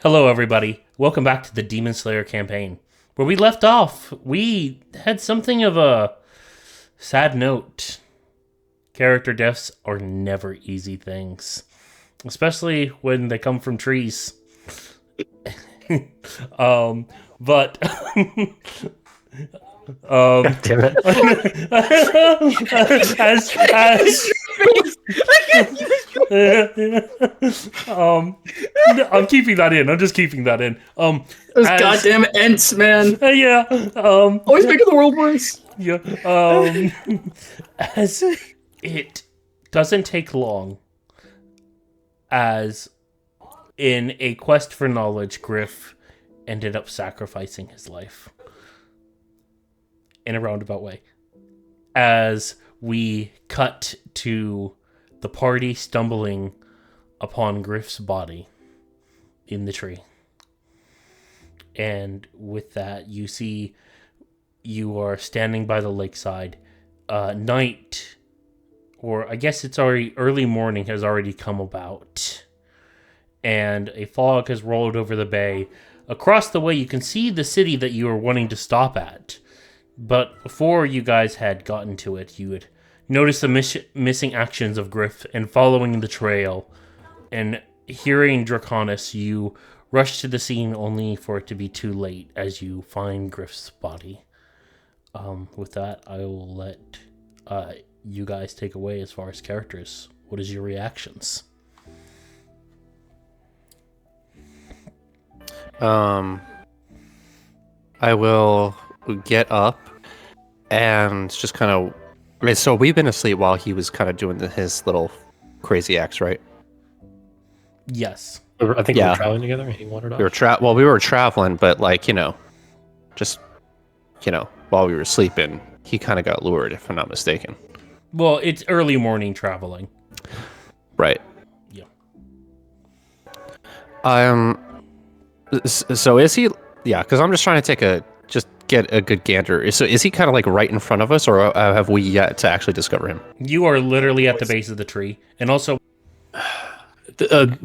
Hello, everybody. Welcome back to the Demon Slayer campaign. Where we left off, we had something of a sad note. Character deaths are never easy things, especially when they come from trees. But God damn it. I'm keeping that in. I'm just keeping that in. Those goddamn Ents, man. Yeah. Always making the world worse. Yeah. As it doesn't take long, as in a quest for knowledge, Griff ended up sacrificing his life in a roundabout way. As we cut to the party stumbling upon Griff's body in the tree. And with that, you see you are standing by the lakeside. Night, or I guess it's already early morning, has already come about. And a fog has rolled over the bay. Across the way, you can see the city that you were wanting to stop at. But before you guys had gotten to it, you had noticed the missing actions of Griff and following the trail. And hearing Draconis, you rush to the scene only for it to be too late as you find Griff's body. With that, I will let you guys take away as far as characters. What is your reactions? I will get up and just kind of... so we've been asleep while he was kind of doing his little crazy acts, right? Yes. I think we were traveling together and he wandered off. We were traveling, but while we were sleeping, he kind of got lured, if I'm not mistaken. Well, it's early morning traveling. Right. Yeah. So is he... Yeah, because I'm just trying to get a good gander. So is he kind of like right in front of us, or have we yet to actually discover him? You are literally at the base of the tree. And also... I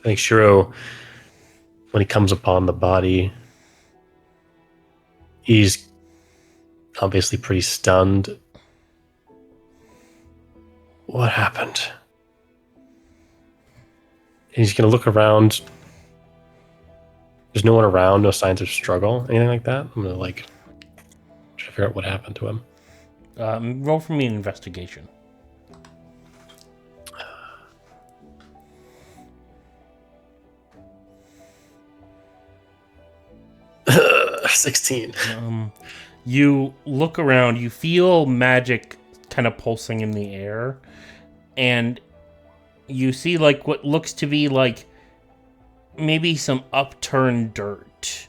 think Shiro, when he comes upon the body, he's obviously pretty stunned. What happened? He's going to look around. There's no one around, no signs of struggle, anything like that. I'm going to try to figure out what happened to him. Roll for me an investigation. 16. You look around, you feel magic kind of pulsing in the air, and you see what looks to be maybe some upturned dirt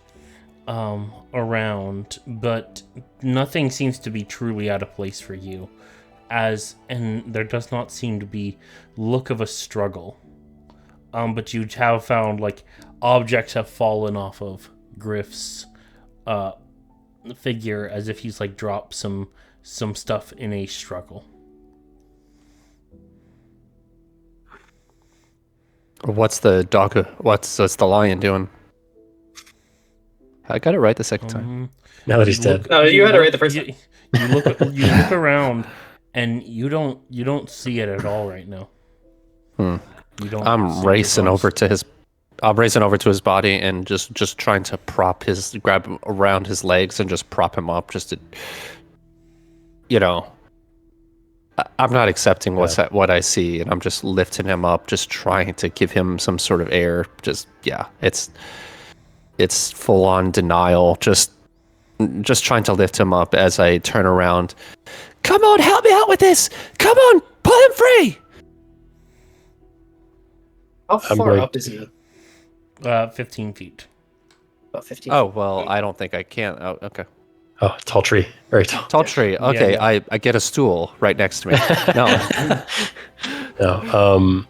around, but nothing seems to be truly out of place for you, and there does not seem to be look of a struggle. But you have found objects have fallen off of Griff's figure as if he's dropped some stuff in a struggle. What's the the lion doing? I got it right the second time. Now that he's dead. No, you had it right the first time. You look around and you don't see it at all right now. You don't. I'm racing over to his body and just trying to grab him around his legs and just prop him up, just to, I'm not accepting what I see, and I'm just lifting him up, just trying to give him some sort of air. It's full on denial. Just trying to lift him up as I turn around. Come on, help me out with this! Come on, pull him free! How far up is he? 15 feet. About 15 Oh, well, I don't think I can. Oh, okay. Oh, tall tree. Very tall. Tall tree. Okay, Yeah. I get a stool right next to me. No. No.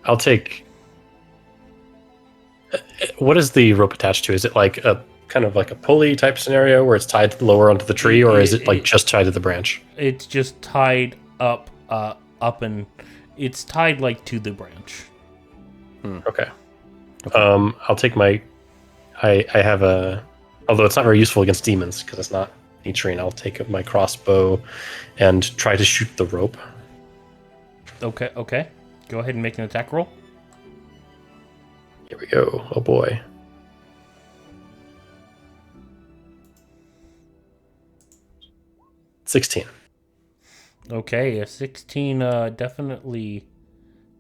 I'll take... What is the rope attached to? Is it a kind of like a pulley type scenario where it's tied lower onto the tree, or is it just tied to the branch? It's just tied up, and it's tied to the branch. Okay. I'll take my. I have a. Although it's not very useful against demons because it's not featuring. I'll take my crossbow and try to shoot the rope. Okay. Go ahead and make an attack roll. Here we go. Oh boy. 16. Okay, a 16 definitely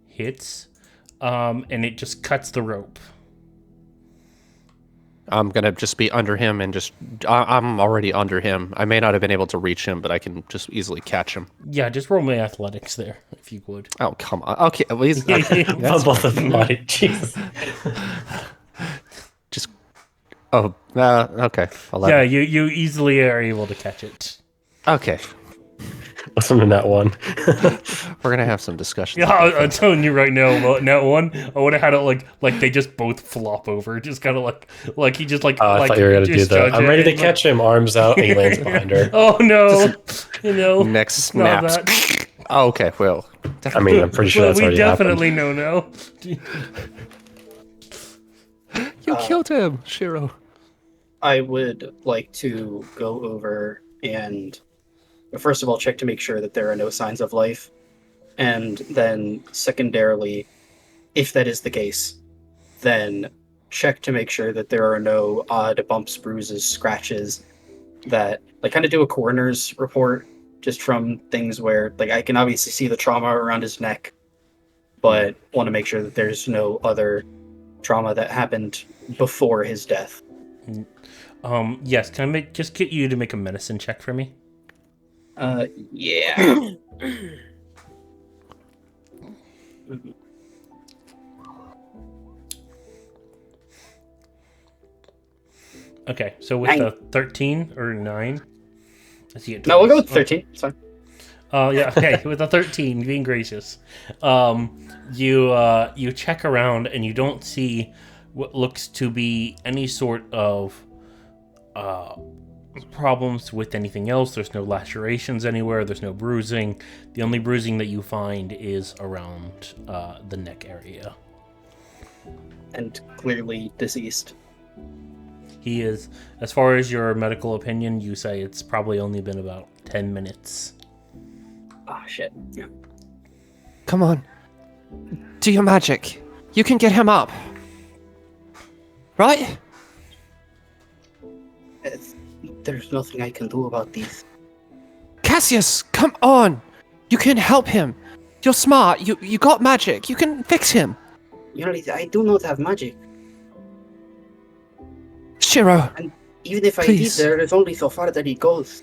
hits, and it just cuts the rope. I'm gonna just be under him and I'm already under him. I may not have been able to reach him, but I can just easily catch him. Yeah, just roll my athletics there, if you would. Oh, come on. Okay, at least. Okay, Both of them. Jesus. just. Oh, okay. 11. Yeah, you easily are able to catch it. Okay. Listen to that one. We're gonna have some discussions. Yeah, I'm telling you right now, well, that one, I would have had it like they just both flop over, just kind of like he just like. I thought you were gonna do that. I'm ready to catch him, arms out, and he lands behind her. Oh no! You know, Next not snaps. that. Oh, okay. Well, I mean, I'm pretty sure Well, that's we already definitely happened. know now. you killed him, Shiro. I would like to go over and, first of all, check to make sure that there are no signs of life. And then, secondarily, if that is the case, then check to make sure that there are no odd bumps, bruises, scratches that, like, kind of do a coroner's report just from things where, like, I can obviously see the trauma around his neck, but want to make sure that there's no other trauma that happened before his death. Yes, can I just get you to make a medicine check for me? Yeah. Okay, so with the 13 or 9, I see it. No, we'll go with 13. It's fine. Oh yeah, okay. With a 13, being gracious, you check around and you don't see what looks to be any sort of problems with anything else. There's no lacerations anywhere. There's no bruising. The only bruising that you find is around the neck area. And clearly deceased. He is, as far as your medical opinion, you say it's probably only been about 10 minutes. Ah, shit. Yeah. Come on. Do your magic. You can get him up. Right? There's nothing I can do about these. Cassius, come on. You can help him. You're smart. You got magic. You can fix him. You know, I do not have magic. Shiro. And even if Please. I did, there is only so far that he goes.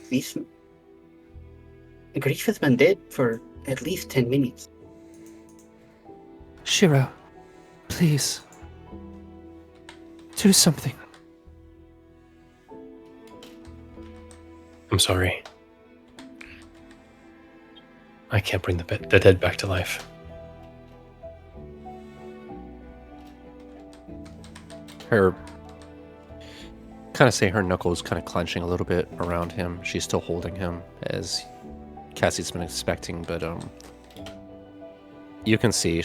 Grief has been dead for at least 10 minutes. Shiro. Please. Do something. I'm sorry. I can't bring the dead back to life. Her kind of say her knuckles kind of clenching a little bit around him. She's still holding him as Cassie's been expecting, but you can see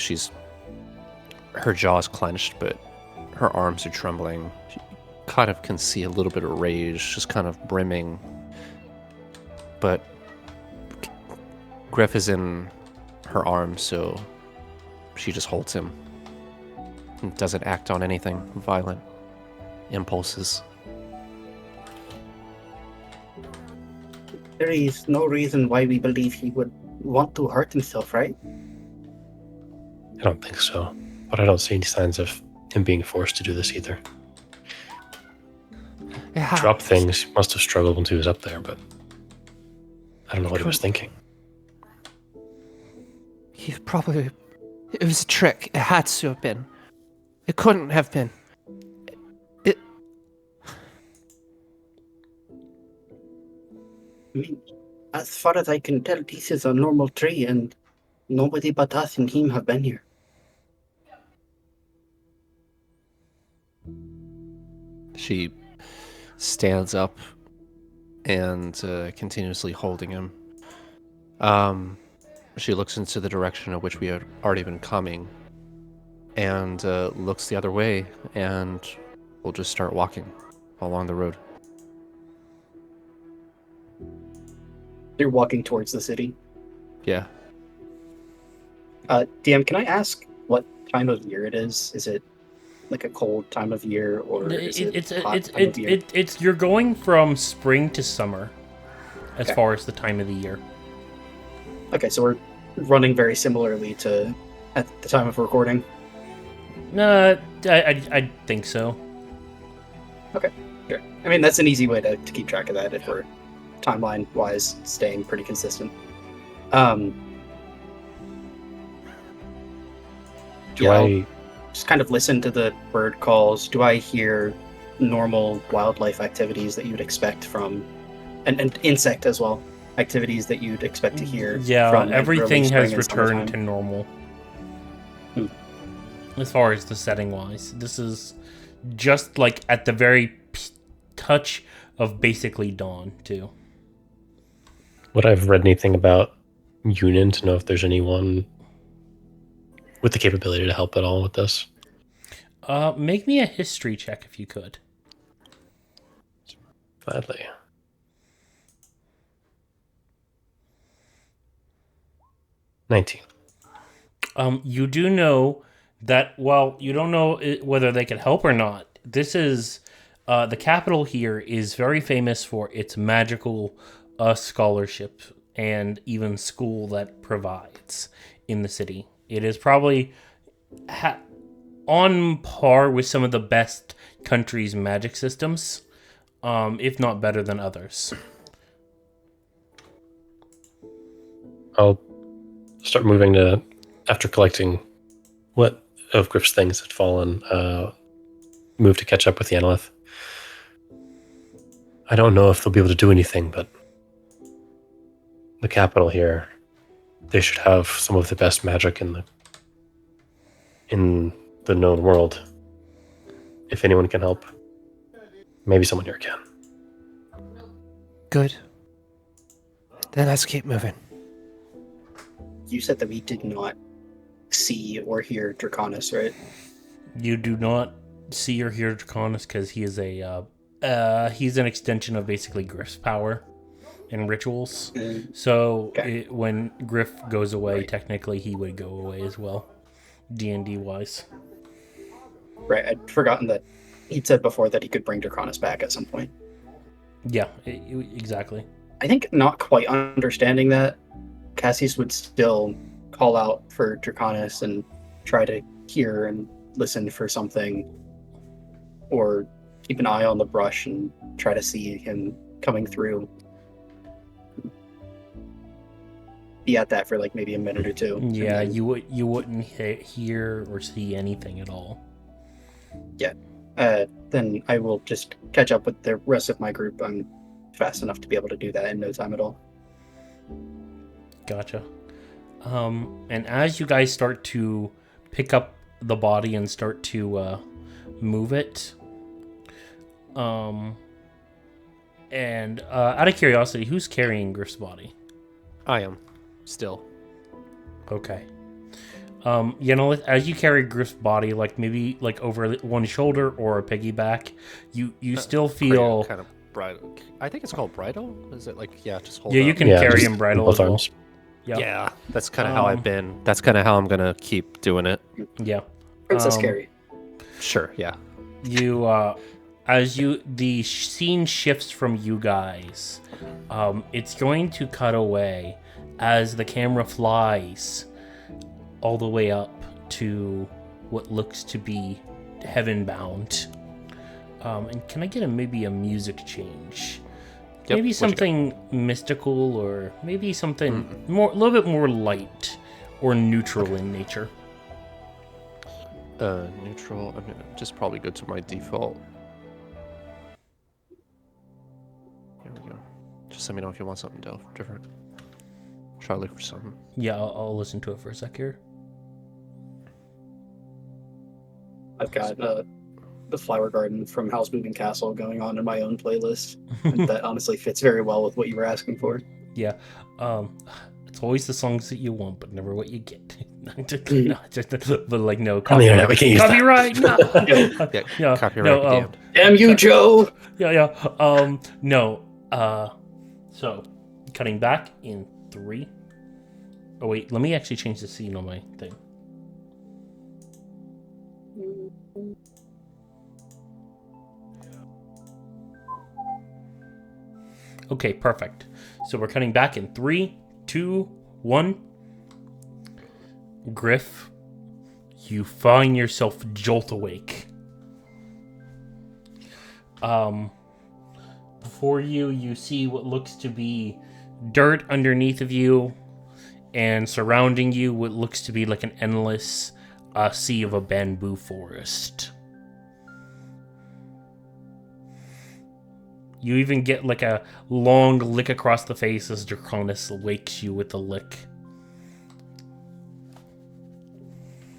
her jaw's clenched, but her arms are trembling. You kind of can see a little bit of rage just kind of brimming. But Griff is in her arms, so she just holds him and doesn't act on anything violent impulses. There is no reason why we believe he would want to hurt himself, right? I don't think so. But I don't see any signs of him being forced to do this either. Drop things. He must have struggled when he was up there, but I don't know what he was thinking. It was a trick. It had to have been. It couldn't have been. I mean, as far as I can tell, this is a normal tree, and nobody but us and him have been here. She stands up and continuously holding him. She looks into the direction of which we had already been coming, and looks the other way, and we'll just start walking along the road. You're walking towards the city. Yeah. DM, can I ask what time of year it is? Is it like a cold time of year, or is it hot time of year? It's you're going from spring to summer, as Okay. far as the time of the year. Okay, so we're running very similarly to at the time of recording. I think so. Sure. I mean, that's an easy way to keep track of that if we're timeline-wise staying pretty consistent. Do I? Just kind of listen to the bird calls. Do I hear normal wildlife activities that you'd expect from, and insect as well, activities that you'd expect to hear? Yeah, from everything early has spring and returned to summertime? normal. Hmm. As far as the setting wise, this is just like at the very touch of basically dawn too. Would I have read anything about Union to know if there's anyone with the capability to help at all with this? Make me a history check if you could. Gladly. $19. You do know that, well, you don't know whether they can help or not. This is, the capital here is very famous for its magical scholarship and even school that provides in the city. It is probably on par with some of the best countries' magic systems, if not better than others. I'll start moving to, after collecting what of Griff's things had fallen, move to catch up with the Analyth. I don't know if they'll be able to do anything, but the capital here, they should have some of the best magic in the known world. If anyone can help, maybe someone here can. Good. Then let's keep moving. You said that we did not see or hear Draconis, right? You do not see or hear Draconis because he is he's an extension of basically Griff's power and rituals. So Okay. when Griff goes away, Right. technically he would go away as well, D&D wise. Right, I'd forgotten that he'd said before that he could bring Draconis back at some point. Yeah, exactly. I think not quite understanding that, Cassius would still call out for Draconis and try to hear and listen for something, or keep an eye on the brush and try to see him coming through. Be at that for like maybe a minute or two. and Yeah, then, you wouldn't hear or see anything at all. then I will just catch up with the rest of my group. I'm fast enough to be able to do that in no time at all. Gotcha. And as you guys start to pick up the body and start to move it, and out of curiosity, who's carrying Griff's body? I am. Still. Okay. As you carry Griff's body, like maybe like over one shoulder or a piggyback, you still feel. Kind of bridle. I think it's called bridle. Is it like, yeah, just hold Yeah, you up? can Yeah, carry just him bridle both as well. arms. Yeah. Yeah, that's kind of how I've Um, been. That's kind of how I'm gonna keep doing it. Yeah. Princess Carrie. Sure, yeah. You the scene shifts from you guys, it's going to cut away as the camera flies all the way up to what looks to be heaven bound. And can I get maybe a music change? Yep, Maybe what you something mystical, or maybe something a little bit more light or neutral in nature. Neutral. I'm gonna just probably go to my default. Here we go. Just let me know if you want something different. Try to look for something. Yeah, I'll listen to it for a sec here. I've got the Flower Garden from House Moving Castle going on in my own playlist. And that honestly fits very well with what you were asking for. Yeah. It's always the songs that you want, but never what you get. No, just but like no On the internet, we can't use that. copyright. No. Yeah, copyright be damned. Damn you, Joe! Yeah. No. So cutting back in 3. Oh wait, let me actually change the scene on my thing. Okay, perfect. So we're cutting back in 3, 2, 1. Griff, you find yourself jolt awake. Before you see what looks to be dirt underneath of you, and surrounding you what looks to be like an endless sea of a bamboo forest. You even get like a long lick across the face as Draconis wakes you with a lick.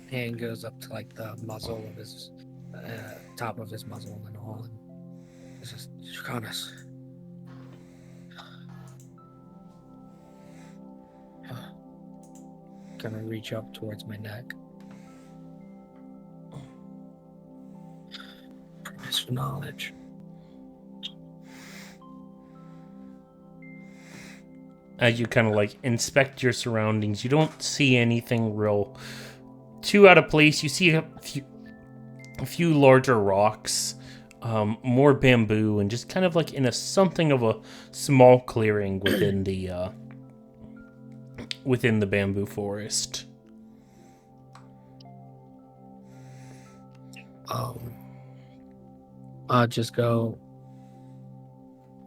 Hand goes up to like the muzzle of his top of his muzzle and all. And this is Draconis. Gonna reach up towards my neck. Promise for knowledge. As you kind of like inspect your surroundings, you don't see anything real too out of place. You see a few larger rocks, more bamboo, and just kind of like in a something of a small clearing within the bamboo forest. I'll just go.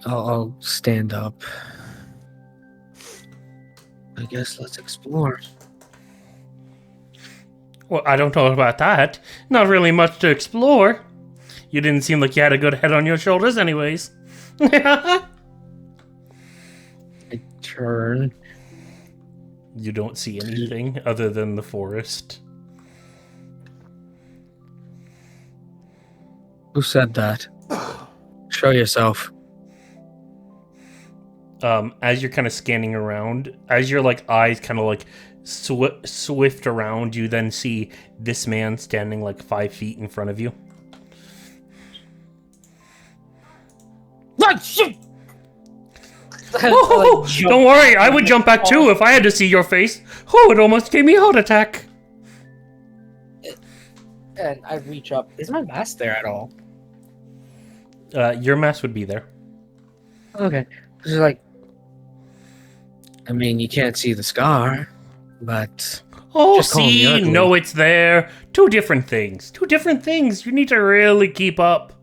I'll stand up. I guess let's explore. Well, I don't know about that. Not really much to explore. You didn't seem like you had a good head on your shoulders anyways. I turn. You don't see anything other than the forest. Who said that? Show yourself. As you're kind of scanning around, as your like eyes kind of like swift around, you then see this man standing like 5 feet in front of you. Oh, don't worry, I would jump back too if I had to see your face. Oh, it almost gave me a heart attack. And I reach up. Is my mask there at all? Your mask would be there. Okay. Just like, I mean, you can't see the scar, but Oh, just call me see, ugly. no, it's there. Two different things. You need to really keep up.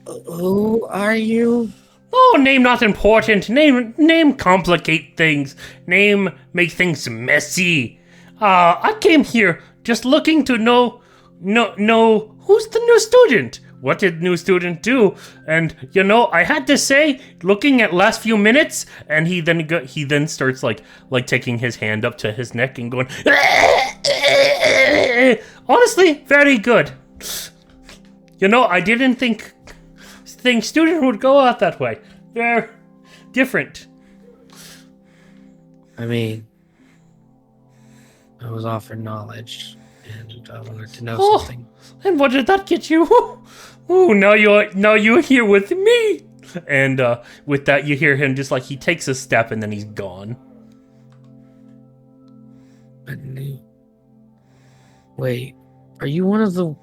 Who are you? Oh, name not important. Name complicate things. Name make things messy. I came here just looking to know who's the new student. What did new student do? And I had to say, looking at last few minutes, and he then starts like taking his hand up to his neck and going, honestly, very good. I didn't think student would go out that way. They're different. I mean, I was offered knowledge, and I wanted to know something. And what did that get you? Oh, now you're here with me. And with that, you hear him just like he takes a step and then he's gone. Wait, are you one of the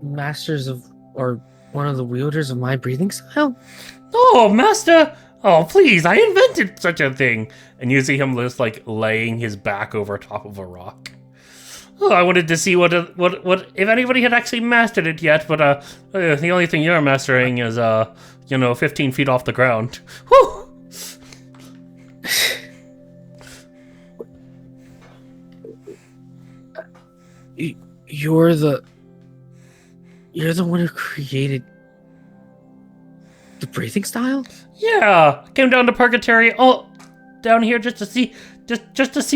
masters of, or one of the wielders of my breathing style? Oh, master! Oh, please! I invented such a thing. And you see him just like laying his back over top of a rock. Oh, I wanted to see what if anybody had actually mastered it yet, but the only thing you're mastering is 15 feet off the ground. Whew! You're the one who created the breathing style? Yeah, came down to Purgatory, down here just to see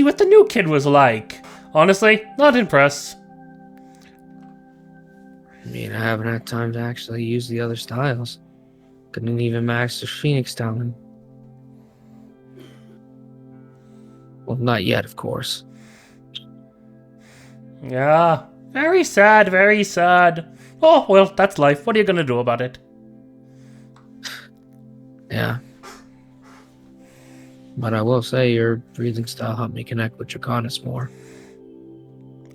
what the new kid was like. Honestly, not impressed. I mean, I haven't had time to actually use the other styles. Couldn't even master Phoenix Talon. Well, not yet, of course. Yeah, very sad, very sad. Oh, well, that's life. What are you gonna do about it? Yeah. But I will say your breathing style helped me connect with Draconis more.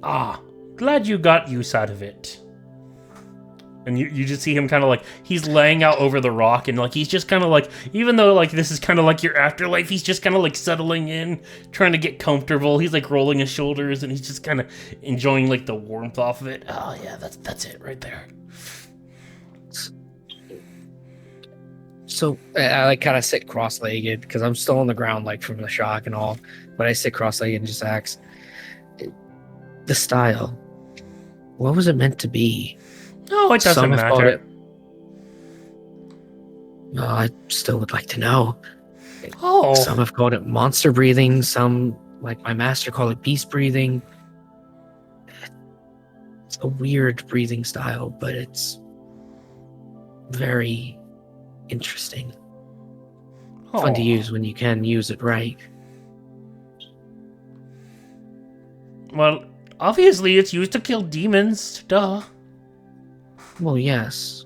Ah, glad you got use out of it. And you just see him kind of like, he's laying out over the rock, and like he's just kind of like, even though like this is kind of like your afterlife, he's just kind of like settling in, trying to get comfortable. He's like rolling his shoulders, and he's just kind of enjoying like the warmth off of it. Oh yeah, that's it right there. So I like kind of sit cross-legged because I'm still on the ground, like from the shock and all. But I sit cross-legged and just ask, the style, what was it meant to be? No, it doesn't Some have called matter. it. No, I still would like to know. Oh, Some have called it monster breathing. Some, like my master, call it beast breathing. It's a weird breathing style, but it's very interesting. Fun to oh. use when you can use it right. Well, obviously it's used to kill demons. Duh. Well, yes.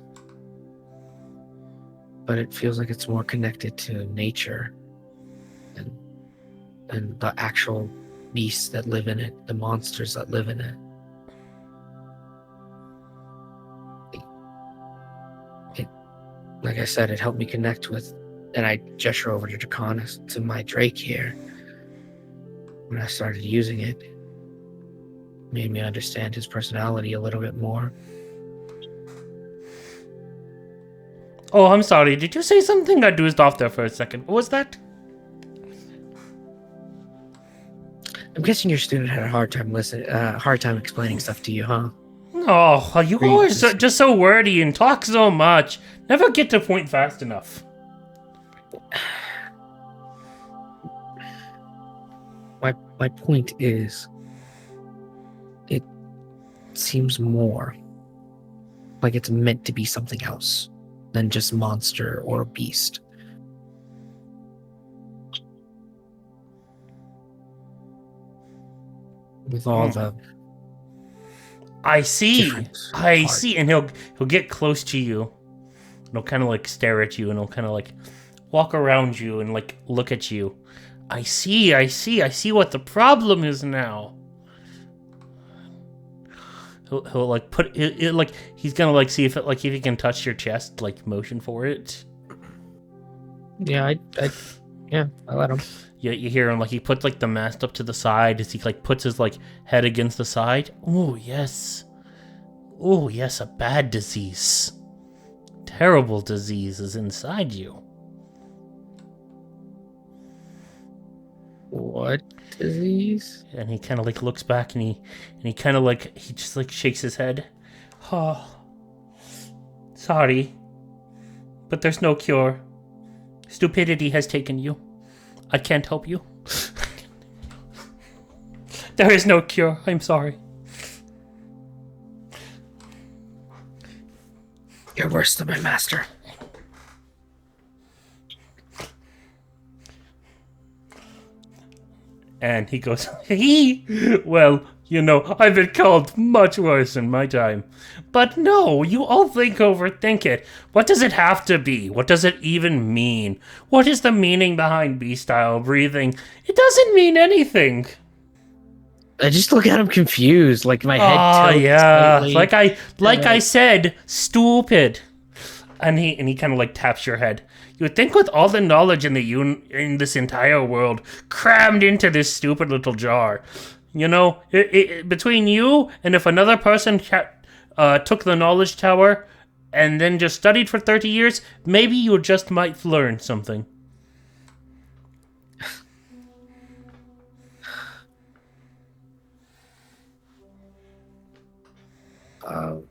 But it feels like it's more connected to nature and the actual beasts that live in it, the monsters that live in it. Like I said, it helped me connect with, and I gesture over to Draconis, to my Drake here. When I started using it, made me understand his personality a little bit more. Oh, I'm sorry. Did you say something? I dozed off there for a second. What was that? I'm guessing your student had a hard time explaining stuff to you, huh? Oh, you Read always this. just so wordy and talk so much. Never get to point fast enough. My point is, it seems more like it's meant to be something else than just monster or beast. With all the I see. different I parts. see. And he'll get close to you. And he'll kind of like stare at you, and he'll kind of like walk around you and like look at you. I see what the problem is now. He'll like put it like he's gonna like see if he can touch your chest, like motion for it. Yeah, I let him. You hear him like he puts like the mask up to the side as he like puts his like head against the side. Oh yes, a bad disease, terrible disease is inside you. What disease? And he kind of like looks back and he kind of like he just like shakes his head. Oh, sorry, but there's no cure. Stupidity has taken you. I can't help you. There is no cure. I'm sorry. You're worse than my master. And he goes, well, I've been called much worse in my time. But no, you all overthink it. What does it have to be? What does it even mean? What is the meaning behind B-style breathing? It doesn't mean anything. I just look at him confused, like my head Oh, tilts yeah. slightly. Like I said, stupid. And he kind of like taps your head. You would think with all the knowledge in this entire world crammed into this stupid little jar, between you and if another person took the knowledge tower and then just studied for 30 years, maybe you just might learn something. All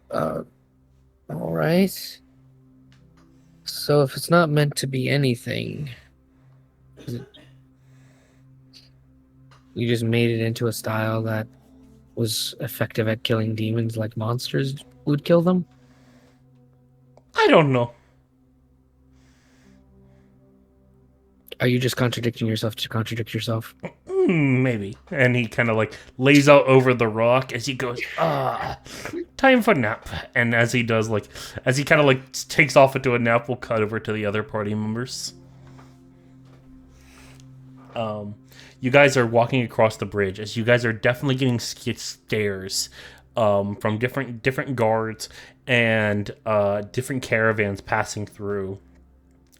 right. So if it's not meant to be anything, you just made it into a style that was effective at killing demons like monsters would kill them? I don't know. Are you just contradicting yourself to contradict yourself? Maybe. And he kind of like lays out over the rock as he goes, time for nap. And as he does, like, as he kind of like takes off into a nap, we'll cut over to the other party members. You guys are walking across the bridge as you guys are definitely getting stares from different guards and different caravans passing through.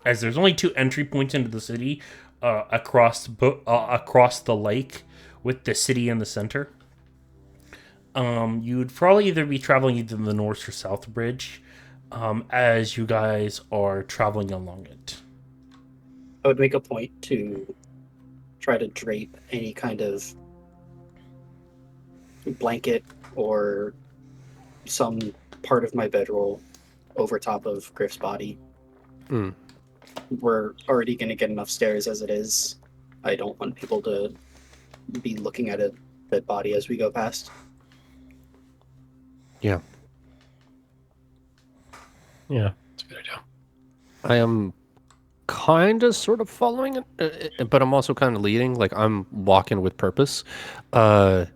As there's only 2 entry points into the city across the lake, with the city in the center. You'd probably either be traveling either the north or south bridge as you guys are traveling along it. I would make a point to try to drape any kind of blanket or some part of my bedroll over top of Griff's body. We're already going to get enough stares as it is. I don't want people to be looking at a dead body as we go past. Yeah. Yeah, that's a good idea. I am kind of sort of following it, but I'm also kind of leading. Like, I'm walking with purpose. But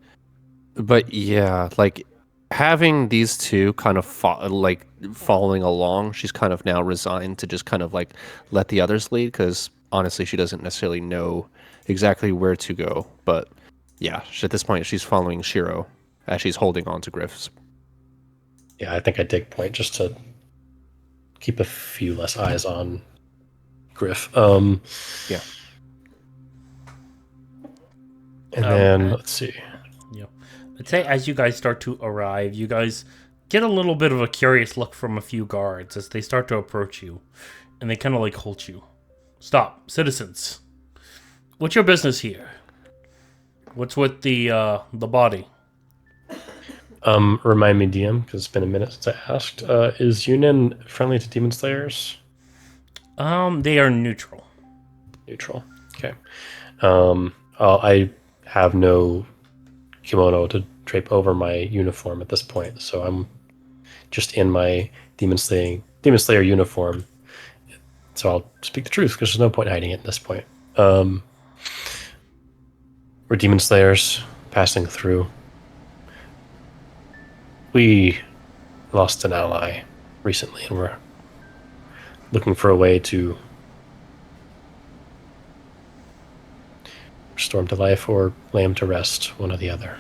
yeah, like having these two kind of following along, she's kind of now resigned to just kind of like let the others lead, because honestly, she doesn't necessarily know exactly where to go. But yeah, at this point, she's following Shiro as she's holding on to Griff's. Yeah, I think I take point just to keep a few less eyes on Griff. Yeah. And then let's see. Yeah. I'd say as you guys start to arrive, you guys get a little bit of a curious look from a few guards as they start to approach you. And they kind of like halt you. Stop, citizens. What's your business here? What's with the body? Remind me, DM, because it's been a minute since I asked. Is Yunin friendly to demon slayers? They are neutral. Neutral. Okay. I have no kimono to drape over my uniform at this point, so I'm just in my demon slayer uniform. So I'll speak the truth because there's no point hiding it at this point. We're demon slayers passing through. We lost an ally recently, and we're looking for a way to restore him to life or lay him to rest, one or the other.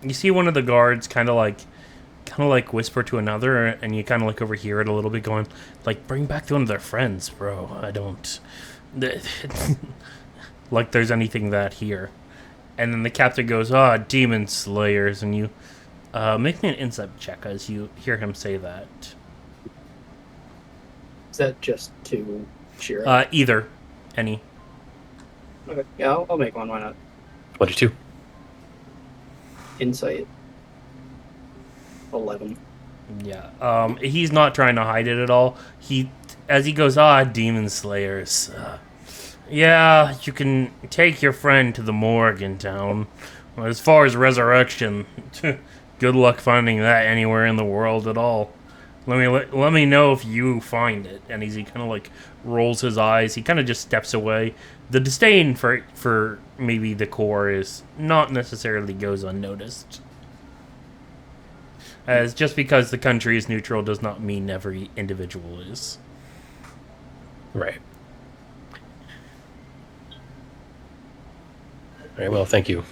You see one of the guards kind of like whisper to another, and you kind of like overhear it a little bit, going like, "Bring back one of their friends, bro. I don't like there's anything that here." And then the captain goes, demon slayers," and you make me an insight check as you hear him say that. Is that just to Shiro? Either. Any. Okay, yeah, I'll make one. Why not? 22. Insight. 11. Yeah. He's not trying to hide it at all. As he goes, demon slayers. Yeah, you can take your friend to the morgue in town. As far as resurrection, good luck finding that anywhere in the world at all. Let me know if you find it. And he kind of like rolls his eyes. He kind of just steps away. The disdain for maybe the core is not necessarily goes unnoticed. As just because the country is neutral does not mean every individual is. Right. All right. Well, thank you.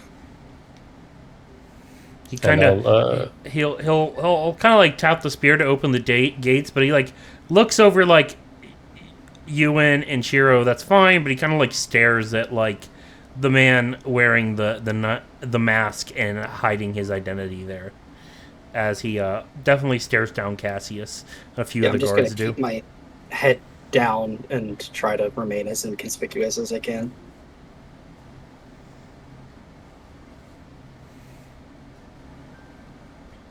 He kind of he'll kind of like tap the spear to open the gates, but he like looks over like Ewan and Shiro. That's fine, but he kind of like stares at like the man wearing the mask and hiding his identity there, as he definitely stares down Cassius. A few of the guards I'm just do. gonna keep my head down and try to remain as inconspicuous as I can.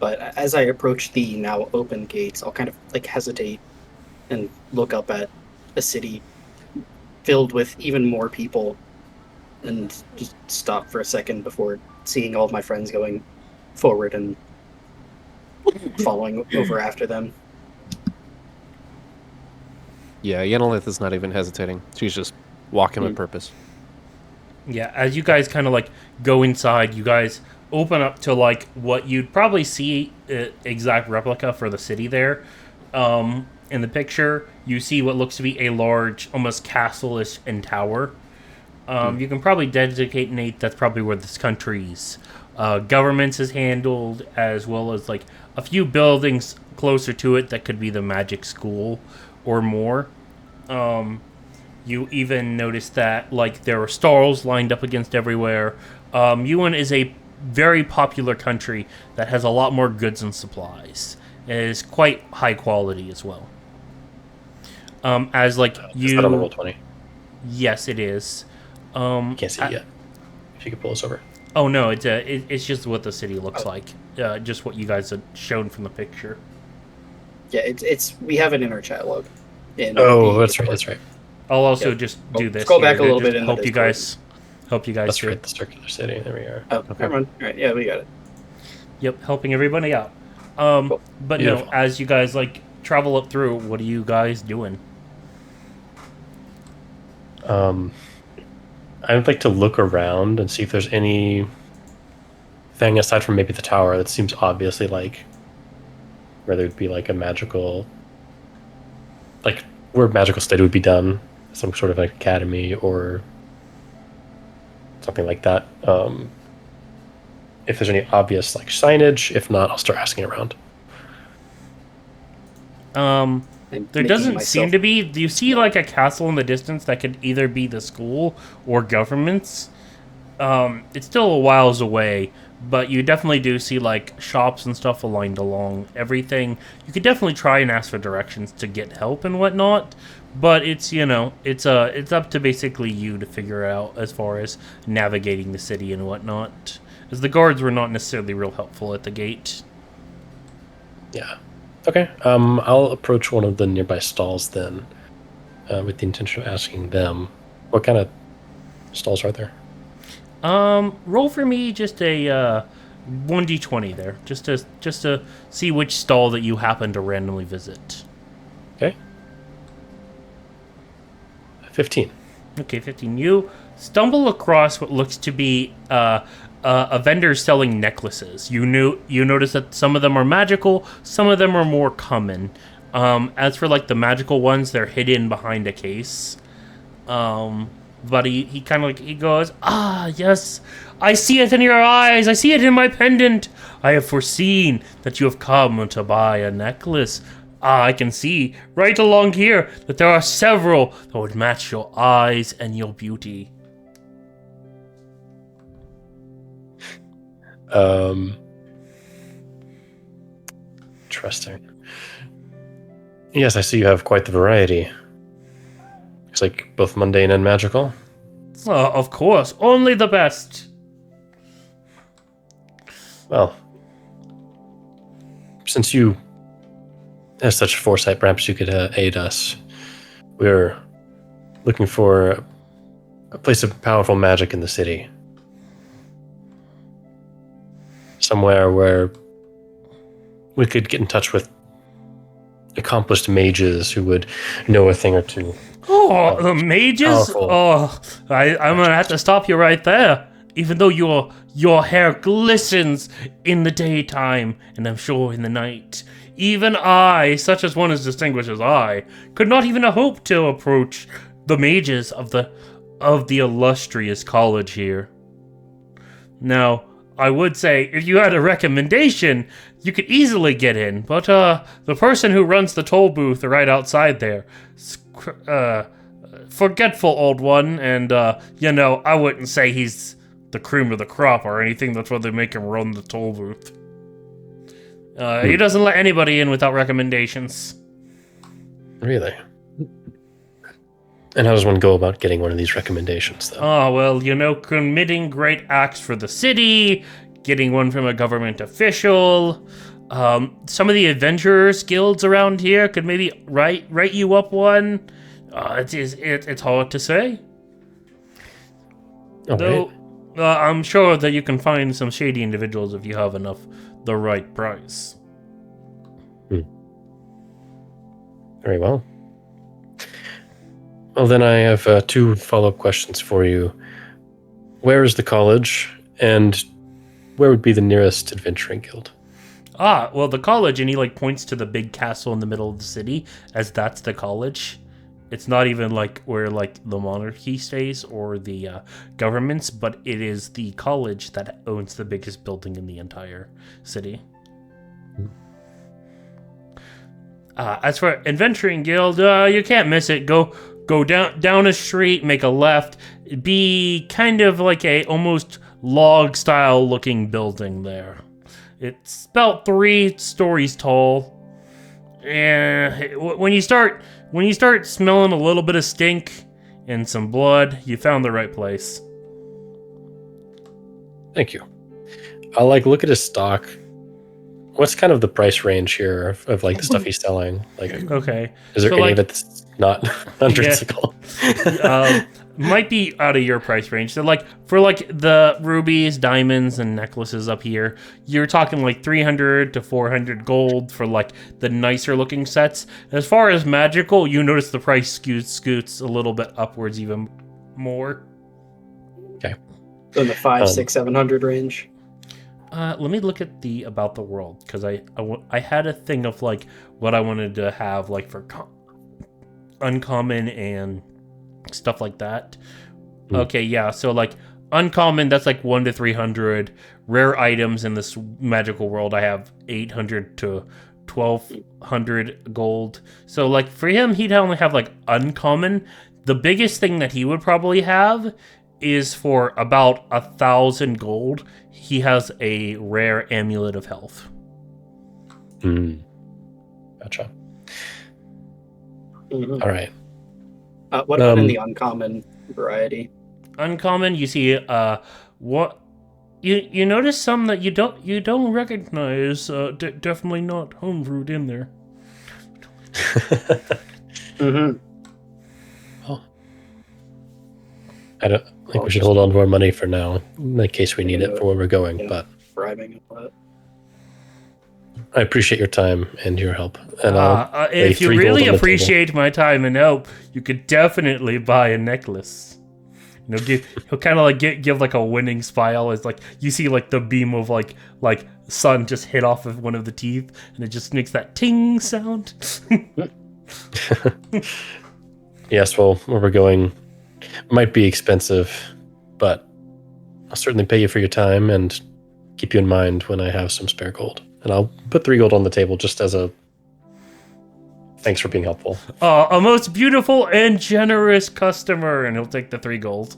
But as I approach the now open gates, I'll kind of like hesitate and look up at a city filled with even more people and just stop for a second before seeing all of my friends going forward and following over after them. Yeah, Yenilith is not even hesitating. She's just walking with purpose. Yeah, as you guys kind of like go inside, you guys open up to like what you'd probably see exact replica for the city there. In the picture, you see what looks to be a large, almost castle-ish and tower. You can probably designate that's probably where this country's governments is handled, as well as like a few buildings closer to it that could be the magic school or more. You even notice that like there are stalls lined up against everywhere. Yuan is a very popular country that has a lot more goods and supplies. It is quite high quality as well. As like Is that on the roll you, 20? yes, it is. Can't see it yet. If you could pull us over. Oh no, it's just what the city looks like. Just what you guys had shown from the picture. Yeah, it's we have it in our chat log. Oh, that's right. That's right. I'll also Yeah. just do this. Scroll back here a to little just bit in the help you Discord. guys. Help you guys. That's through. right. The circular city. There we are. Oh, never mind. All right, yeah, we got it. Yep, helping everybody out. Cool. But Beautiful. no, as you guys like travel up through, what are you guys doing? I would like to look around and see if there's any thing aside from maybe the tower that seems obviously like whether it be like a magical, like where magical study would be done, some sort of like academy or something like that. If there's any obvious like signage, if not, I'll start asking around. I'm There making doesn't myself- seem to be. Do you see like a castle in the distance that could either be the school or governments? It's still a whiles away, but you definitely do see like shops and stuff aligned along everything. You could definitely try and ask for directions to get help and whatnot, but it's it's up to basically you to figure out as far as navigating the city and whatnot. As the guards were not necessarily real helpful at the gate. Yeah. Okay. I'll approach one of the nearby stalls then, with the intention of asking them what kind of stalls are there. Roll for me just a 1d20 there, just to see which stall that you happen to randomly visit. Okay. 15. Okay, 15. You stumble across what looks to be a vendor selling necklaces. You notice that some of them are magical, some of them are more common. As for like the magical ones, they're hidden behind a case. But he kind of like, he goes, "Ah, yes, I see it in your eyes. I see it in my pendant. I have foreseen that you have come to buy a necklace. Ah, I can see right along here that there are several that would match your eyes and your beauty." Interesting. Yes, I see you have quite the variety. It's like both mundane and magical. Of course, only the best. Well, since you have such foresight, perhaps you could aid us. We're looking for a place of powerful magic in the city. Somewhere where we could get in touch with accomplished mages who would know a thing or two. Oh, the mages? Powerful. Oh, I'm gonna have to stop you right there. Even though your hair glistens in the daytime, and I'm sure in the night, even I, such as one as distinguished as I, could not even hope to approach the mages of the illustrious college here. Now, I would say if you had a recommendation, you could easily get in, but the person who runs the toll booth right outside there, forgetful old one, and I wouldn't say he's the cream of the crop or anything. That's why they make him run the toll booth. He doesn't let anybody in without recommendations. Really? And how does one go about getting one of these recommendations, though? Oh, well, committing great acts for the city, getting one from a government official. Some of the adventurers guilds around here could maybe write you up one. It's hard to say. All Though, right. I'm sure that you can find some shady individuals if you have the right price. Very well. Well, then I have two follow-up questions for you. Where is the college, and where would be the nearest adventuring guild? Well, the college, and he like points to the big castle in the middle of the city, as that's the college. It's not even like where like the monarchy stays or the governments, but it is the college that owns the biggest building in the entire city. As for adventuring guild, you can't miss it. Go down a street, make a left. It'd be kind of like a almost log style looking building there. It's about 3 stories tall. And when you start smelling a little bit of stink and some blood, you found the right place. Thank you. I'll like look at his stock. What's kind of the price range here of like the stuff he's selling? Like, Okay. is there So, any like- of it that's not nonsensical? Might be out of your price range. So like for like the rubies, diamonds, and necklaces up here, you're talking like 300 to 400 gold for like the nicer looking sets. As far as magical, you notice the price scoots a little bit upwards even more. In the 5, 6, 700 range. Let me look at the about the world, because I had a thing of like what I wanted to have like for uncommon and stuff like that. Okay, yeah, so like uncommon, that's like 1 to 300. Rare items in this magical world, I have 800 to 1200 gold. So like for him, he'd only have like uncommon. The biggest thing that he would probably have is for about 1,000 gold. He has a rare amulet of health. Gotcha. Mhm. All right. What about in the uncommon variety? Uncommon, you see what you notice some that you don't recognize. Definitely not homebrewed in there. Mm-hmm. I don't think we should hold on to our money for now, in case we need it for where we're going. Yeah. But Bribing and what? I appreciate your time and your help. And I'll lay if you 3 gold really on the appreciate my time and help, you could definitely buy a necklace. You know, he'll kind of like give like a winning smile as like you see like the beam of like sun just hit off of one of the teeth, and it just makes that ting sound. Yes, well, where we're going might be expensive, but I'll certainly pay you for your time and keep you in mind when I have some spare gold. And I'll put 3 gold on the table just as a thanks for being helpful. A most beautiful and generous customer, and he'll take the 3 gold.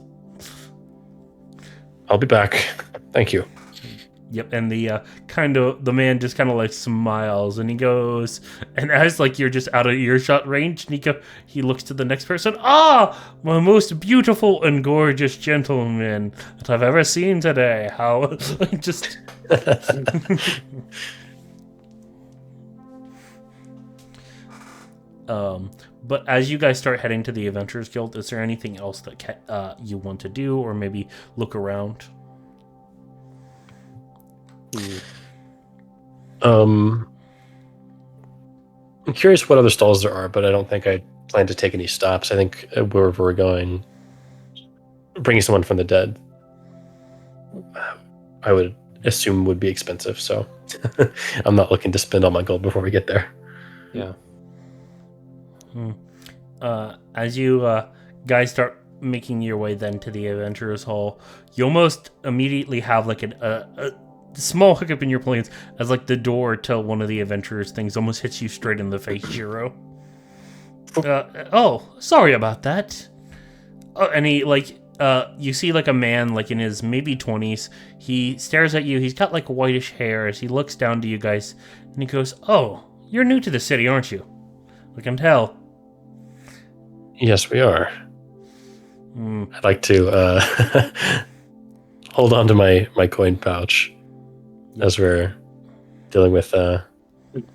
I'll be back. Thank you. Yep, and the man just kind of like smiles, and he goes, and as like you're just out of earshot range, he looks to the next person. My most beautiful and gorgeous gentleman that I've ever seen today. How just. But as you guys start heading to the Adventurers Guild, is there anything else that you want to do, or maybe look around? I'm curious what other stalls there are, but I don't think I plan to take any stops. I think wherever we're going, bringing someone from the dead, I would assume would be expensive. So I'm not looking to spend all my gold before we get there. Yeah. As you guys start making your way then to the Adventurers Hall, you almost immediately have like a small hiccup in your plans as like the door to one of the Adventurers things almost hits you straight in the face, Jiro. Sorry about that. And he like you see like a man like in his maybe 20s. He stares at you. He's got like whitish hair as he looks down to you guys, and he goes, "Oh, you're new to the city, aren't you? I can tell." Yes, we are. I'd like to hold on to my coin pouch as we're dealing with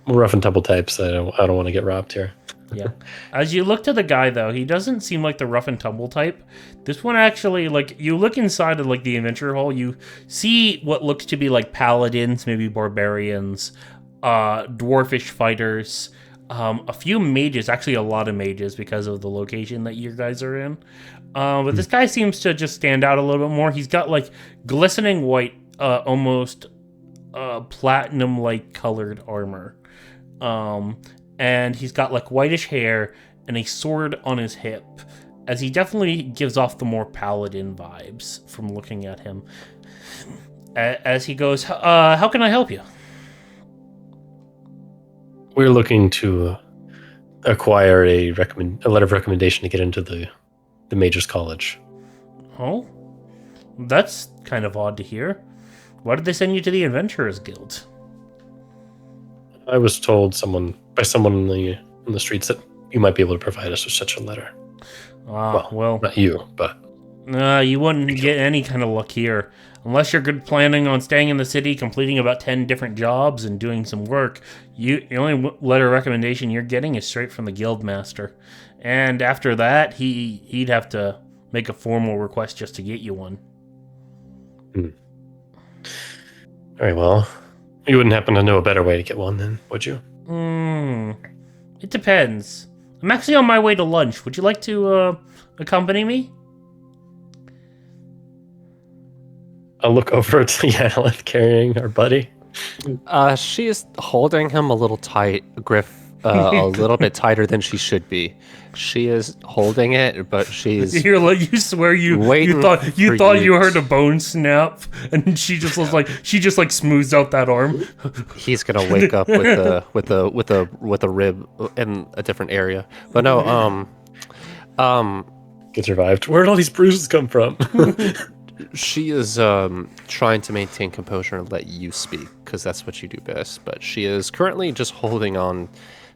rough and tumble types. I don't want to get robbed here. Yeah. As you look to the guy, though, he doesn't seem like the rough and tumble type. This one actually, like, you look inside of, like, the adventure hall, you see what looks to be, like, paladins, maybe barbarians, dwarfish fighters, a few mages, actually a lot of mages because of the location that you guys are in. But this guy seems to just stand out a little bit more. He's got like glistening white, almost platinum-like colored armor. And he's got like whitish hair and a sword on his hip, as he definitely gives off the more paladin vibes from looking at him. As he goes, how can I help you? We're looking to acquire a letter of recommendation to get into the Mage's College. Oh, that's kind of odd to hear. Why did they send you to the Adventurers Guild? I was told by someone in the streets that you might be able to provide us with such a letter. Well, not you, but you wouldn't get any kind of luck here. Unless you're planning on staying in the city, completing about 10 different jobs, and doing some work, the only letter of recommendation you're getting is straight from the guild master. And after that, he'd have to make a formal request just to get you one. Very well. You wouldn't happen to know a better way to get one then, would you? It depends. I'm actually on my way to lunch. Would you like to accompany me? I'll look over to Yanalith carrying our buddy. She is holding him a little tight, Griff, a little bit tighter than she should be. She is holding it, but she's You're like, you swear you thought you heard a bone snap, and she just was like smooths out that arm. he's gonna wake up with a rib in a different area. But no, Get survived. Where did all these bruises come from? she is trying to maintain composure and let you speak, because that's what you do best. But she is currently just holding on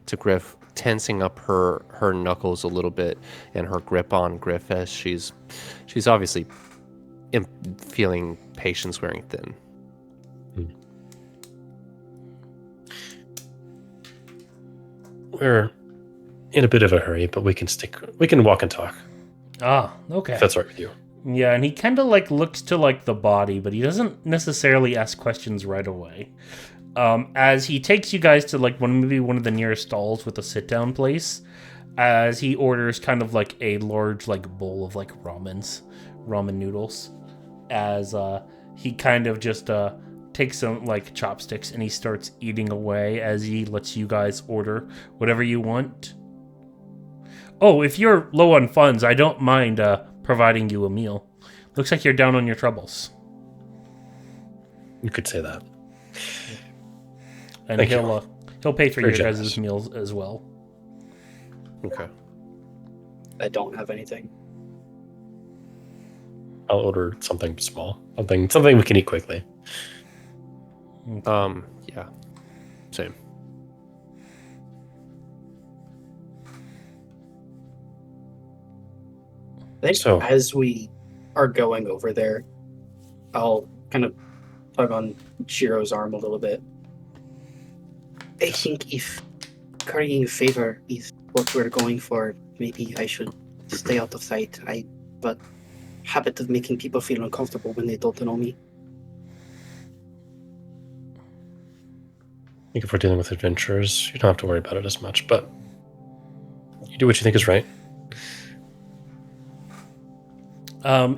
to Griff, tensing up her knuckles a little bit and her grip on Griff, as she's obviously feeling patience wearing thin. We're in a bit of a hurry, but we can walk and talk. Ah, okay. If that's all right with you. Yeah, and he kind of like looks to like the body, but he doesn't necessarily ask questions right away. As he takes you guys to like maybe one of the nearest stalls with a sit-down place, as he orders kind of like a large like bowl of like ramen noodles, as he kind of just takes some like chopsticks and he starts eating away as he lets you guys order whatever you want. Oh, if you're low on funds, I don't mind providing you a meal. Looks like you're down on your troubles. You could say that. And Thank he'll pay for Very your guys' generous. meals as well. Okay. I don't have anything. I'll order something small. Something we can eat quickly. Yeah. Same. I think So- as we are going over there, I'll kind of tug on Shiro's arm a little bit. I think if carrying favor is what we're going for, maybe I should stay out of sight. I have a habit of making people feel uncomfortable when they don't know me. I think if we're dealing with adventurers, you don't have to worry about it as much, but you do what you think is right.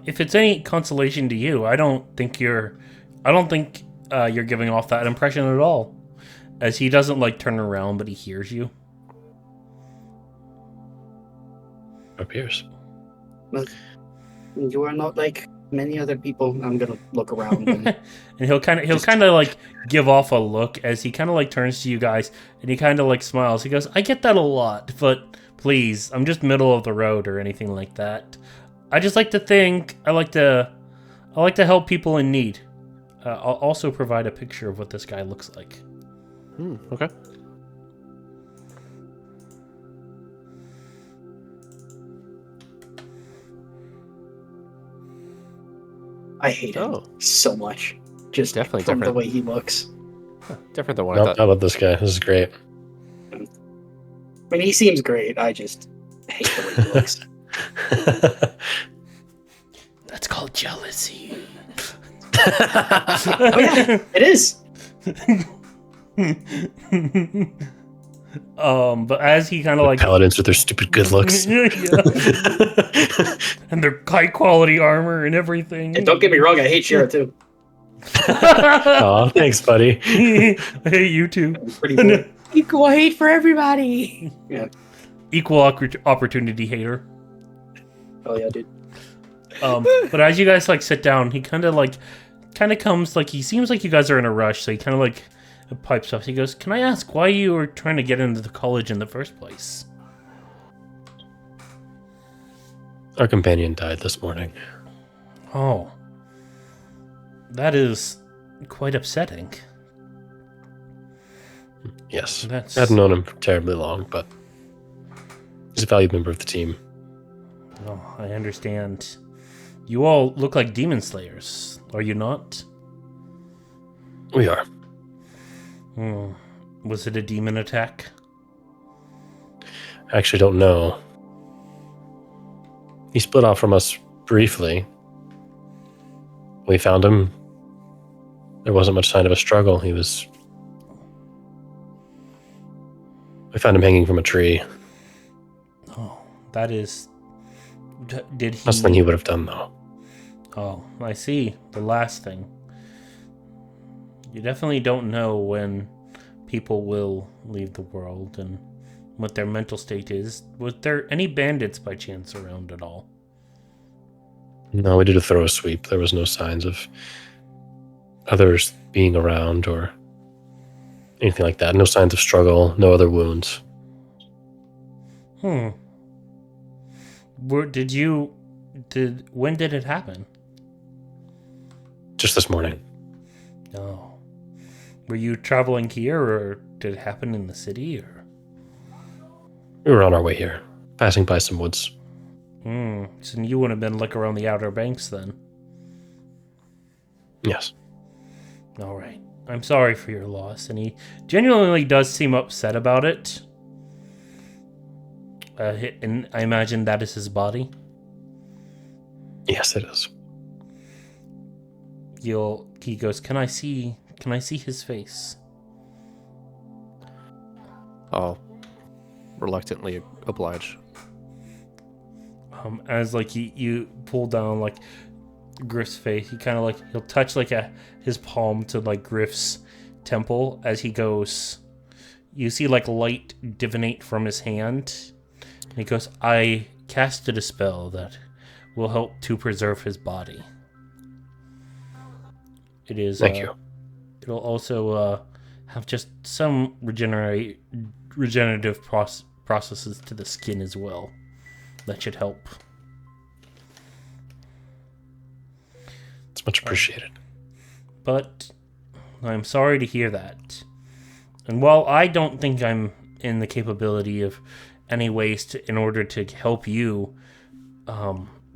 If it's any consolation to you, I don't think you're giving off that impression at all. As he doesn't like turn around, but he hears you. It appears. You are not like many other people. I'm gonna look around. And And he'll kind of like give off a look as he kind of like turns to you guys, and he kind of like smiles. He goes, "I get that a lot, but please, I'm just middle of the road or anything like that. I just like to think I like to help people in need. I'll also provide a picture of what this guy looks like." Okay. I hate him Oh. so much. Just Definitely from the different. way he looks. Different than what I No, thought. I love this guy. This is great. I mean, he seems great. I just hate the way he looks. That's called jealousy. Oh yeah, it is. But as he kind of like Paladins with their stupid good looks. Yeah. And their high quality armor and everything. And don't get me wrong, I hate Shira too. Aw, thanks, buddy. I hate you too. Pretty boy. Equal hate for everybody. Yeah. Equal opportunity hater. Oh yeah, dude. But as you guys like sit down, he kind of comes like he seems like you guys are in a rush, so he kind of like pipes up. He goes, "Can I ask why you were trying to get into the college in the first place?" Our companion died this morning. Oh, that is quite upsetting. Yes. That's- I hadn't known him for terribly long, but he's a valued member of the team. Oh, I understand. You all look like demon slayers, are you not? We are. Was it a demon attack? I actually don't know. He split off from us briefly. We found him. There wasn't much sign of a struggle. We found him hanging from a tree. Oh, that is. Did he? That's something he would have done, though. Oh, I see. The last thing. You definitely don't know when people will leave the world and what their mental state is. Was there any bandits by chance around at all? No, we did a thorough sweep. There was no signs of others being around or anything like that. No signs of struggle, no other wounds. When did it happen? Just this morning. Oh. Were you traveling here, or did it happen in the city, or? We were on our way here, passing by some woods. So you wouldn't have been like around the Outer Banks then? Yes. Alright. I'm sorry for your loss, and he genuinely does seem upset about it. And I imagine that is his body. Yes, it is. He goes, Can I see his face? I'll reluctantly oblige. As like you pull down like Griff's face, he kind of like he'll touch like his palm to like Griff's temple as he goes. You see like light divinate from his hand, and he goes, "I casted a spell that will help to preserve his body. It is. Thank you. It'll also have just some regenerative processes to the skin as well. That should help." It's much appreciated. But I'm sorry to hear that. And while I don't think I'm in the capability of any ways in order to help you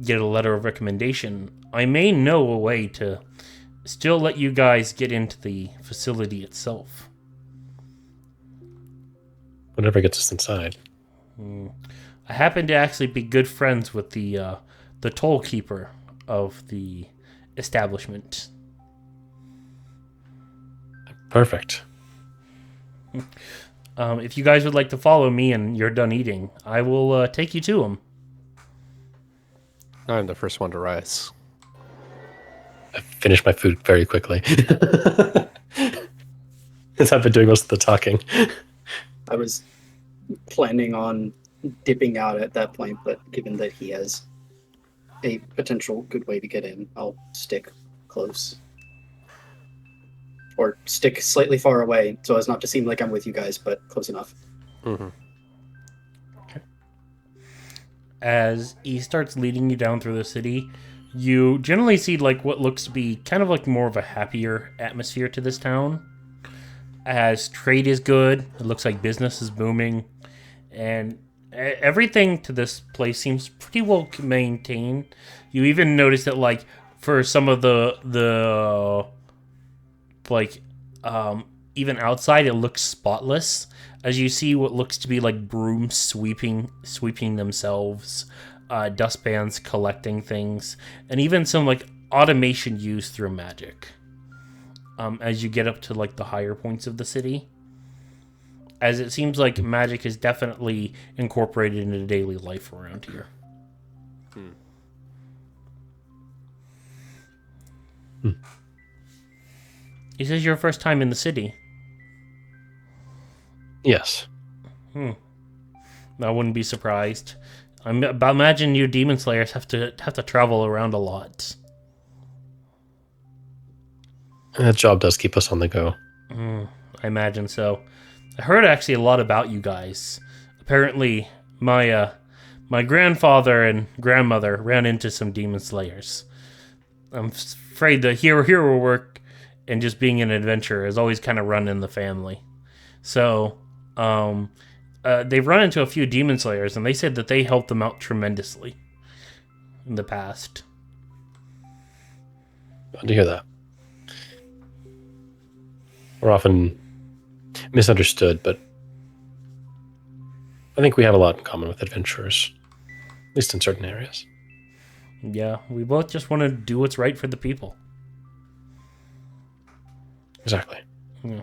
get a letter of recommendation, I may know a way to still let you guys get into the facility itself. Whatever gets us inside. I happen to actually be good friends with the toll keeper of the establishment. Perfect. If you guys would like to follow me and you're done eating, I will take you to him. I'm the first one to rise. I finished my food very quickly. As I've been doing most of the talking. I was planning on dipping out at that point, but given that he has a potential good way to get in, I'll stick close. Or stick slightly far away so as not to seem like I'm with you guys, but close enough. Mm-hmm. As he starts leading you down through the city, you generally see like what looks to be kind of like more of a happier atmosphere to this town. As trade is good, it looks like business is booming, and everything to this place seems pretty well maintained. You even notice that like for some of the like even outside it looks spotless, as you see what looks to be like brooms sweeping themselves, dustbands collecting things, and even some like automation used through magic. As you get up to like the higher points of the city, as it seems like magic is definitely incorporated into daily life around here. He says your first time in the city. Yes. I wouldn't be surprised. Imagine you demon slayers have to travel around a lot. And that job does keep us on the go. I imagine so. I heard actually a lot about you guys. Apparently, my grandfather and grandmother ran into some demon slayers. I'm afraid the hero work and just being an adventurer has always kind of run in the family. So, they've run into a few demon slayers, and they said that they helped them out tremendously in the past. Glad to hear that. We're often misunderstood, but I think we have a lot in common with adventurers, at least in certain areas. Yeah, we both just want to do what's right for the people. Exactly. Yeah.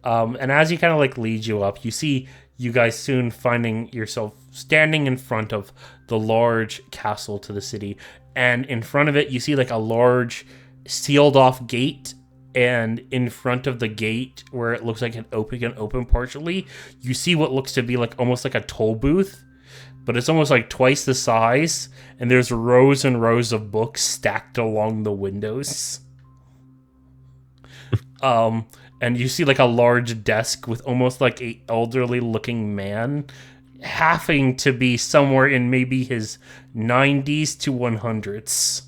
And as he kind of like leads you up, you see you guys soon finding yourself standing in front of the large castle to the city. And in front of it, you see like a large sealed off gate. And in front of the gate, where it looks like it can open partially, you see what looks to be like almost like a toll booth. But it's almost like twice the size. And there's rows and rows of books stacked along the windows. And you see like a large desk with almost like a elderly looking man, having to be somewhere in maybe his 90s to 100s.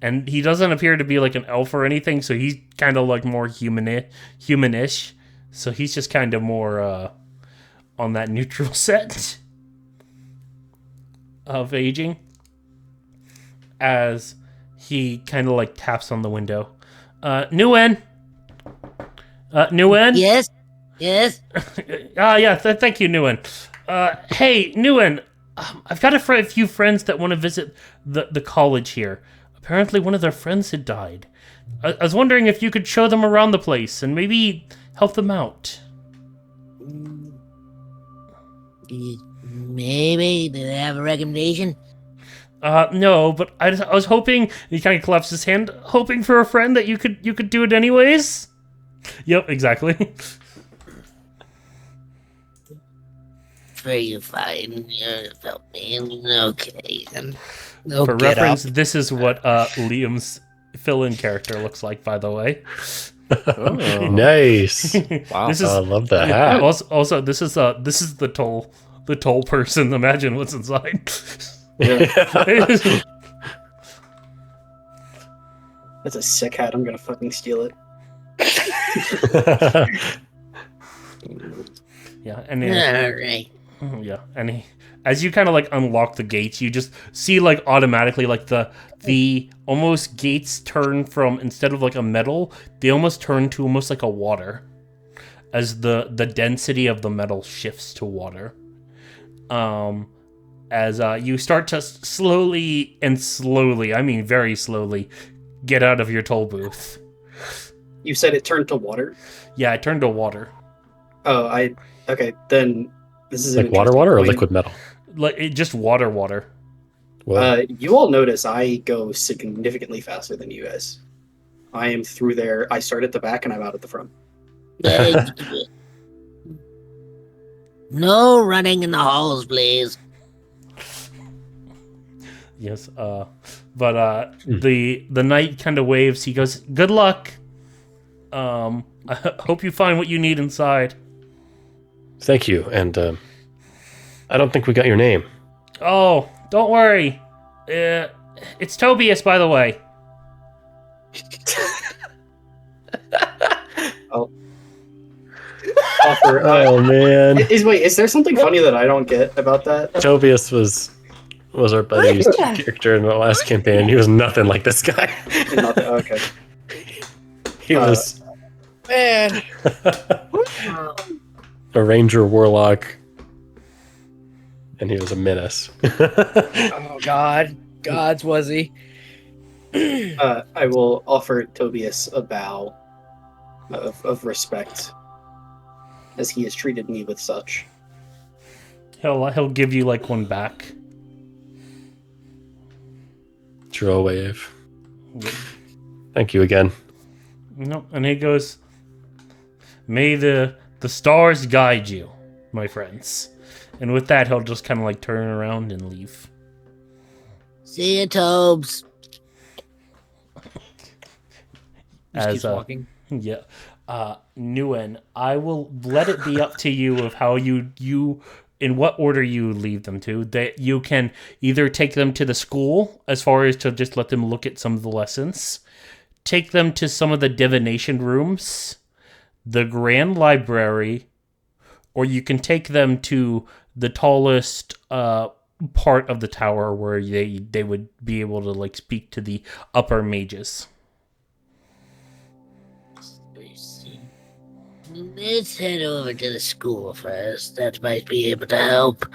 And he doesn't appear to be like an elf or anything, so he's kind of like more humanish. So he's just kind of more on that neutral set of aging. As he kind of like taps on the window. Nguyen? Nguyen? Yes? Yes? Yeah, thank you, Nguyen. Hey, Nguyen, I've got a few friends that want to visit the college here. Apparently one of their friends had died. I was wondering if you could show them around the place and maybe help them out. Maybe. Do they have a recommendation? No, but I was hoping, he kind of claps his hand, hoping for a friend that you could do it anyways. Yep, exactly. Very fine. Help me. Okay. For reference, this is what Liam's fill-in character looks like, by the way. Oh. Nice. Wow. This is I love the hat. also this is the toll person. Imagine what's inside. That's a sick hat. I'm gonna fucking steal it. Yeah, and Alright. yeah, and as you kind of like unlock the gates, you just see like automatically like the almost gates turn from, instead of like a metal, they almost turn to almost like a water, as the density of the metal shifts to water. As you start to slowly, I mean very slowly, get out of your toll booth. You said it turned to water? Yeah, it turned to water. Oh, okay, then this is an Like water interesting or point. liquid metal? Like just water. Well, You all notice I go significantly faster than you guys. I am through there. I start at the back and I'm out at the front. No running in the halls, please. Yes, but the knight kind of waves. He goes, "Good luck. I hope you find what you need inside." thank you. And I don't think we got your name. Oh, don't worry. It's Tobias, by the way. Offer, Oh man, is there something funny that I don't get about that? Tobias was our buddy's character in the last campaign. He was nothing like this guy. Okay. He was Man. a ranger warlock, and he was a menace. Oh, God. Gods, was he? I will offer Tobias a bow of respect, as he has treated me with such. He'll give you like one back. Draw a wave. Thank you again. No, and he goes, "May the stars guide you, my friends." And with that, he'll just kind of like turn around and leave. See you, Tobes. Just keeps As walking. yeah, Nguyen, I will let it be up to you of how you in what order you leave them to. That you can either take them to the school, as far as to just let them look at some of the lessons, take them to some of the divination rooms, the grand library, or you can take them to the tallest part of the tower where they would be able to like speak to the upper mages. Let's head over to the school first. That might be able to help.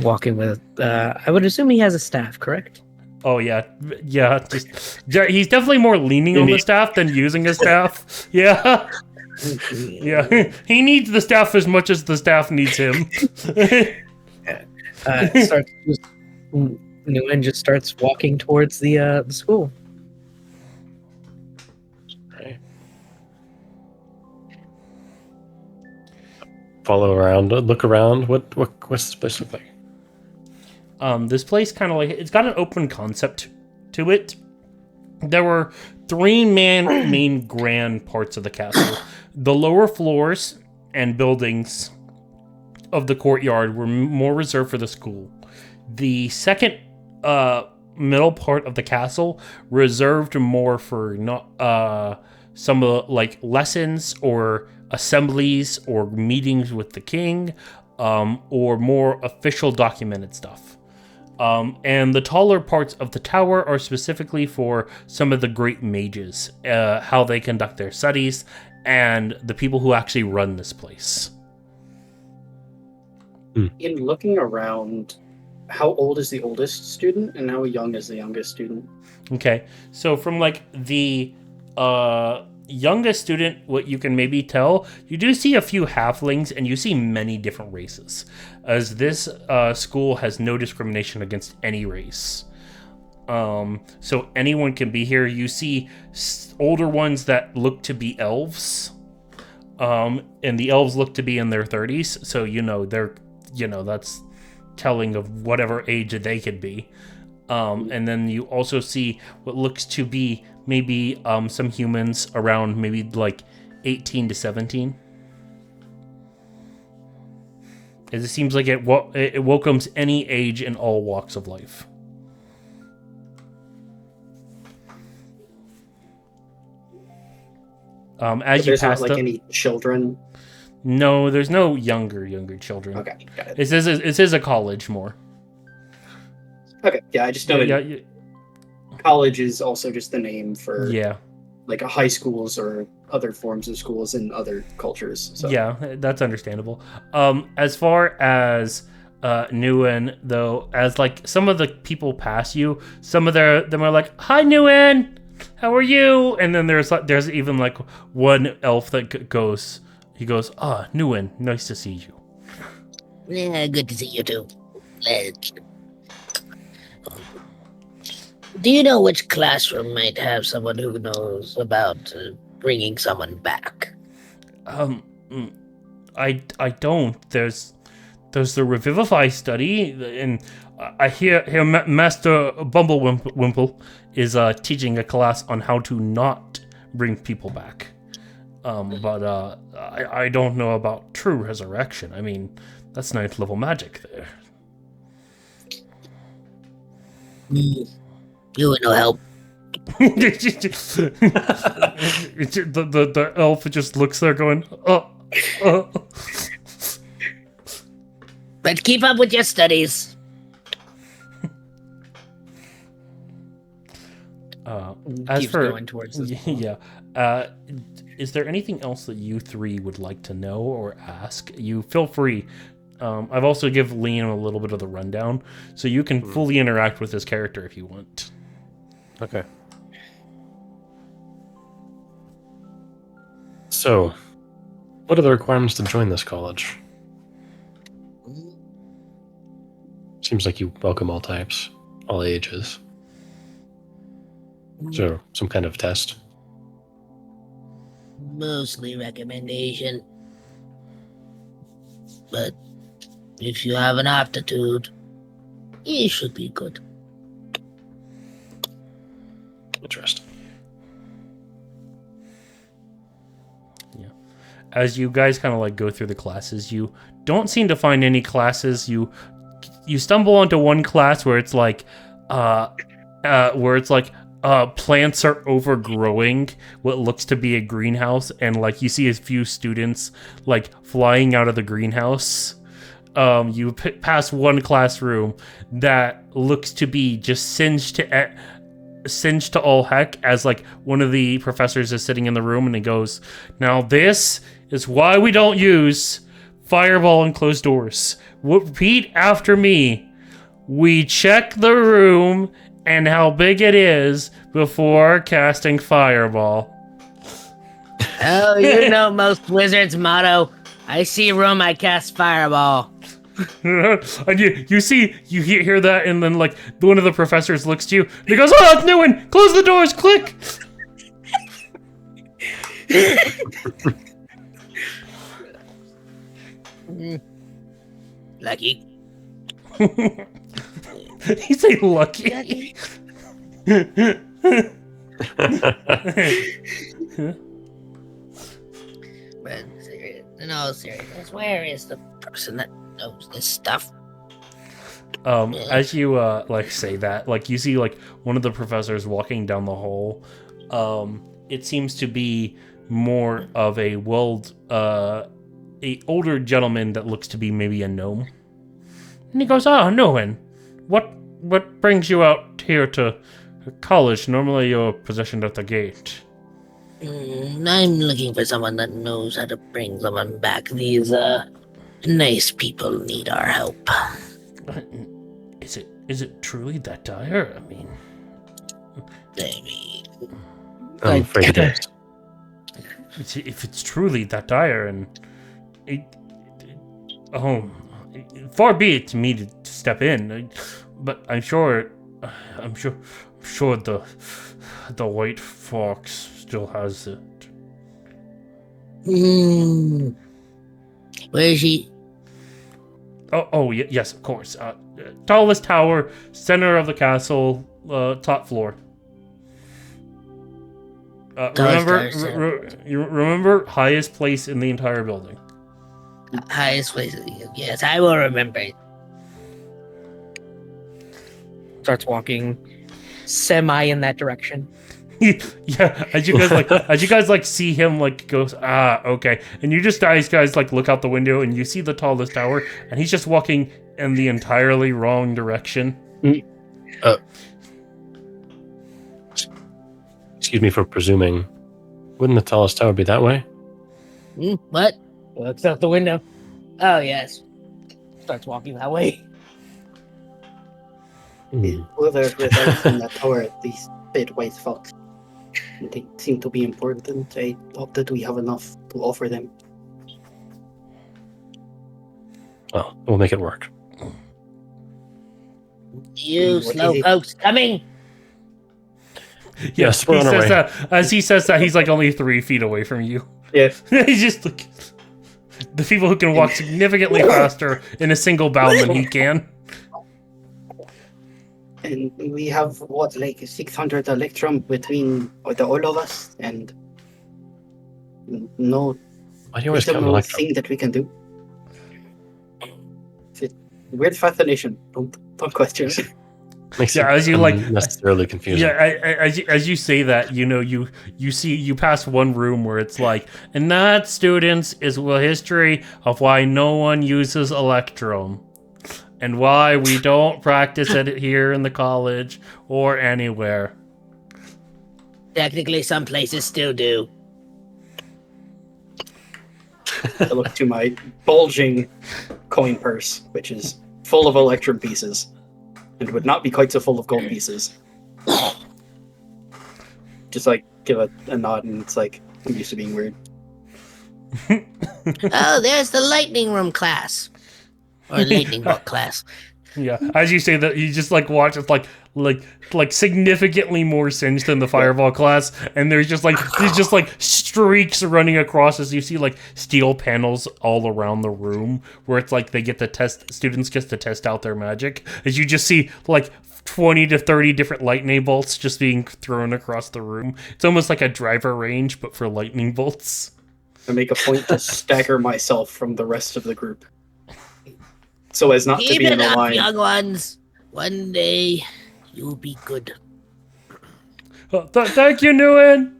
Walking with. I would assume he has a staff, correct? Oh yeah. He's definitely more leaning on the staff than using his staff. Yeah. Yeah. He needs the staff as much as the staff needs him. Nguyen just starts walking towards the school. Follow around, look around. What's this place look like? This place kind of like it's got an open concept to it. There were three main grand parts of the castle. The lower floors and buildings of the courtyard were more reserved for the school. The second middle part of the castle reserved more for not some of like lessons or assemblies or meetings with the king, or more official documented stuff. And the taller parts of the tower are specifically for some of the great mages, how they conduct their studies, and the people who actually run this place. In looking around, how old is the oldest student and how young is the youngest student? Okay, so from like the youngest student, what you can maybe tell, you do see a few halflings and you see many different races, as this school has no discrimination against any race. So anyone can be here. You see older ones that look to be elves, and the elves look to be in their 30s, so that's telling of whatever age they could be. And then you also see what looks to be maybe some humans around maybe like 18 to 17. As it seems like it welcomes any age and all walks of life. As you There's pass not like any children. No, there's no younger children. Okay, got it. It says a college more. Okay, yeah, I just know Yeah, college is also just the name for yeah. like high schools or other forms of schools in other cultures. So. Yeah, that's understandable. As far as Nguyen, though, as like some of the people pass you, some of them are like, "Hi, Nguyen, how are you?" And then there's even like one elf that goes, Nguyen, nice to see you. Yeah, good to see you too. Do you know which classroom might have someone who knows about bringing someone back? I don't. There's the Revivify study, and I hear Master Bumblewimple is teaching a class on how to not bring people back. But I don't know about true resurrection. I mean, that's 9th level magic there. You would no help. the elf just looks there going, But keep up with your studies. As Keeps for going towards this. yeah, is there anything else that you three would like to know or ask? You feel free. I've also give Liam a little bit of the rundown, so you can fully interact with this character if you want. Okay. So, what are the requirements to join this college? Seems like you welcome all types, all ages. So, some kind of test. Mostly recommendation. But if you have an aptitude, you should be good. Interesting. As you guys kind of like go through the classes, you don't seem to find any classes. You stumble onto one class where it's like plants are overgrowing what looks to be a greenhouse, and like you see a few students like flying out of the greenhouse. You pass one classroom that looks to be just singed to all heck, as like one of the professors is sitting in the room and he goes, "Now this is why we don't use fireball and closed doors. Repeat after me. We check the room and how big it is before casting fireball." Oh, you know most wizards' motto. I see room, I cast fireball. And you hear that, and then like one of the professors looks to you and he goes, "Oh, that's new one. Close the doors, click." Lucky. He say lucky. But in all seriousness, where is the person that knows this stuff? As you like say that, like you see like one of the professors walking down the hall. It seems to be more of a older gentleman that looks to be maybe a gnome. And he goes, "Ah, Noen, what brings you out here to college? Normally you're positioned at the gate." I'm looking for someone that knows how to bring someone back. These nice people need our help. Is it truly that dire? I mean, I'm afraid it is. if it's truly that dire, and far be it to me to step in, but I'm sure the White Fox still has it. Where is she? Yes, of course. Tallest tower, center of the castle, top floor. Remember, highest place in the entire building. Highest place. Yes, I will remember. Starts walking semi in that direction. Yeah, as you guys see him like goes, okay, and you guys like look out the window and you see the tallest tower, and he's just walking in the entirely wrong direction. Excuse me for presuming. Wouldn't the tallest tower be that way? What? Looks out the window. Oh, yes. Starts walking that way. Whoever resides in that tower at least bid White Fox. They seem to be important. I hope that we have enough to offer them. Well, we'll make it work. You What slow is it? folks coming. Yes, we're on our way. As he says that, he's like only 3 feet away from you. Yeah. He's just like the people who can walk significantly faster in a single bound than he can. And we have, like 600 electrum between all of us, and no Why do you always count little electrum? thing that we can do. Weird fascination. Don't question it. Makes Yeah, it as you like unnecessarily confusing. Yeah, as you say that, you pass one room where it's like, and that, students, is the history of why no one uses electrum, and why we don't practice it here in the college or anywhere. Technically, some places still do. I look to my bulging coin purse, which is full of electrum pieces, and would not be quite so full of gold pieces. Just like give a nod, and it's like, I'm used to being weird. Oh, there's the lightning room class. Or lightning bolt class. Yeah, as you say that, you just like watch it's like significantly more singed than the fireball class, and there's just like streaks running across as you see like steel panels all around the room where it's like they get to test students get to test out their magic. As you just see like 20 to 30 different lightning bolts just being thrown across the room. It's almost like a driver range, but for lightning bolts. I make a point to stagger myself from the rest of the group, so as not to Keep be in it a up, line. young ones. One day, you'll be good. Thank you, Nguyen.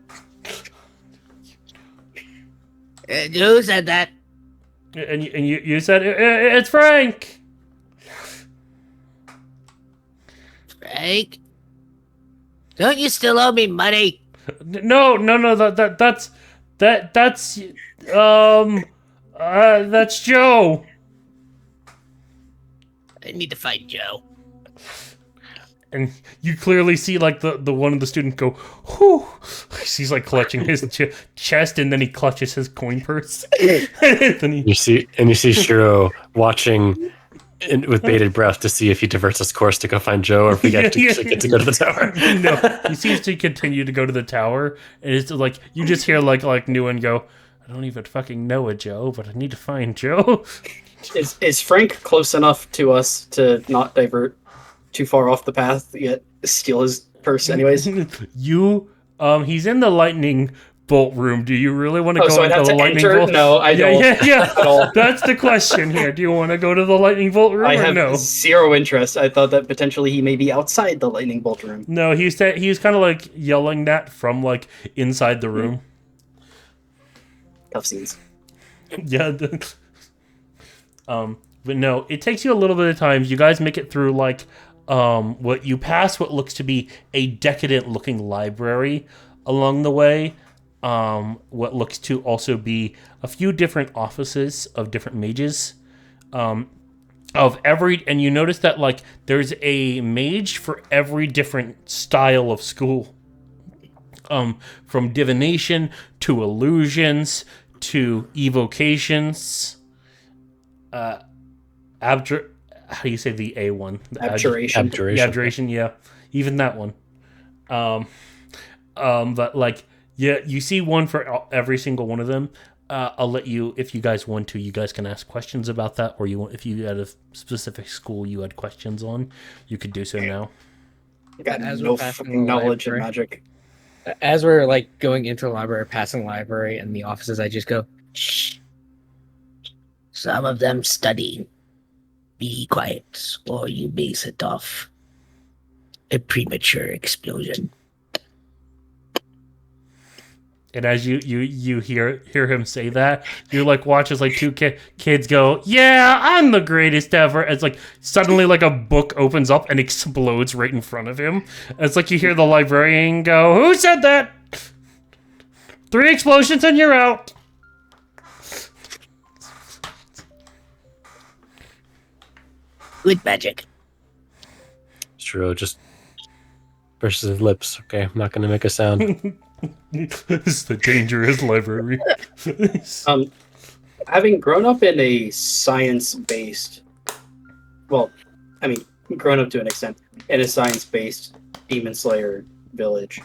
Who said that? And you said it's Frank. Frank? Don't you still owe me money? No. That's Joe. I need to find Joe. And you clearly see like the one of the students go, whew. He's like clutching his chest, and then he clutches his coin purse. Then he, You see Shiro watching with bated breath to see if he diverts his course to go find Joe, or if we get to go to the tower. No, he seems to continue to go to the tower, and it's like you just hear like Nguyen go, I don't even fucking know a Joe, but I need to find Joe. Is Frank close enough to us to not divert too far off the path yet steal his purse anyways? He's in the lightning bolt room. Do you really want to go So I'd into have the to lightning enter? bolt? No, I don't. Yeah. At all. That's the question here. Do you want to go to the lightning bolt room I or have no? zero interest. I thought that potentially he may be outside the lightning bolt room. No, he's kind of like yelling that from like inside the room. Tough scenes. Yeah. But no, it takes you a little bit of time. You guys make it through like what looks to be a decadent looking library along the way. What looks to also be a few different offices of different mages. And you notice that like there's a mage for every different style of school. From divination to illusions to evocations. How do you say the A one? Abjuration. Abjuration, yeah. Even that one. But like, yeah, you see one for every single one of them. I'll let you, if you guys want to, you guys can ask questions about that, or if you had a specific school you had questions on, you could do so now. I got As no we're passing fucking the knowledge in library. magic. As we're like going into the library, passing the library and the offices, I just go, Shh. Some of them study. Be quiet, or you may set off a premature explosion. And as you hear him say that, you like watch as like two kids go, yeah, I'm the greatest ever. It's like suddenly like a book opens up and explodes right in front of him. It's like you hear the librarian go, who said that? 3 explosions and you're out. Good magic. Shiro just bursts his lips. Okay, I'm not going to make a sound. This is the dangerous library. Having grown up in a science-based, well, I mean, grown up to an extent in a science-based Demon Slayer village,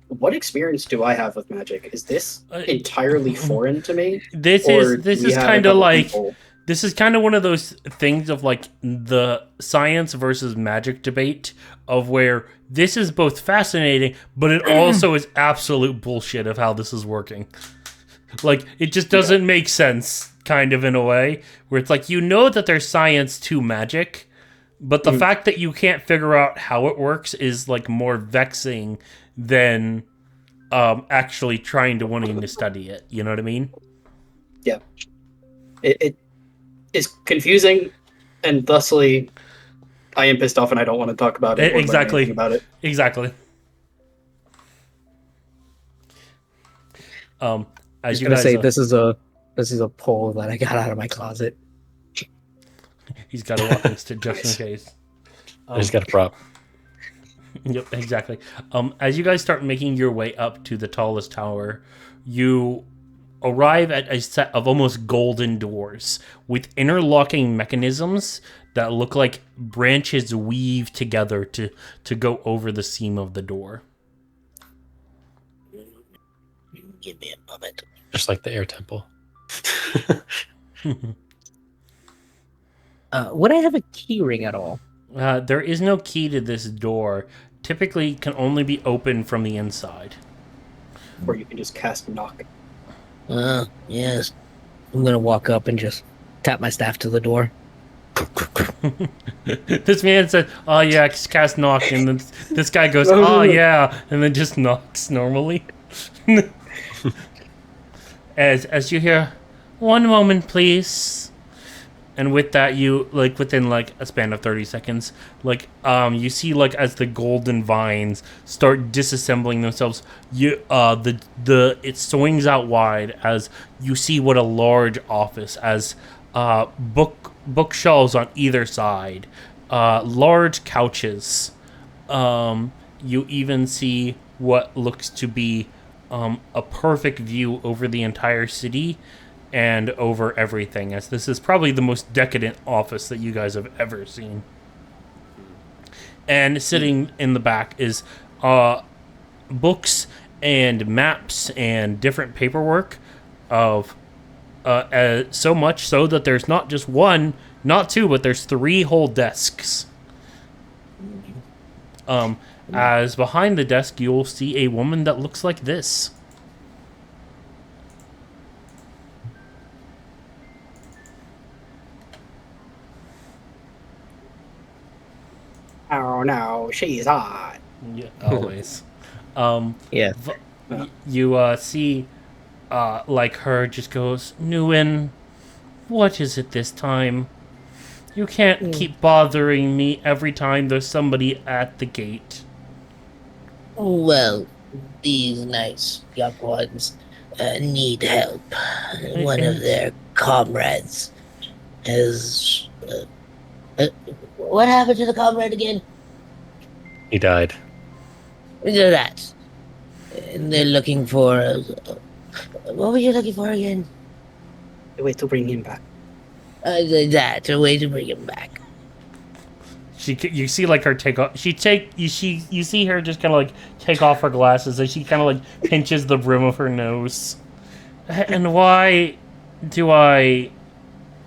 what experience do I have with magic? Is this entirely foreign to me? This Or is we have a kind of couple like people- this is kind of one of those things of like the science versus magic debate of where this is both fascinating, but it also is absolute bullshit of how this is working. Like, it just doesn't make sense, kind of, in a way, where it's like, you know that there's science to magic, but the fact that you can't figure out how it works is, like, more vexing than actually wanting to study it. You know what I mean? Yeah. It is confusing, and thusly, I am pissed off and I don't want to talk about it. Or learn Exactly. anything about it. Exactly. As I'm you gonna guys say this is a pole that I got out of my closet. he's got a walking stick just in case. He's got a prop. Yep, exactly. As you guys start making your way up to the tallest tower, you arrive at a set of almost golden doors with interlocking mechanisms that look like branches weave together to go over the seam of the door. Give me a moment. Just like the air temple. Would I have a key ring at all? There is no key to this door. Typically, it can only be opened from the inside. Or you can just cast knock. Yes. I'm gonna walk up and just tap my staff to the door. This man said, "Oh yeah, just cast knock," and then this guy goes, "Oh yeah," and then just knocks normally. as you hear, "1 moment, please," and with that, you like within like a span of 30 seconds, like you see like as the golden vines start disassembling themselves, it swings out wide as you see what a large office as bookshelves on either side, large couches. You even see what looks to be a perfect view over the entire city and over everything, as this is probably the most decadent office that you guys have ever seen. And sitting in the back is books and maps and different paperwork of so much so that there's not just one, not two, but there's 3 whole desks. As behind the desk, you'll see a woman that looks like this. Oh no, she's hot. Yeah, always. Yeah. You see, like her just goes, "Nguyen, what is it this time? You can't keep bothering me every time there's somebody at the gate." Well, these nice young ones need help. One of their comrades has. What happened to the comrade again? He died. That. And they're looking for. What were you looking for again? A way to bring him back. That. A way to bring him back. You see like her take off. You see her just kind of like take off her glasses as she kind of like pinches the brim of her nose. And why do I?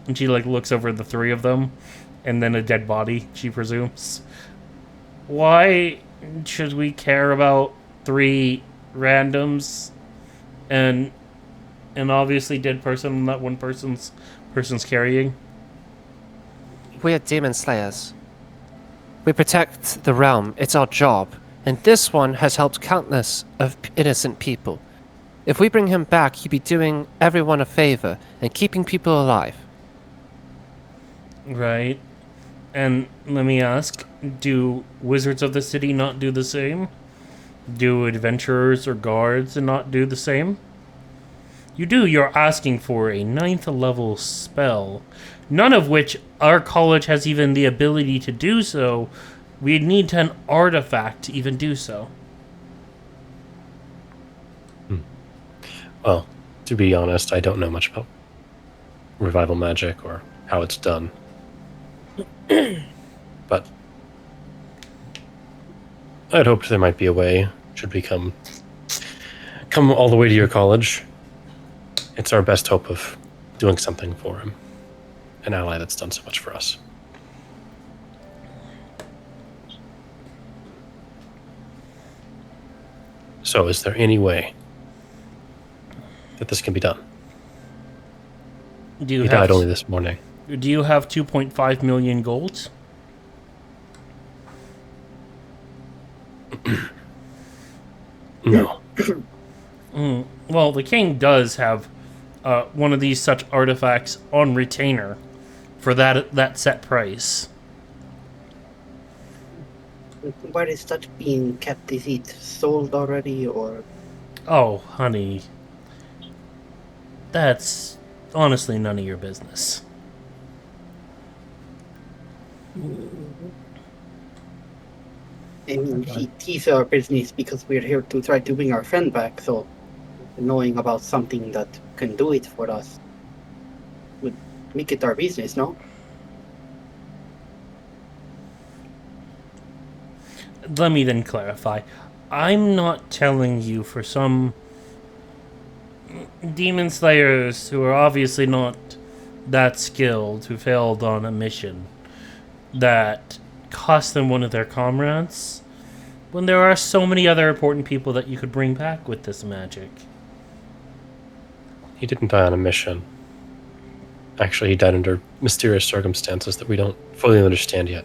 And she like looks over the 3 of them, and then a dead body. She presumes. Why should we care about 3 randoms, and an obviously dead person that one person's carrying? We're demon slayers. We protect the realm. It's our job. And this one has helped countless of innocent people. If we bring him back, he'd be doing everyone a favor and keeping people alive. Right. And let me ask, do wizards of the city not do the same? Do adventurers or guards not do the same? You do. You're asking for a 9th level spell, none of which our college has even the ability to do so. We'd need an artifact to even do so. Well, to be honest, I don't know much about revival magic or how it's done. But I'd hoped there might be a way, should we come all the way to your college. It's our best hope of doing something for him. An ally that's done so much for us. So is there any way that this can be done? Do He died only this morning. Do you have 2.5 million gold? No. Well, the king does have one of these such artifacts on retainer for that set price. Where is such being kept? Is it sold already, or? Oh, honey. That's honestly none of your business. I mean, it is our business because we're here to try to bring our friend back, so knowing about something that can do it for us would make it our business, no? Let me then clarify. I'm not telling you for some demon slayers who are obviously not that skilled, who failed on a mission, that cost them one of their comrades, when there are so many other important people that you could bring back with this magic. He didn't die on a mission. Actually, he died under mysterious circumstances that we don't fully understand yet.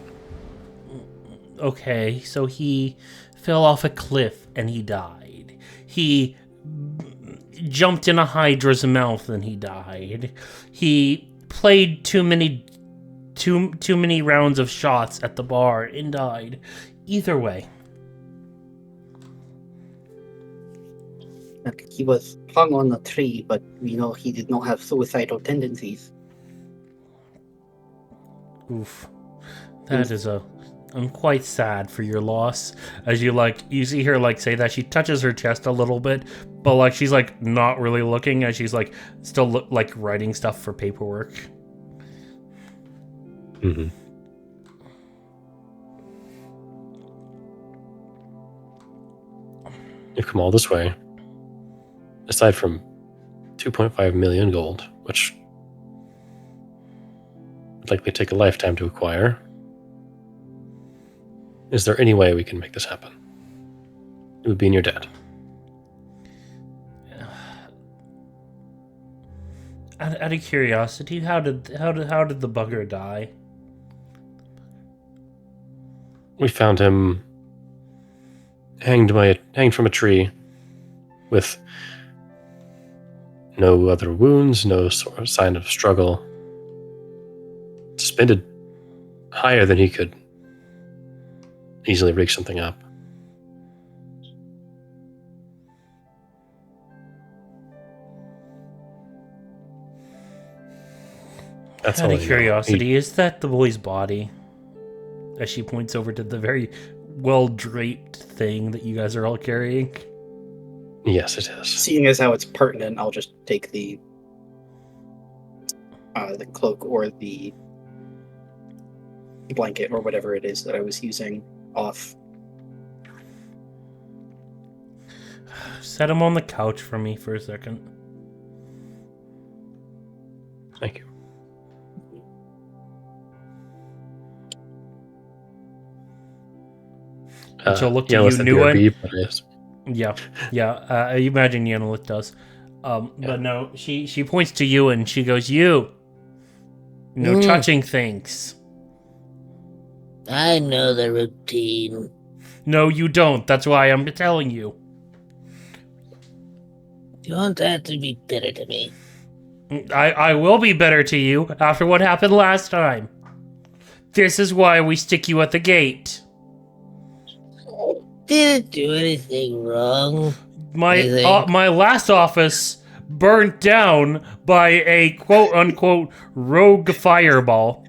Okay, so he fell off a cliff and he died. He jumped in a hydra's mouth and he died. He played too many rounds of shots at the bar and died. Either way. Like, he was hung on a tree, but we know he did not have suicidal tendencies. Oof. That is I'm quite sad for your loss. As you see her say that, she touches her chest a little bit, but she's not really looking, as she's still writing stuff for paperwork. Mm-hmm. You've come all this way. Aside from 2.5 million gold, which would likely take a lifetime to acquire. Is there any way we can make this happen? It would be in your debt. Out of curiosity, how did the bugger die? We found him hanged from a tree with no other wounds, no sort of sign of struggle. Suspended higher than he could easily rig something up. That's Out all of I know. curiosity, is that the boy's body? As she points over to the very well-draped thing that you guys are all carrying. Yes, it is. Seeing as how it's pertinent, I'll just take the cloak or the blanket or whatever it is that I was using off. Set him on the couch for me for a second. Thank you. And she'll look yeah, at unless you, that'd be new our one. beef, but yes. Yeah. I imagine Yennelit does. But no, she points to you and she goes, "You. No touching things." I know the routine. No, you don't. That's why I'm telling you. You don't have to be bitter to me. I will be better to you after what happened last time. This is why we stick you at the gate. Didn't do anything wrong. My last office burnt down by a quote-unquote rogue fireball.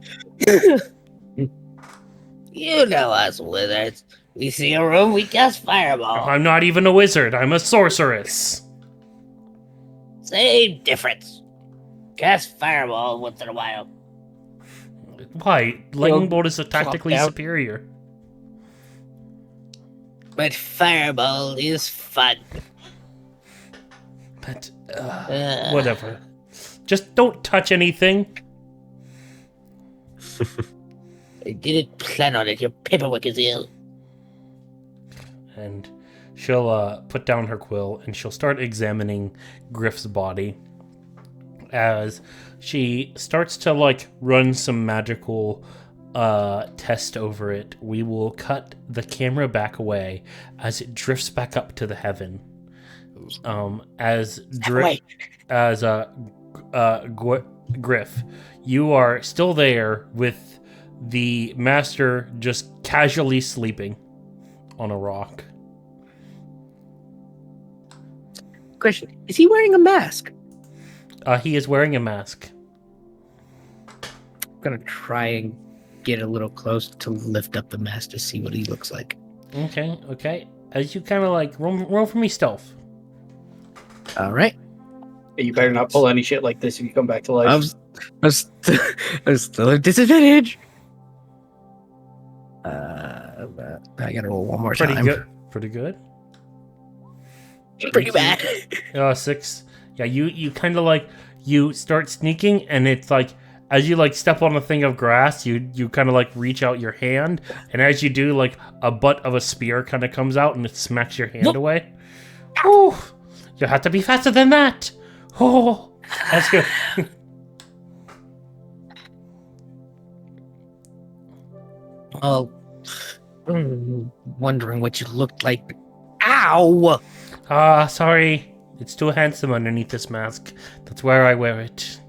You know us wizards. We see a room, we cast fireball. I'm not even a wizard. I'm a sorceress. Same difference. Cast fireball once in a while. Why? Lightning bolt is tactically out. superior. But fireball is fun. But, whatever. Just don't touch anything. I didn't plan on it. Your paperwork is ill. And she'll put down her quill and she'll start examining Griff's body. As she starts to run some magical test over it, we will cut the camera back away as it drifts back up to the heaven. Griff, you are still there with the master just casually sleeping on a rock. Question: is he wearing a mask? He is wearing a mask. I'm gonna try and get a little close to lift up the mask to see what he looks like. Okay. As you kind of roll for me stealth. All right. You better not pull any shit like this if you come back to life. I'm still at disadvantage. I gotta roll one more Pretty time. good. Pretty good. Pretty bad. 6. Yeah, you kind of like, you start sneaking, and it's like, as you like step on a thing of grass, you kind of like reach out your hand, and as you do, like a butt of a spear kind of comes out and it smacks your hand away. Ooh, you have to be faster than that. Oh, that's good. Well, wondering what you looked like. Ow! Sorry. It's too handsome underneath this mask. That's where I wear it.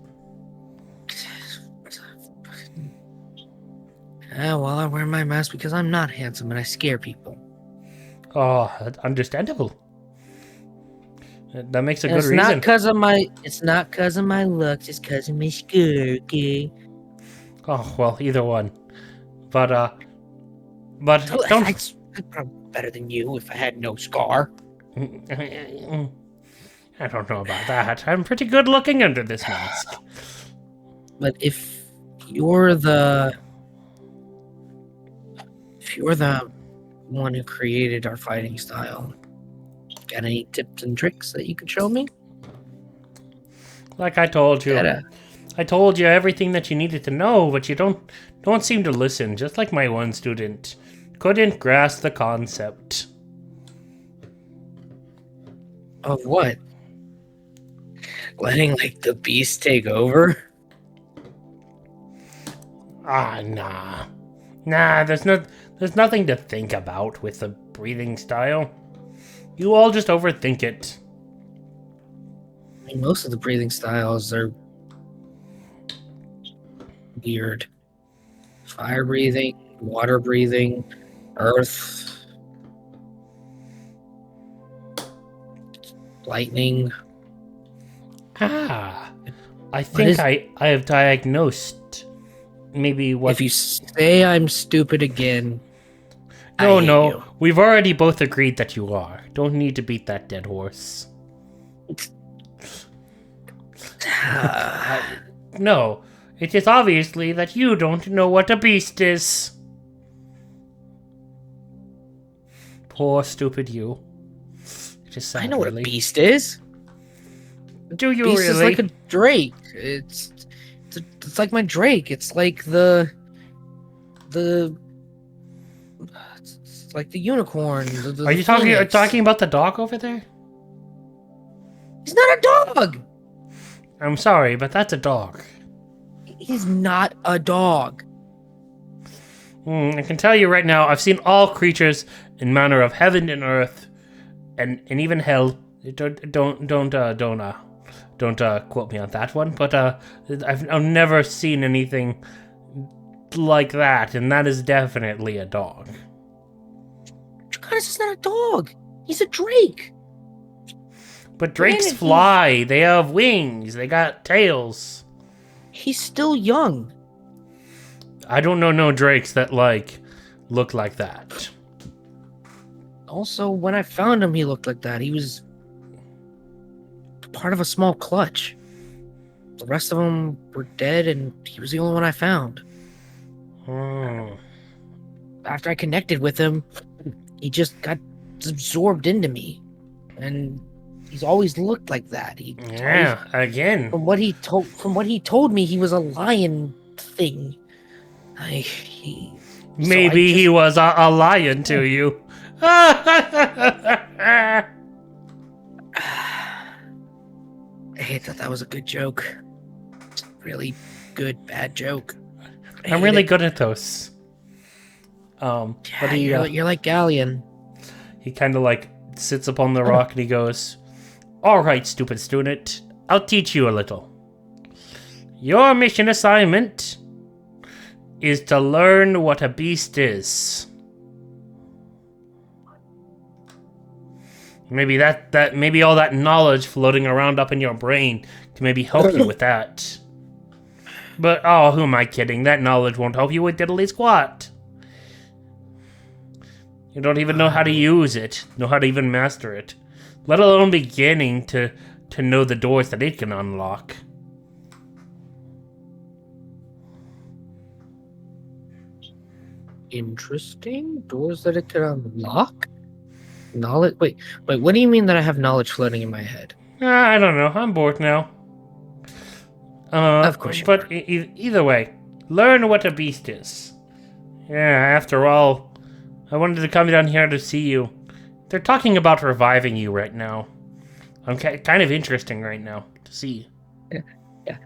Well, I wear my mask because I'm not handsome and I scare people. Oh, understandable. That makes a good It's reason. not because of my. It's not because of my looks. It's because of my skirt. Okay. Oh well, either one. But don't. I'd probably be better than you if I had no scar. I don't know about that. I'm pretty good looking under this mask. But if you're the one who created our fighting style, got any tips and tricks that you could show me? Like I told you. I told you everything that you needed to know, but you don't seem to listen, just like my one student. Couldn't grasp the concept. Of what? Letting like the beast take over? Nah. There's nothing to think about with the breathing style. You all just overthink it. I mean, most of the breathing styles are weird. Fire breathing, water breathing, earth, lightning. I think I have diagnosed maybe what... If you say I'm stupid again, I hate No, you. we've already both agreed that you are. Don't need to beat that dead horse. No, it is obviously that you don't know what a beast is. Poor stupid you. It is sad, I know what really. a beast is. Do you Beast really? is like a drake. It's like my drake. It's like the it's like the unicorn. Are you talking about the dog over there? He's not a dog. I'm sorry, but that's a dog. He's not a dog. I can tell you right now, I've seen all creatures in manner of heaven and earth, and even hell. Don't quote me on that one. But I've never seen anything like that, and that is definitely a dog. Draconis is not a dog. He's a drake. But drakes Granted, fly. They have wings. They got tails. He's still young. I don't know no drakes that look like that. Also, when I found him, he looked like that. He was part of a small clutch. The rest of them were dead, and he was the only one I found. After I connected with him, he just got absorbed into me, and he's always looked like that. Again. From what he told me, he was a lion thing. Maybe he was a lion to you. I thought that was a good joke. Really good, bad joke. I'm really good at those. But You're like Galleon. he kind of sits upon the rock and he goes, "All right, stupid student, I'll teach you a little. Your mission assignment is to learn what a beast is. Maybe maybe all that knowledge floating around up in your brain can maybe help you with that. But who am I kidding? That knowledge won't help you with diddly squat. You don't even know how to use it, know how to even master it, let alone beginning to to know the doors that it can unlock. Interesting. Doors that it could unlock? Knowledge? Wait. What do you mean that I have knowledge floating in my head? I don't know. I'm bored now. Of course you But either way, learn what a beast is. Yeah, after all, I wanted to come down here to see you. They're talking about reviving you right now. I'm kind of interesting right now to see. Yeah.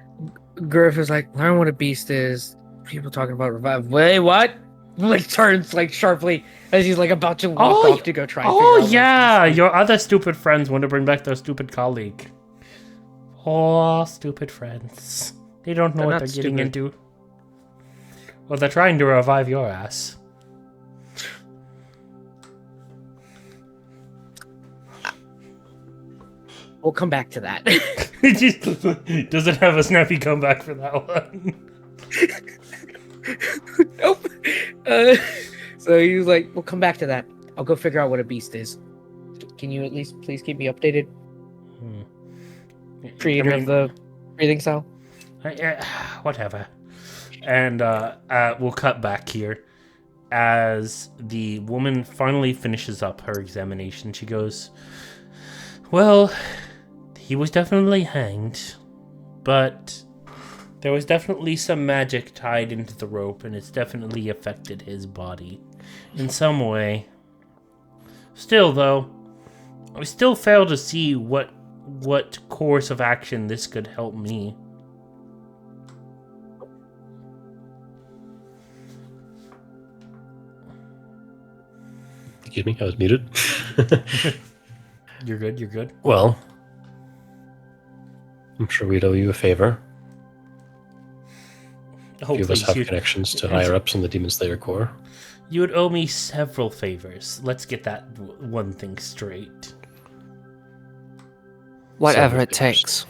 Griff is like, learn what a beast is. People talking about revive. Wait, what? Like turns like sharply as he's like about to walk off to go try. And figure out what yeah, he's- your other stupid friends want to bring back their stupid colleague. Oh, stupid friends. They don't know They're what not they're getting stupid. into. Well, they're trying to revive your ass. We'll come back to that. It just doesn't have a snappy comeback for that one. Nope. So he was like, we'll come back to that. I'll go figure out what a beast is. Can you at least please keep me updated? Creator of the breathing cell? Whatever. And we'll cut back here. As the woman finally finishes up her examination, she goes, well, he was definitely hanged, but there was definitely some magic tied into the rope, and it's definitely affected his body in some way. Still, though, I still fail to see what course of action this could help me. Excuse me, I was muted. You're good. Well, I'm sure we'd owe you a favor. Oh, A few of us please, have connections to higher ups in the Demon Slayer Corps. You would owe me several favors. Let's get that one thing straight. Whatever Several it takes.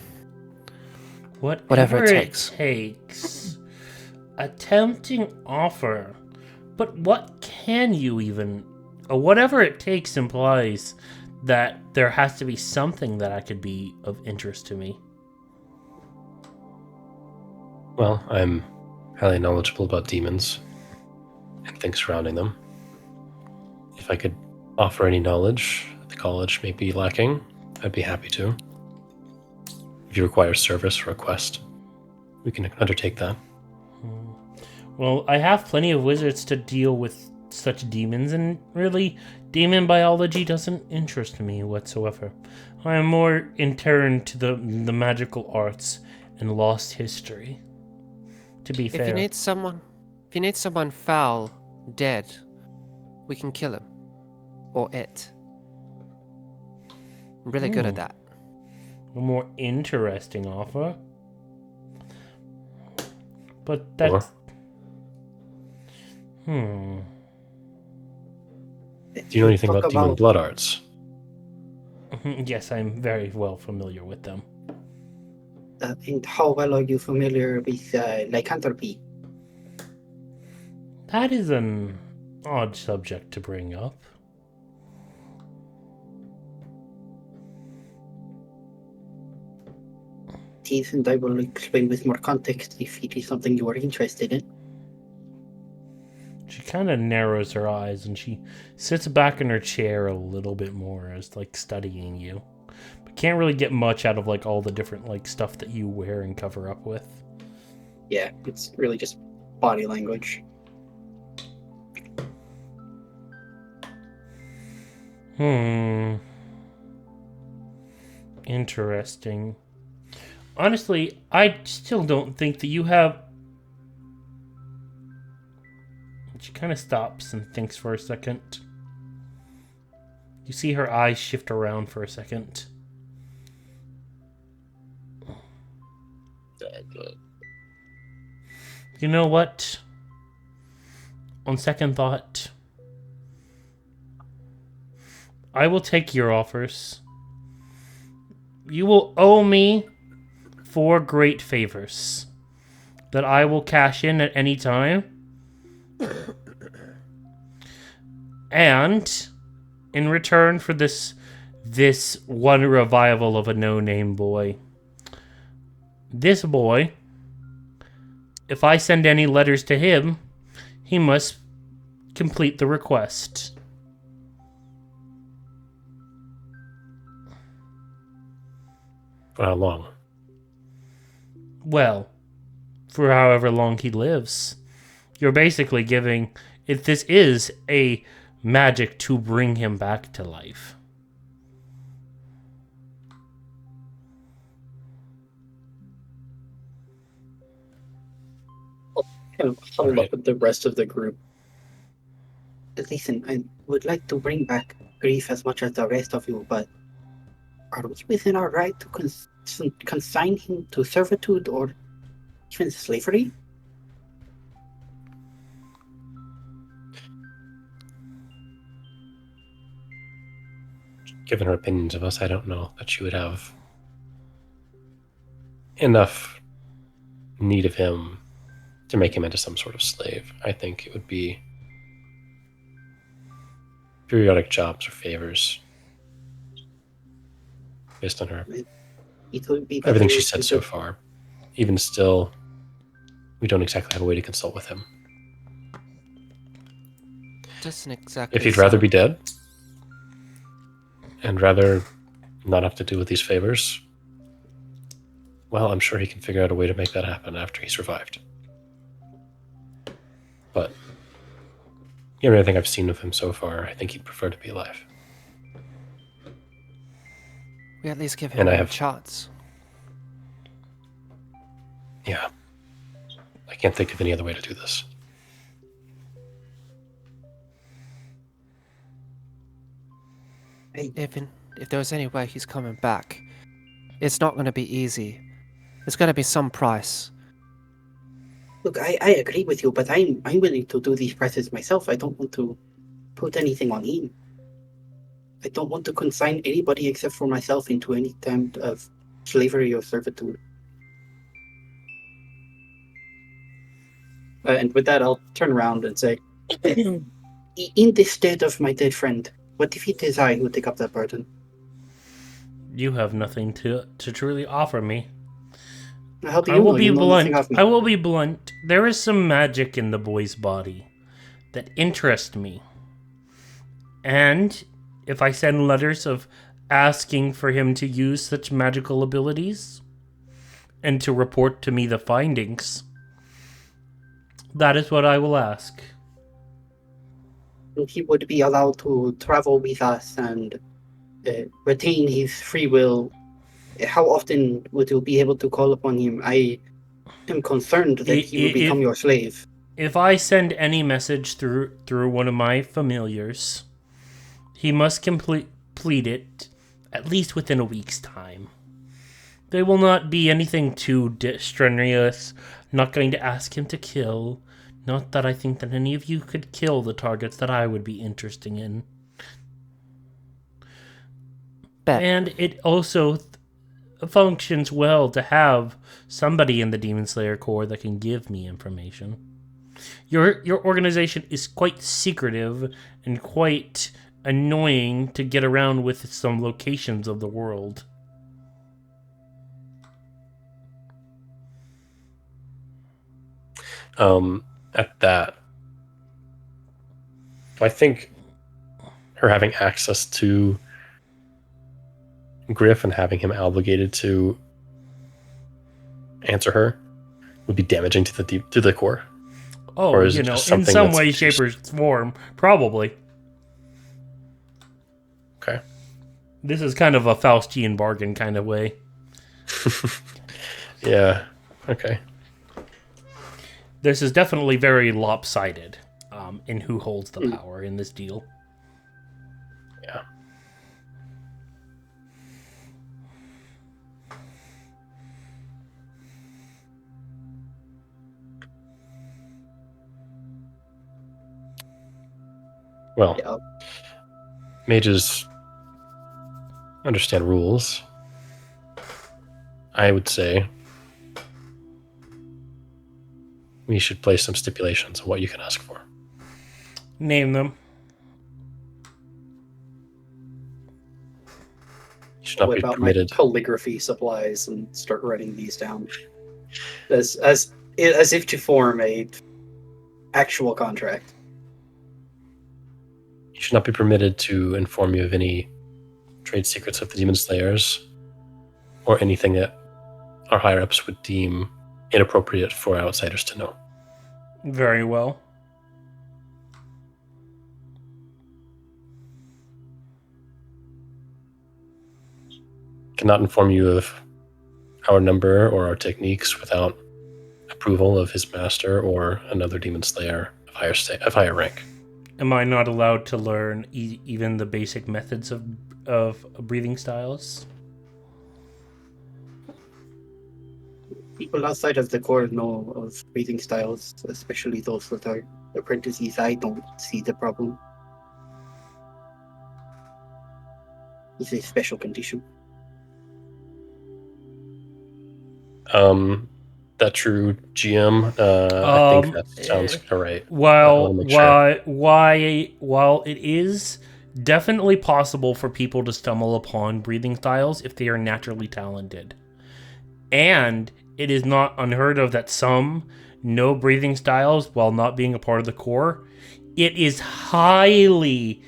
Whatever it takes. takes. A tempting offer. But what can you even... Whatever it takes implies that there has to be something that I could be of interest to me. Well, I'm highly knowledgeable about demons and things surrounding them. If I could offer any knowledge that the college may be lacking, I'd be happy to. If you require service or a quest, we can undertake that. Well, I have plenty of wizards to deal with such demons, and really, demon biology doesn't interest me whatsoever. I am more interned to the magical arts and lost history. To be fair. If you need someone foul, dead, we can kill him. Or it. I'm really good at that. A more interesting offer. But that's... Or? Do you know anything about demon blood arts? Yes, I'm very well familiar with them. And how well are you familiar with lycanthropy? That is an odd subject to bring up. It is, and I will explain with more context if it is something you are interested in. She kind of narrows her eyes and she sits back in her chair a little bit more as like studying you. But can't really get much out of like all the different like stuff that you wear and cover up with. Yeah, it's really just body language. Interesting. Honestly, I still don't think that you have... She kind of stops and thinks for a second. You see her eyes shift around for a second. You know what? On second thought, I will take your offers. You will owe me 4 great favors that I will cash in at any time. And in return for this this one revival of a no-name boy. This boy, if I send any letters to him, he must complete the request. For how long? Well, for however long he lives. You're basically giving... If this is a magic to bring him back to life. Kind of huddle Alright. up with the rest of the group. Listen, I would like to bring back grief as much as the rest of you, but are we within our right to consign him to servitude or even slavery? Given her opinions of us, I don't know that she would have enough need of him to make him into some sort of slave. I think it would be periodic jobs or favors based on her It would be everything better she if said you so could- far. Even still, we don't exactly have a way to consult with him. Doesn't exactly. If he'd rather sound- be dead and rather not have to deal with these favors, well, I'm sure he can figure out a way to make that happen after he's revived. But given everything I've seen of him so far, I think he'd prefer to be alive. we at least give him And I a have- chance. Yeah. I can't think of any other way to do this. If there was any way he's coming back, it's not going to be easy. There's going to be some price. Look, I agree with you, but I'm willing to do these prices myself. I don't want to put anything on him. I don't want to consign anybody except for myself into any kind of slavery or servitude. And with that, I'll turn around and say, In the state of my dead friend, what if it is I who take up that burden? You have nothing to truly offer me. How do I you will know? be You know nothing blunt. of me. I will be blunt. There is some magic in the boy's body that interests me. And if I send letters of asking for him to use such magical abilities and to report to me the findings, that is what I will ask. He would be allowed to travel with us and retain his free will. How often would you be able to call upon him? I am concerned that he would become your slave. If I send any message through one of my familiars, he must complete it at least within a week's time. They will not be anything too strenuous. I'm not going to ask him to kill. Not that I think that any of you could kill the targets that I would be interested in. Bet. And it also functions well to have somebody in the Demon Slayer Corps that can give me information. Your organization is quite secretive and quite annoying to get around with some locations of the world. At that, I think her having access to Griff and having him obligated to answer her would be damaging to the core. Oh, Or is you it know, just in something some that's way, just- shape, or form, probably. Okay. This is kind of a Faustian bargain kind of way. Yeah. Okay. This is definitely very lopsided in who holds the power in this deal. Yeah. Well, yeah, mages understand rules. I would say we should place some stipulations on what you can ask for. Name them. should not be whip out my permitted. calligraphy supplies and start writing these down, as if to form a actual contract. You should not be permitted to inform you of any trade secrets of the Demon Slayers, or anything that our higher ups would deem inappropriate for outsiders to know. Very well. Cannot inform you of our number or our techniques without approval of his master or another Demon Slayer of higher rank. Am I not allowed to learn even the basic methods of breathing styles? People outside of the core know of breathing styles, especially those that are apprentices. I don't see the problem. It's a special condition. That true, GM? I think that sounds right. While make sure. while it is definitely possible for people to stumble upon breathing styles if they are naturally talented, and it is not unheard of that some know breathing styles while not being a part of the core, it is highly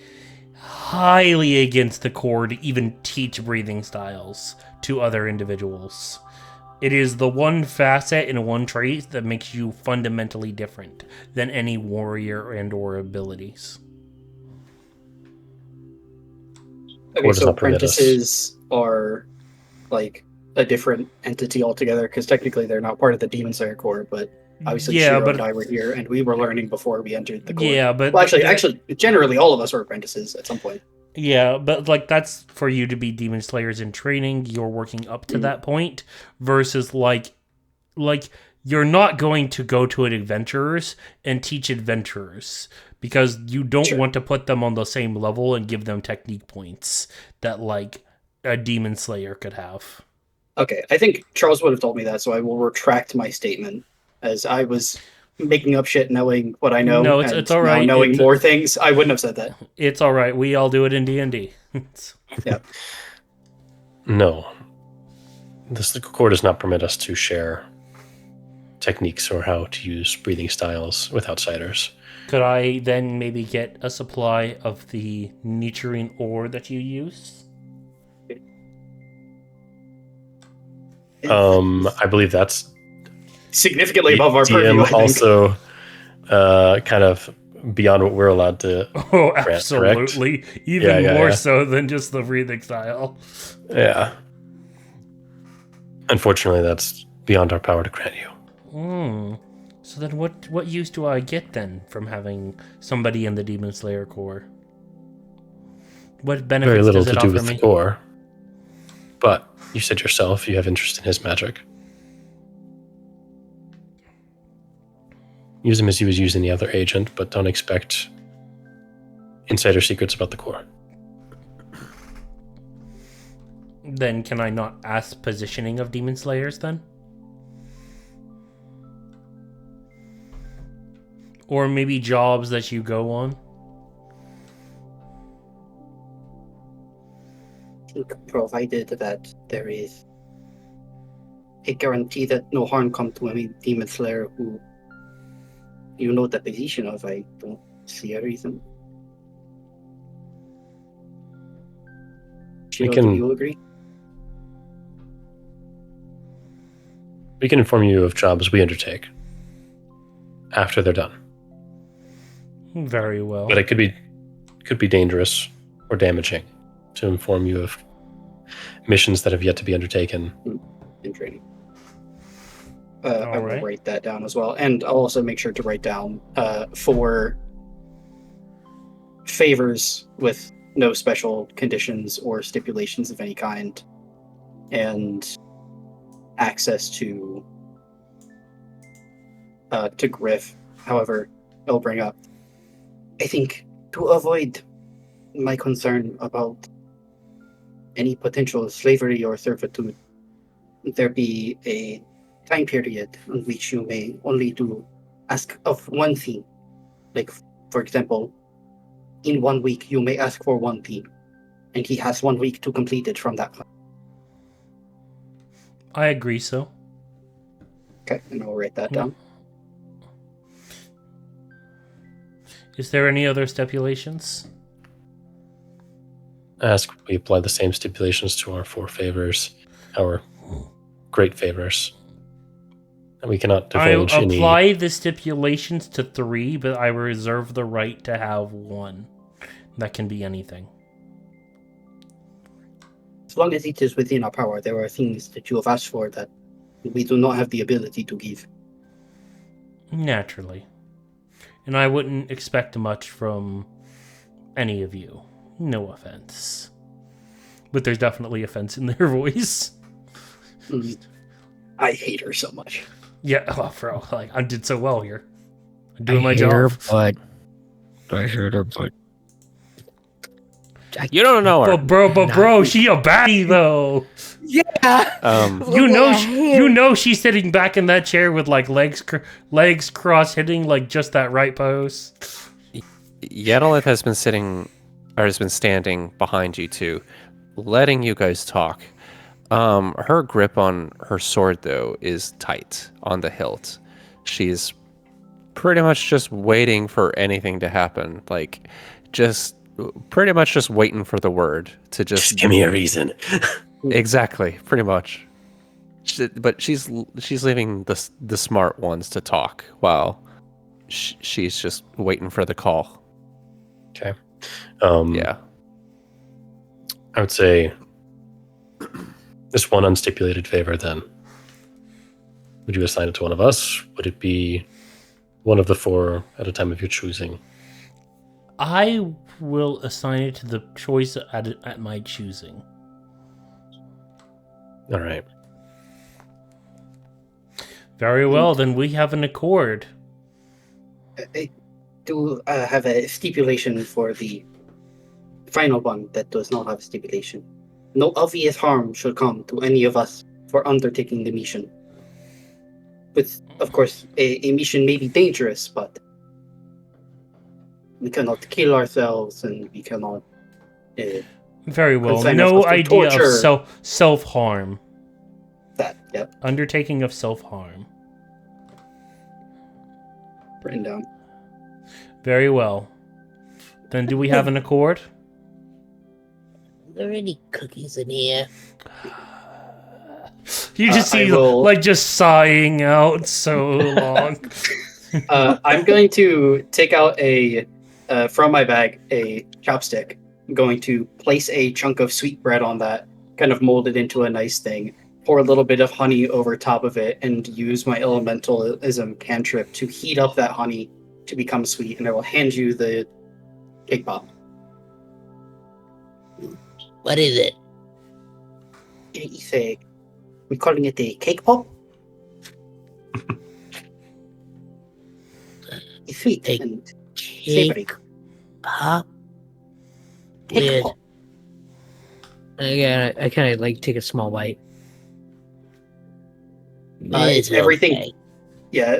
against the core to even teach breathing styles to other individuals. It is the one facet and one trait that makes you fundamentally different than any warrior and or abilities. Okay, Core does so not permit us. apprentices are like a different entity altogether, because technically they're not part of the Demon Slayer core, but obviously Yeah, Shiro but and I were here, and we were learning before we entered the core. yeah, but Well, actually, generally all of us were apprentices at some point. yeah, but like that's for you to be demon slayers in training. You're working up to that point versus like you're not going to go to an adventurers and teach adventurers because you don't want to put them on the same level and give them technique points that like a demon slayer could have. Okay, I think Charles would have told me that, so I will retract my statement, as I was making up shit knowing what I know. No, and it's all right. Now knowing more things, I wouldn't have said that. It's all right. We all do it in D&D. Yeah. No. The core does not permit us to share techniques or how to use breathing styles with outsiders. Could I then maybe get a supply of the nitrine ore that you use? I believe that's Significantly above our DM purview, I think. also kind of beyond what we're allowed to Oh, grant, absolutely. correct? Even Yeah, more yeah. so than just the breathing style. Yeah. Unfortunately, that's beyond our power to grant you. So then what use do I get then from having somebody in the Demon Slayer core? What benefits Very little does to it do offer with me? the core. But you said yourself you have interest in his magic. Use him as you would use any other agent, but don't expect insider secrets about the core. Then can I not ask positioning of Demon Slayers then? Or maybe jobs that you go on? Provided that there is a guarantee that no harm come to any demon slayer who you know the position of, I don't see a reason. Shiro, do you agree? We can inform you of jobs we undertake after they're done. Very well. But it could be dangerous or damaging to inform you of missions that have yet to be undertaken. In training. I will right. write that down as well, and I'll also make sure to write down for favors with no special conditions or stipulations of any kind, and access to Griff. However, I'll bring up, I think to avoid my concern about any potential slavery or servitude, there be a time period in which you may only ask of one thing. Like, for example, in 1 week you may ask for one thing, and he has 1 week to complete it from that point. I agree so. Okay, and I'll write that down. Is there any other stipulations? Ask we apply the same stipulations to our 4 favors, our great favors. And we cannot divulge I any. apply the stipulations to 3, but I reserve the right to have 1. That can be anything. As long as it is within our power, there are things that you have asked for that we do not have the ability to give. Naturally. And I wouldn't expect much from any of you. No offense. But there's definitely offense in their voice. I hate her so much. Yeah, oh, bro, like, I did so well here. I'm doing my job. But I heard her, but You don't know her. But bro, she a baddie though. yeah. You know she's sitting back in that chair with like legs cross hitting like just that right pose. Yedalith has been standing behind you two, letting you guys talk. Her grip on her sword though is tight on the hilt. She's pretty much just waiting for anything to happen. Like, just pretty much just waiting for the word to just give me a reason. Exactly, pretty much. But she's leaving the smart ones to talk while she's just waiting for the call. Okay. Yeah. I would say this one unstipulated favor then. Would you assign it to one of us? Would it be one of the 4 at a time of your choosing? I will assign it to the choice at my choosing. All right. Very well, then we have an accord. I do have a stipulation for the final one that does not have a stipulation. No obvious harm should come to any of us for undertaking the mission. But, of course, a mission may be dangerous, but we cannot kill ourselves and we cannot... Very well. consign No ourselves to idea torture. of self-harm. That, yep, Undertaking of self-harm. Written down. Very well. Then do we have an accord? Are there any cookies in here? You just I see, will- like, just sighing out so long. I'm going to take out from my bag, a chopstick. I'm going to place a chunk of sweet bread on that, kind of mold it into a nice thing, pour a little bit of honey over top of it, and use my elementalism cantrip to heat up that honey to become sweet, and I will hand you the cake pop. What is it? We're calling it a cake pop. It's sweet Cake. and savory. Cake pop? Cake Weird. pop. I kind of like take a small bite. It's Might as well everything- say. Yeah,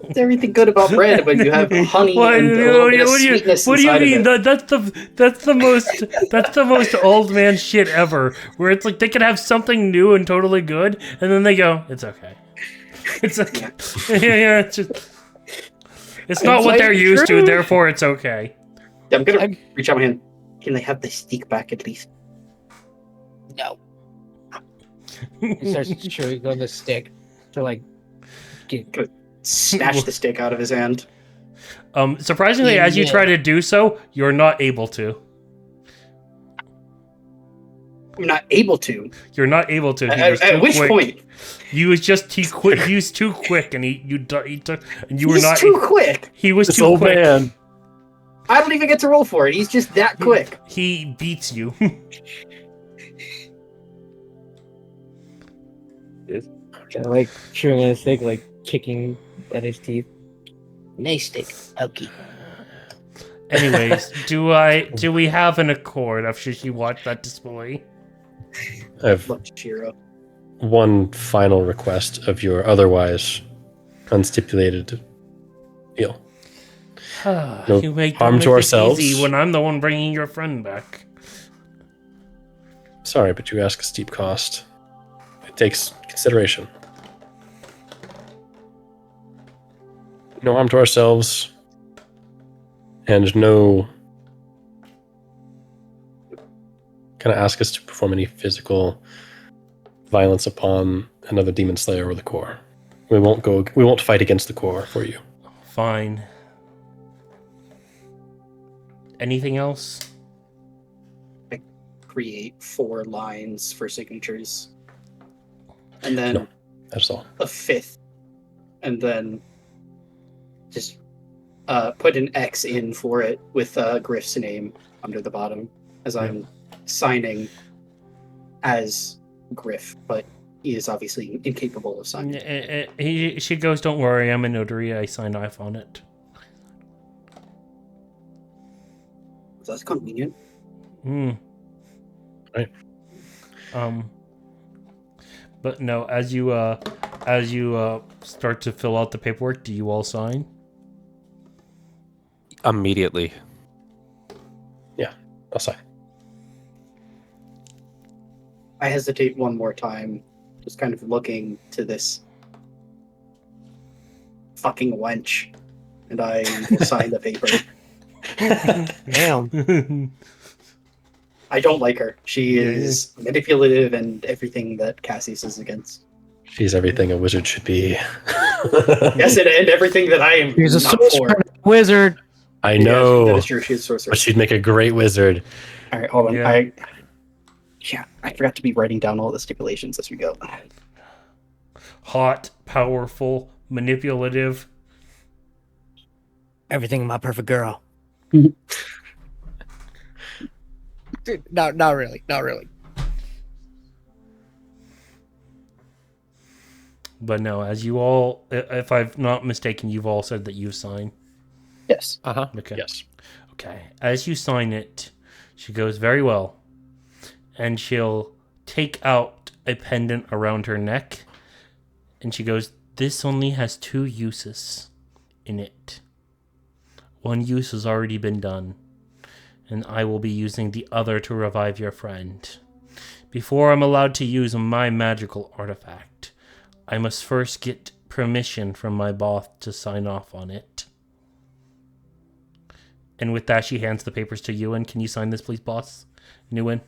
it's everything good about bread, but you have honey What and a little bit of sweetness what do you inside mean? of it. That's the most old man shit ever. Where it's like they can have something new and totally good, and then they go, "It's okay, it's okay." Yeah, it's not what they're used to, therefore it's okay. Yeah, I'm gonna reach out my hand. Can I have the stick back at least? No. He starts chewing on the stick to like get. Snatch the stick out of his hand. Surprisingly, as you Yeah. try to do so, you're not able to. I'm not able to. You're not able to. He was At too which quick. point? He was just he was too quick, and he took, and you were He's not. too quick. He was This too old quick. man. I don't even get to roll for it. He's just that quick. He beats you. Like chewing on the stick, like kicking at his teeth. Nice stick. Okay. Anyways, do we have an accord after she watched that display? I have Let's cheer up. one final request of your otherwise unstipulated deal. No You make harm don't to make it ourselves. easy when I'm the one bringing your friend back. Sorry, but you ask a steep cost. takes consideration. No harm to ourselves, and no kind of ask us to perform any physical violence upon another demon slayer or the core. We won't fight against the core for you. Fine. Anything else? Create 4 lines for signatures. And then No, that's all. a 5th. And then just put an X in for it with Griff's name under the bottom as I'm signing as Griff, but he is obviously incapable of signing. She goes, don't worry, I'm a notary. I sign off on it. That's convenient. Hmm. Right. But no, as you start to fill out the paperwork, do you all sign? Immediately. Yeah, I'll sign. I hesitate one more time, just kind of looking to this fucking wench, and I will sign the paper. Damn. I don't like her. She is manipulative and everything that Cassius is against. She's everything a wizard should be. Yes, and everything that I am He's a not for. wizard. I Yeah, know, that is true. She's a sorcerer. but she'd make a great wizard. All right, hold on. Yeah. I forgot to be writing down all the stipulations as we go. Hot, powerful, manipulative. Everything my perfect girl. Dude, not really. But no, as you all, if I'm not mistaken, you've all said that you sign. Yes. Uh-huh. Okay. Yes. Okay. As you sign it, she goes, very well. And she'll take out a pendant around her neck. And she goes, this only has 2 uses in it. One use has already been done. And I will be using the other to revive your friend. Before I'm allowed to use my magical artifact, I must first get permission from my boss to sign off on it. And with that, she hands the papers to Ewan. Can you sign this, please, boss? Ewan?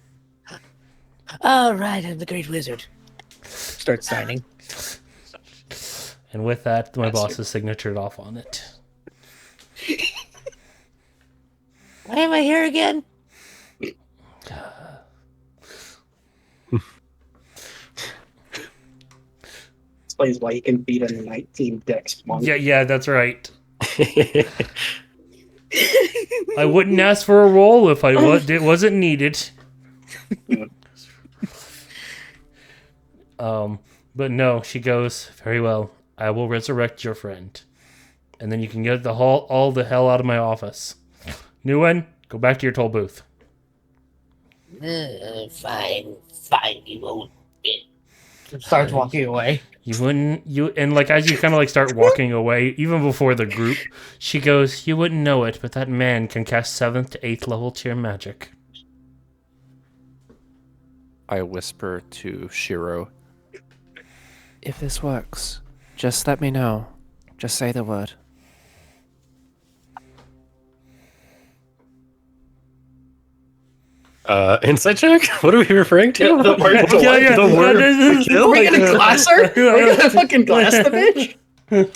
All right, I'm the great wizard. Start signing. And with that, my boss has signatured off on it. Why am I here again? Explains why he can beat a 19 dex monk. Yeah, that's right. I wouldn't ask for a roll if it wasn't needed. But no, she goes, very well. I will resurrect your friend. And then you can get all the hell out of my office. Nguyen, go back to your toll booth. Fine, you won't. Starts walking away. And like as you kind of like start walking away, even before the group, she goes, you wouldn't know it, but that man can cast 7th to 8th level tier magic. I whisper to Shiro. If this works, just let me know. Just say the word. Insight check? What are we referring to? Yeah, the word to what? Yeah, The word yeah, to kill? Are we gonna glass her? Are we gonna fucking glass the bitch?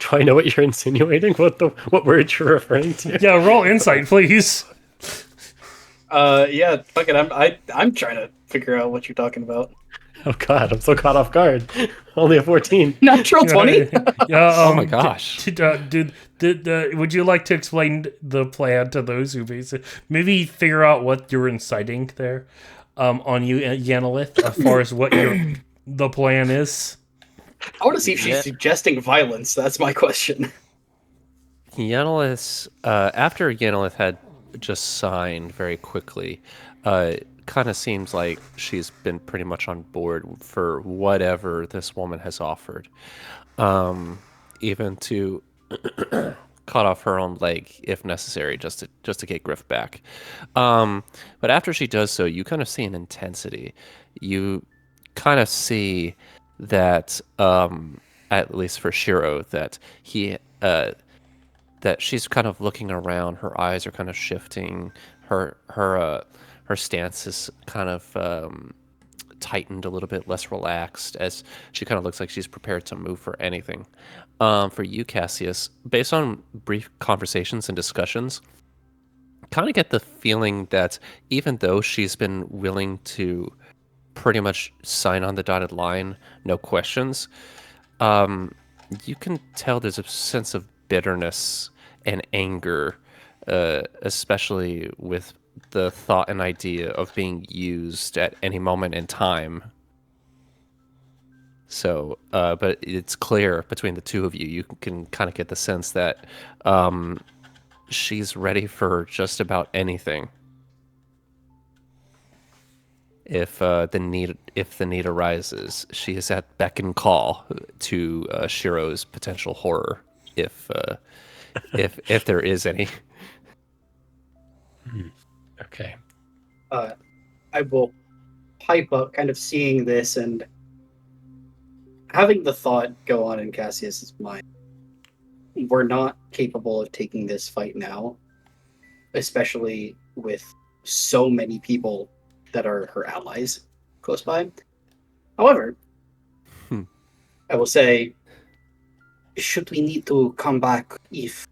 Do I know what you're insinuating? What word you're referring to? Yeah, roll insight, please. Yeah, fuck it. I'm trying to figure out what you're talking about. Oh god, I'm so caught off guard. Only a 14. Natural 20? Yeah, Oh my gosh. Would you like to explain the plan to those who maybe figure out what you're inciting there on you, Yanalith, as far as what the plan is? I want to see if she's suggesting violence. That's my question. Yanalith, after Yanalith had just signed very quickly, kind of seems like she's been pretty much on board for whatever this woman has offered. Even to cut off her own leg if necessary, just to get Griff back. But after she does so, you kind of see an intensity. You kind of see that, at least for Shiro, that that she's kind of looking around. Her eyes are kind of shifting. Her stance is kind of tightened a little bit, less relaxed, as she kind of looks like she's prepared to move for anything. For you, Cassius, based on brief conversations and discussions, kind of get the feeling that even though she's been willing to pretty much sign on the dotted line, no questions, you can tell there's a sense of bitterness and anger, especially with the thought and idea of being used at any moment in time. So, but it's clear between the two of you, you can kind of get the sense that she's ready for just about anything. If the need arises, she is at beck and call to Shiro's potential horror, if there is any. Okay. I will pipe up, kind of seeing this and having the thought go on in Cassius's mind. We're not capable of taking this fight now, especially with so many people that are her allies close by. However, I will say, Should we need to come back if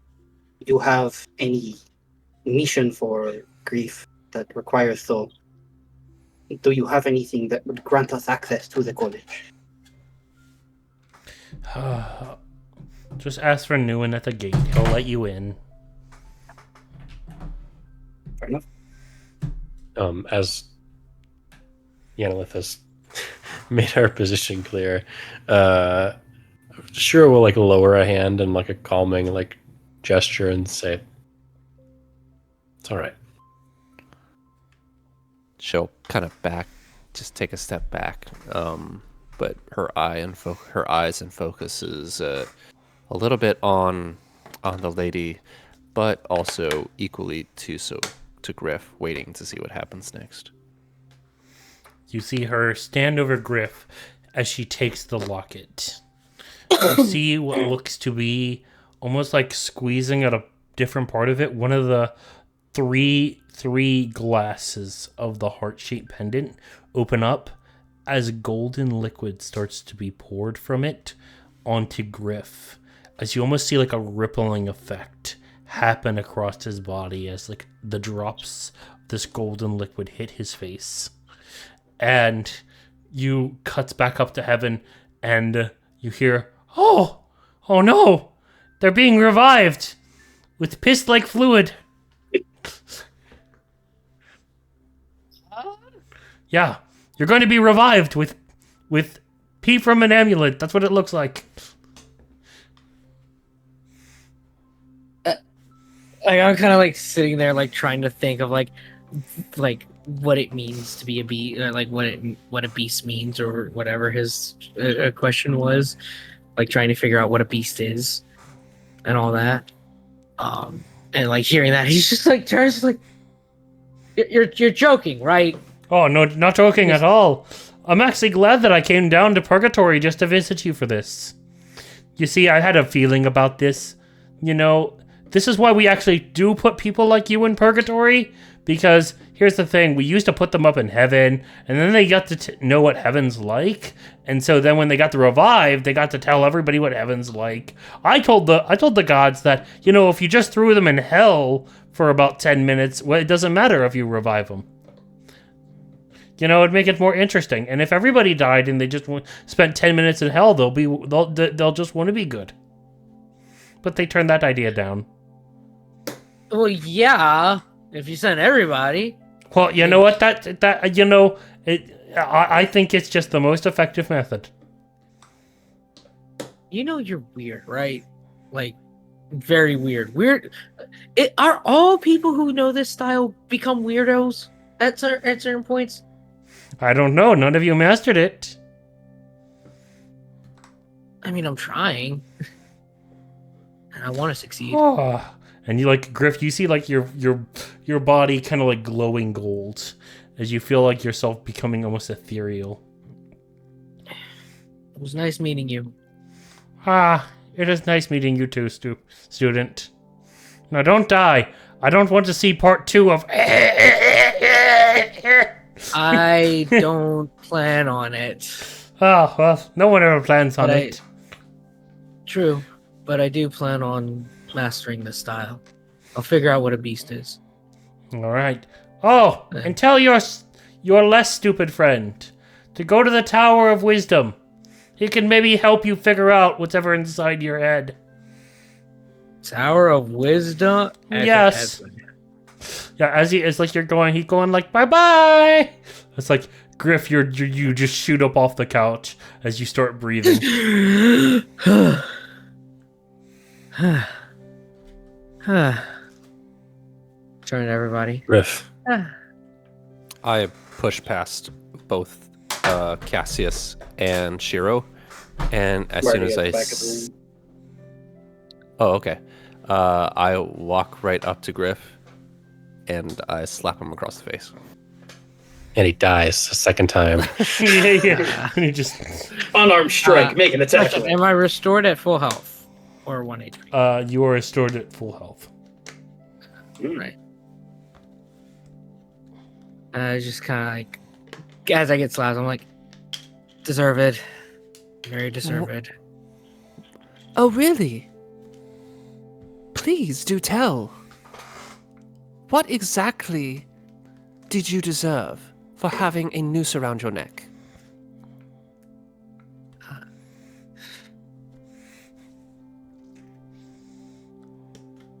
you have any mission for grief that requires so, do you have anything that would grant us access to the college? Just ask for Nguyen at the gate. He'll let you in. fair enough. As Yanalith has made her position clear, Shiro will like lower a hand and like a calming like gesture and say, "It's all right." She'll kind of just take a step back, but her eyes and focus is a little bit on the lady, but also equally to Griff, waiting to see what happens next. You see her stand over Griff as she takes the locket. You see what looks to be almost like squeezing at a different part of it. One of the three glasses of the heart-shaped pendant open up as golden liquid starts to be poured from it onto Griff. As you almost see like a rippling effect happen across his body as like the drops of this golden liquid hit his face. And you cuts back up to heaven and you hear, oh no, they're being revived with piss-like fluid. Yeah, you're going to be revived with pee from an amulet. That's what it looks like. I'm kind of like sitting there, like trying to think of like what it means to be a beast, like what a beast means, or whatever his question was, like trying to figure out what a beast is, and all that. And like hearing that, he's just like turns like, you're joking, right? Oh, no, not joking at all. I'm actually glad that I came down to Purgatory just to visit you for this. You see, I had a feeling about this. You know, this is why we actually do put people like you in Purgatory, because here's the thing, we used to put them up in heaven, and then they got to know what heaven's like, and so then when they got to revive, they got to tell everybody what heaven's like. I told the gods that, you know, if you just threw them in hell for about 10 minutes, well, it doesn't matter if you revive them. You know, it'd make it more interesting. And if everybody died and they just spent 10 minutes in hell, they'll just want to be good. But they turned that idea down. Well, yeah, if you send everybody. Well, you know what? I think it's just the most effective method. You know you're weird, right? Like, very weird. Are all people who know this style become weirdos at certain points? I don't know. None of you mastered it. I mean, I'm trying. and I want to succeed. Ah. And you like Griff, you see like your body kind of like glowing gold as you feel like yourself becoming almost ethereal. It was nice meeting you. Ah, it is nice meeting you too, student. Now don't die. I don't want to see part 2 of. I don't plan on it. Oh, well, no one ever plans on But it. True, but I do plan on mastering this style. I'll figure out what a beast is. All right. Oh, and tell your less stupid friend to go to the Tower of Wisdom. He can maybe help you figure out whatever inside your head. Tower of Wisdom? Yes. Yeah, as it's like you're going, he's going like bye bye. It's like Griff, you just shoot up off the couch as you start breathing. Turn everybody. Riff. I push past both Cassius and Shiro, and as soon as oh, okay, I walk right up to Griff, and I slap him across the face. And he dies a second time. yeah. And he just Unarmed strike, make an attack. Am I restored at full health or 1 HP? You are restored at full health. Right. I just kind of like, as I get slapped, I'm like, deserved. Very deserved. Oh, really? Please do tell. What exactly did you deserve for having a noose around your neck?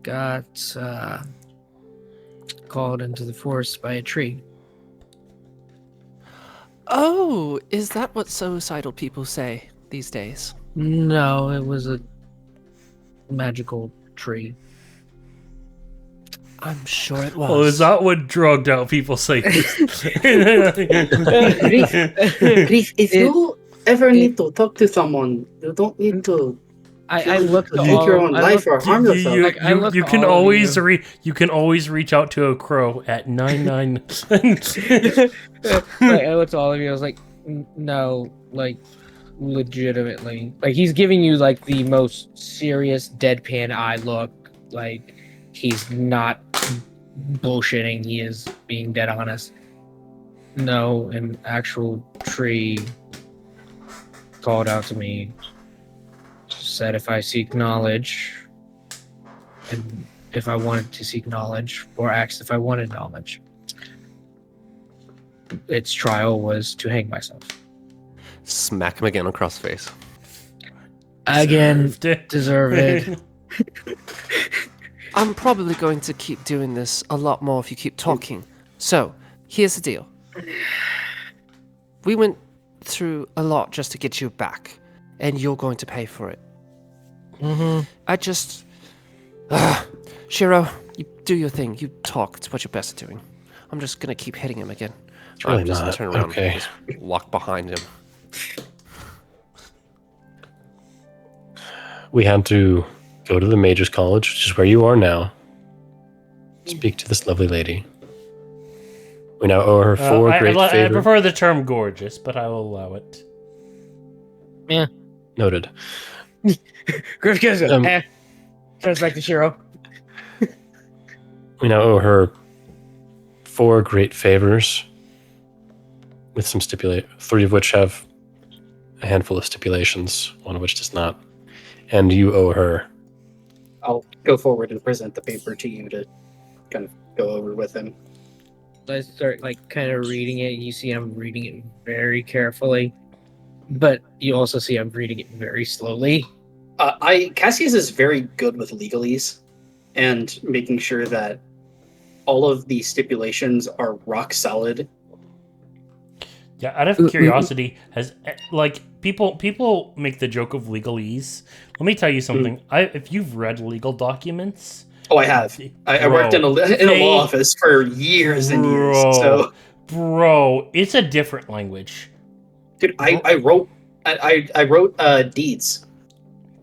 Got called into the forest by a tree. Oh, is that what suicidal people say these days? No, it was a magical tree. I'm sure it was. Oh, is that what drugged out people say? Grief, if you ever need to talk to someone, you don't need to I looked at take your all. own I life looked, or harm yourself. Like, I looked you at can all of always you. you can always reach out to a crow at 99. Like, I looked at all of you. I was like, no, like, legitimately. Like, he's giving you like the most serious deadpan eye look. Like, he's not bullshitting. He is being dead honest. No, an actual tree called out to me. Said if I seek knowledge, and if I wanted to seek knowledge, or asked if I wanted knowledge, its trial was to hang myself. Smack him again across the face. Again, deserve it. I'm probably going to keep doing this a lot more if you keep talking. So, here's the deal. We went through a lot just to get you back, and you're going to pay for it. I just... Shiro, you do your thing. You talk. It's what you're best at doing. I'm just going to keep hitting him again. It's really I'm just gonna not. turn around Okay. and just walk behind him. We had to go to the Mage's College, which is where you are now. Speak to this lovely lady. We now owe her 4 great I favors. prefer the term gorgeous, but I will allow it. Noted. Griff gives it. Um, Turns back to Shiro. We now owe her 4 great favors, with some 3 of which have a handful of stipulations, 1 of which does not. And you owe her. I'll go forward and present the paper to you to kind of go over with him. I start like kind of reading it. You see, I'm reading it very carefully, but you also see I'm reading it very slowly. Cassius is very good with legalese and making sure that all of the stipulations are rock solid. Yeah, out of curiosity, has like people make the joke of legalese. Let me tell you something. If you've read legal documents, Oh, I have. I worked in a law office for years and years. So, bro, it's a different language. dude, I wrote deeds.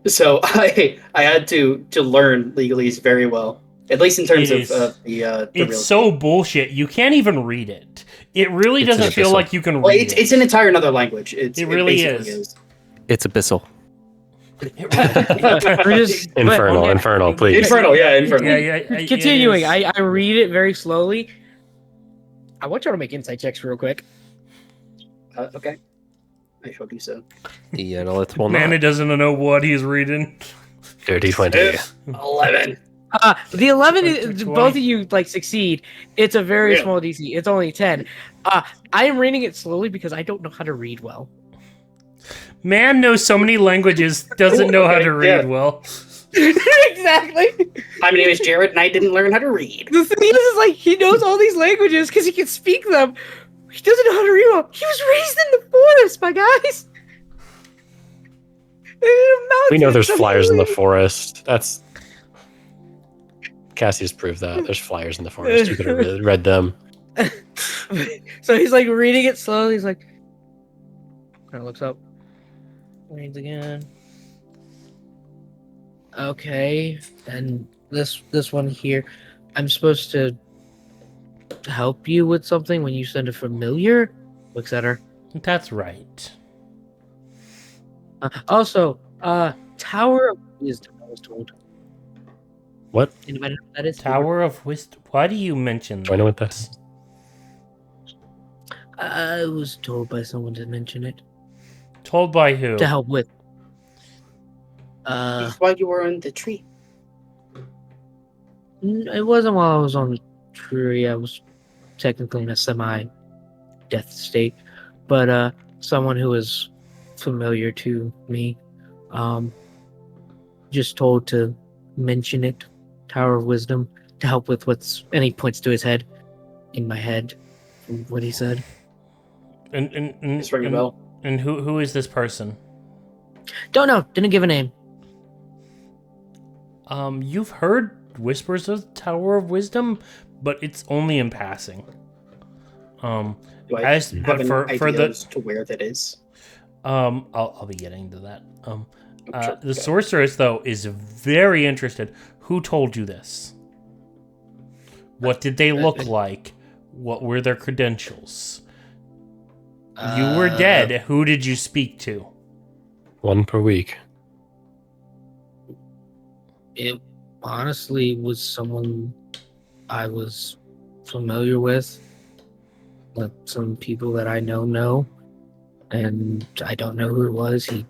So I had to learn legalese very well, at least in terms It of is- the It's real so bullshit. You can't even read it. It really It's an doesn't feel abyssal. like you can Well, read it's an entire another language. It really basically is. It's abyssal. We're just Infernal, please. Infernal, yeah, Infernal. yeah. continuing. it is. I read it very slowly. I want y'all to make insight checks real quick. Okay, I shall do so. Yeah, no, it's well Mana not. doesn't know what he's reading. Dirty 20. 11. The 11 20. is, both of you like succeed. It's a very Yeah. small DC. It's only 10. I am reading it slowly because I don't know how to read well. Man knows so many languages, doesn't know how to read yeah. well. Exactly. Hi, my name is Jared, and I didn't learn how to read. The thing is like he knows all these languages because he can speak them. He doesn't know how to read well. He was raised in the forest, my guys. We know there's flyers in the forest. That's Cassie's proved that. There's flyers in the forest. You could have read them. So he's like reading it slowly. He's like, kind of looks up, reads again. Okay, and this one here, I'm supposed to help you with something when you send a familiar. Looks at her. That's right. Also, Tower of Wisdom. I was told. What? Anybody know what that is? Tower of Wisdom. Why do you mention Do I know what that is? I was told by someone to mention it Told by who? to help with. That's why you were on the tree. It wasn't while I was on the tree. I was technically in a semi-death state, but someone who is familiar to me, just told to mention it. Tower of Wisdom to help with what's. And he points to his head. In my head, from what he said. And It's ringing a bell. And who is this person? Don't know. Didn't give a name. You've heard whispers of Tower of Wisdom, but it's only in passing. Do I As have but an for idea the as to where that is? I'll be getting to that. Sure. The sorceress though is very interested. Who told you this? What did they look like? What were their credentials? You were dead. Who did you speak to? One per week. It honestly was someone I was familiar with. Like some people that I know, and I don't know who it was. He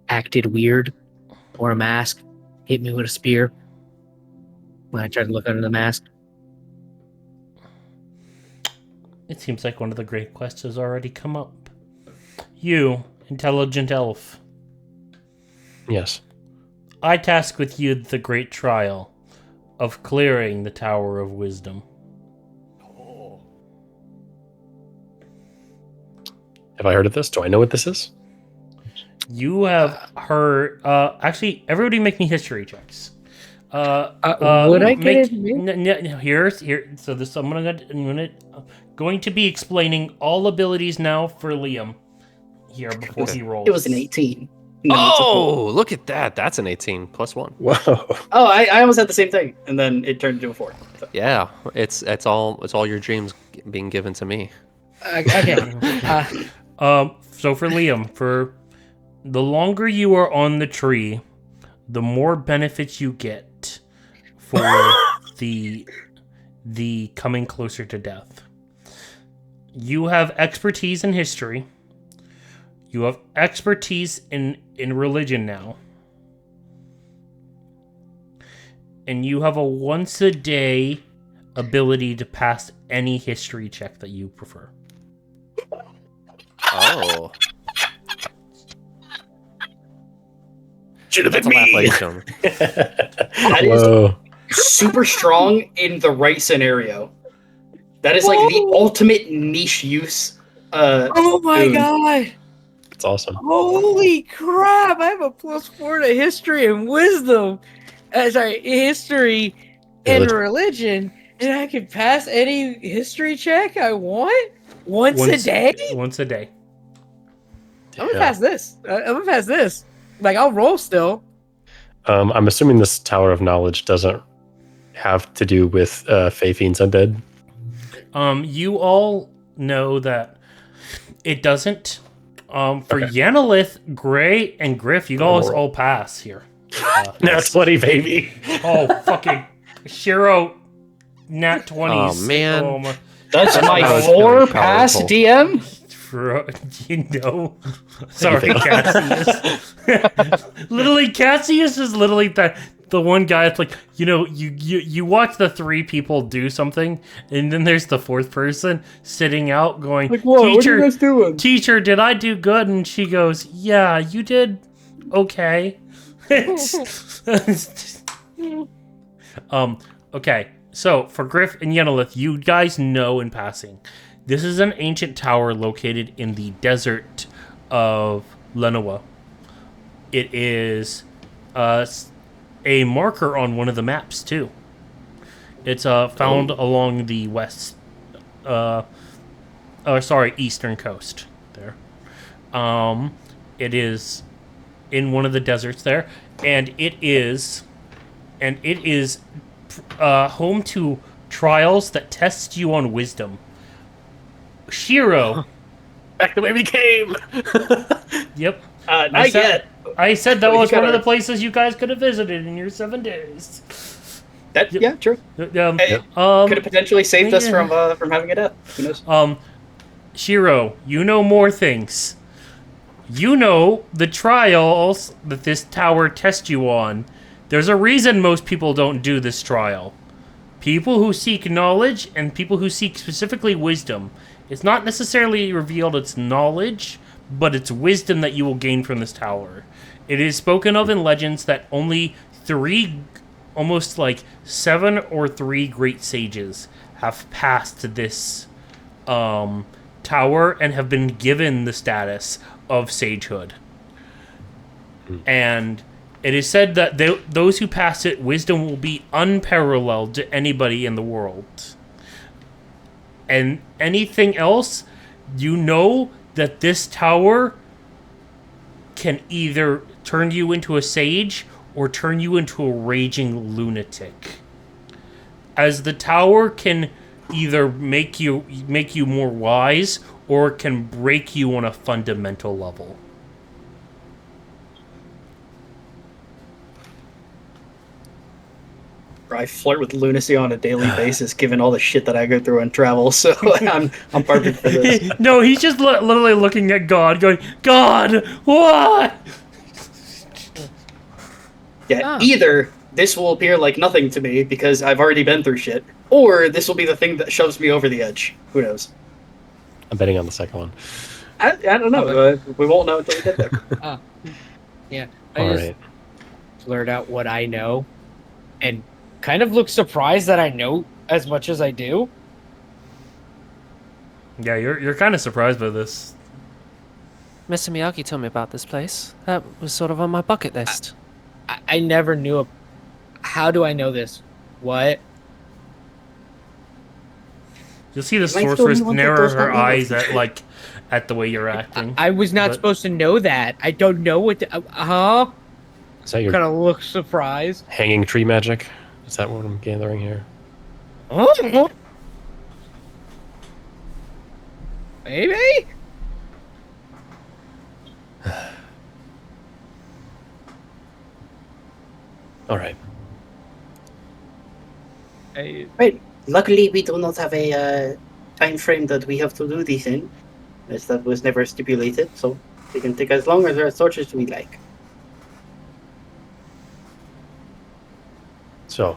acted weird, wore a mask, hit me with a spear when I tried to look under the mask. It seems like one of the great quests has already come up. You, intelligent elf. Yes. I task with you the great trial of clearing the Tower of Wisdom. Have I heard of this? Do I know what this is? You have heard. Actually, everybody make me history checks. Would I get it? Here. So this I'm going to be explaining all abilities now for Liam. Here before he rolls. It was an 18. No, it's a four. Oh, look at that. That's an 18 plus 1. Whoa. Oh, I almost had the same thing, and then it turned into a 4. So. Yeah, it's all your dreams being given to me. Okay. So for Liam, for the longer you are on the tree, the more benefits you get for the coming closer to death. You have expertise in history. You have expertise in religion now. And you have a once a day ability to pass any history check that you prefer. Oh. Should have That's been a laugh, me. ladies and gentlemen. That is Whoa. super strong in the right scenario. That is like the ultimate niche use. Oh my boon. god! That's awesome. Holy crap! I have a +4 to history and wisdom. History and religion, and I can pass any history check I want once a day. Once a day. I'm gonna pass this. I'm gonna pass this. Like, I'll roll still. I'm assuming this Tower of Knowledge doesn't have to do with Fae Fiend's undead. You all know that it doesn't. For Okay. Yanalith, Gray, and Griff, you guys all pass here. Nat 20, baby. Oh, fucking Shiro, nat 20s. Oh, man. Oh, my. That's my That was 4 really pass powerful. DM. You know. Sorry, Cassius. Literally, Cassius is literally the one guy that's like, you watch the 3 people do something, and then there's the 4th person sitting out going, Like, whoa, what are you guys doing? Teacher, did I do good? And she goes, yeah, you did okay. Okay, so for Griff and Yenilith, you guys know in passing, this is an ancient tower located in the desert of Lenoa. It is a marker on one of the maps too. It's found along the eastern coast there. It is in one of the deserts there, and it is home to trials that test you on wisdom. Shiro. Back the way we came. Yep. Not yet. I said that Oh, you was one of gotta- the places you guys could have visited in your 7 days. That yeah, true. Hey, could have potentially saved us from having a death. Who knows? Shiro, you know more things. You know the trials that this tower tests you on. There's a reason most people don't do this trial. People who seek knowledge and people who seek specifically wisdom. It's not necessarily revealed it's knowledge, but it's wisdom that you will gain from this tower. It is spoken of in legends that only 3, almost like 7 or 3 great sages have passed this tower and have been given the status of sagehood. And it is said that those who pass it, wisdom will be unparalleled to anybody in the world. And anything else, you know that this tower can either turn you into a sage or turn you into a raging lunatic. As the tower can either make you more wise or it can break you on a fundamental level. I flirt with lunacy on a daily basis, given all the shit that I go through and travel. So I'm perfect for this. No, he's just literally looking at God, going, God, what? Yeah, either this will appear like nothing to me because I've already been through shit, or this will be the thing that shoves me over the edge. Who knows? I'm betting on the second one. I don't know. We won't know until we get there. Yeah. All I just right. blurt out what I know and kind of look surprised that I know as much as I do. Yeah, you're kind of surprised by this. Mr. Miyagi told me about this place. That was sort of on my bucket list. I never knew. How do I know this? What? You'll see the Am I still sorceress the one that narrow does her not know eyes this? at the way you're acting. I was not But- supposed to know that. I don't know what. Huh? Is that your Kind of look surprised. hanging tree magic? Is that what I'm gathering here? Huh? Maybe. All right. Right. Luckily, we do not have a time frame that we have to do this in, as that was never stipulated. So we can take as long as torches we like. So.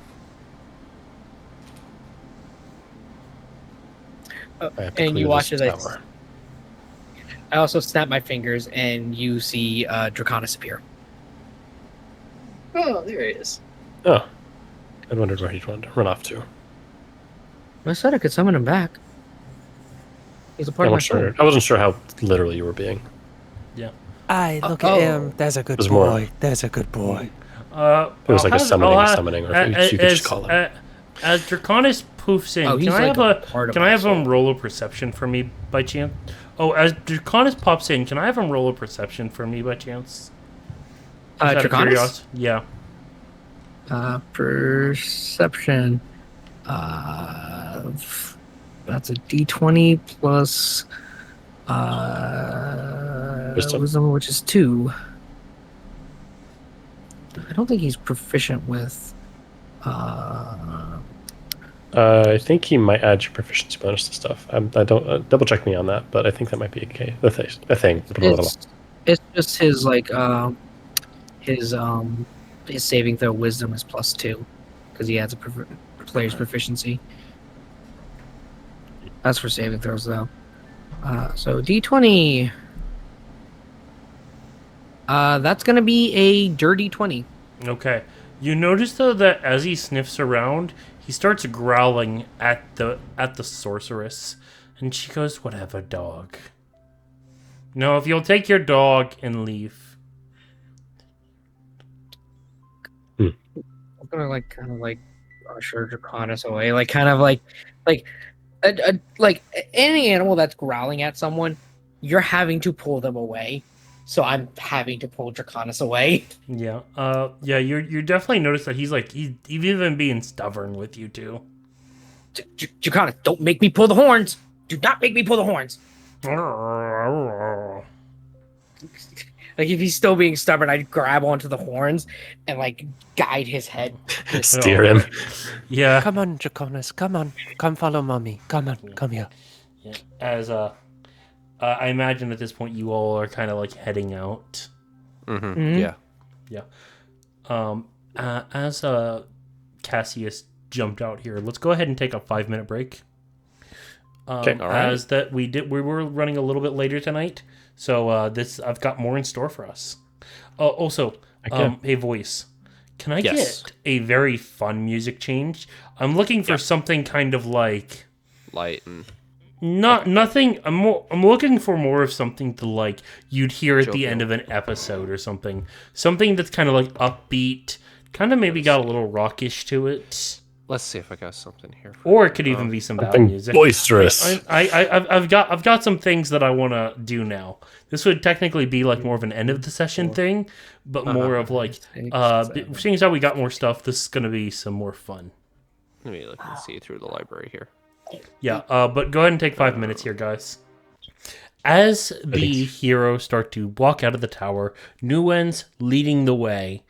I have to and you clear watch this as tower. I also snap my fingers and you see Draconis appear. Oh, there it is. Oh. I wondered where he'd run off to. I said I could summon him back. He's a part I of my wasn't soul. sure. I wasn't sure how literal you were being. Aye, look Oh. at him. There's a good It was more- boy. There's a good boy. It was like a summoning, or you could just call him. As Draconis poofs in, Oh, he's can I like have a part of can I my have him soul. roll a perception for me by chance? Oh, as Draconis pops in, can I have him roll a perception for me by chance? Out of Draconis? curiosity. Yeah. Perception. That's a D20 plus wisdom, which is 2. I don't think he's proficient with. I think he might add your proficiency bonus to stuff. I don't double check me on that, but I think that might be a thing. It's just his his saving throw wisdom is +2 because he adds a player's proficiency. That's for saving throws though. So D20. That's gonna be a dirty 20. Okay. You notice though that as he sniffs around, he starts growling at the sorceress, and she goes, "Whatever, dog. No, if you'll take your dog and leave." I'm gonna kind of usher Draconis away, like any animal that's growling at someone, you're having to pull them away. So I'm having to pull Draconis away. Yeah. Yeah. You definitely notice that he's even being stubborn with you too. Draconis, don't make me pull the horns. Do not make me pull the horns. Like if he's still being stubborn, I'd grab onto the horns and guide his head. Steer him. Yeah. Come on, Draconis. Come on. Come follow mommy. Come on. Come here. Yeah. As I imagine at this point you all are kind of heading out. Mm-hmm. Yeah. Yeah. As Cassius jumped out here, let's go ahead and take a 5-minute break. Okay. All right. As that we were running a little bit later tonight, so I've got more in store for us. Also, hey voice, can I Yes. get a very fun music change? I'm looking for something kind of Light and nothing. I'm looking for more of something to you'd hear at the Jovial. end of an episode or something. Something that's kind of upbeat, kind of maybe got a little rockish to it. let's see if I got something here. Or it could even be some bad Something music. boisterous. I've got some things that I want to do now. This would technically be more of an end of the session thing, but more of seeing as how we got more stuff, this is gonna be some more fun. Let me look and see through the library here. Yeah, but go ahead and take 5 minutes here, guys. As the heroes start to walk out of the tower, Nuen's leading the way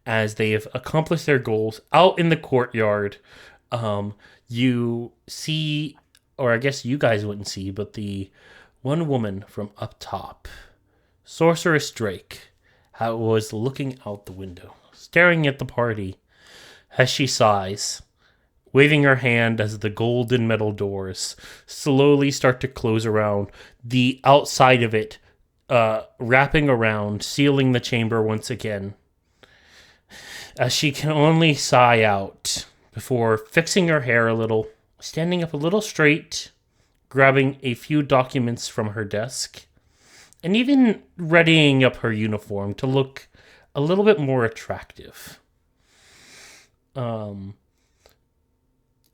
as they have accomplished their goals out in the courtyard. You see, or I guess you guys wouldn't see, but the one woman from up top, Sorceress Drake, was looking out the window, staring at the party as she sighs, waving her hand as the golden metal doors slowly start to close around the outside of it, wrapping around, sealing the chamber once again. As she can only sigh out before fixing her hair a little, standing up a little straight, grabbing a few documents from her desk, and even readying up her uniform to look a little bit more attractive.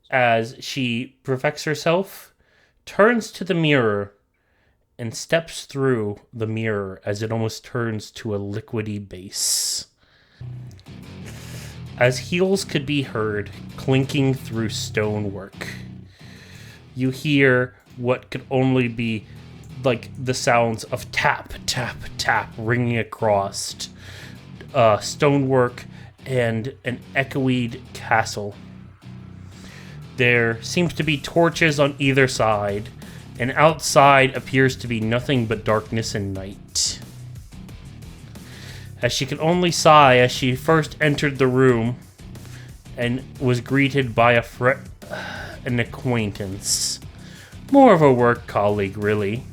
As she perfects herself, turns to the mirror, and steps through the mirror as it almost turns to a liquidy base. As heels could be heard clinking through stonework, you hear what could only be the sounds of tap, tap, tap ringing across stonework and an echoey castle. There seems to be torches on either side, and outside appears to be nothing but darkness and night. As she could only sigh as she first entered the room and was greeted by an acquaintance. More of a work colleague, really.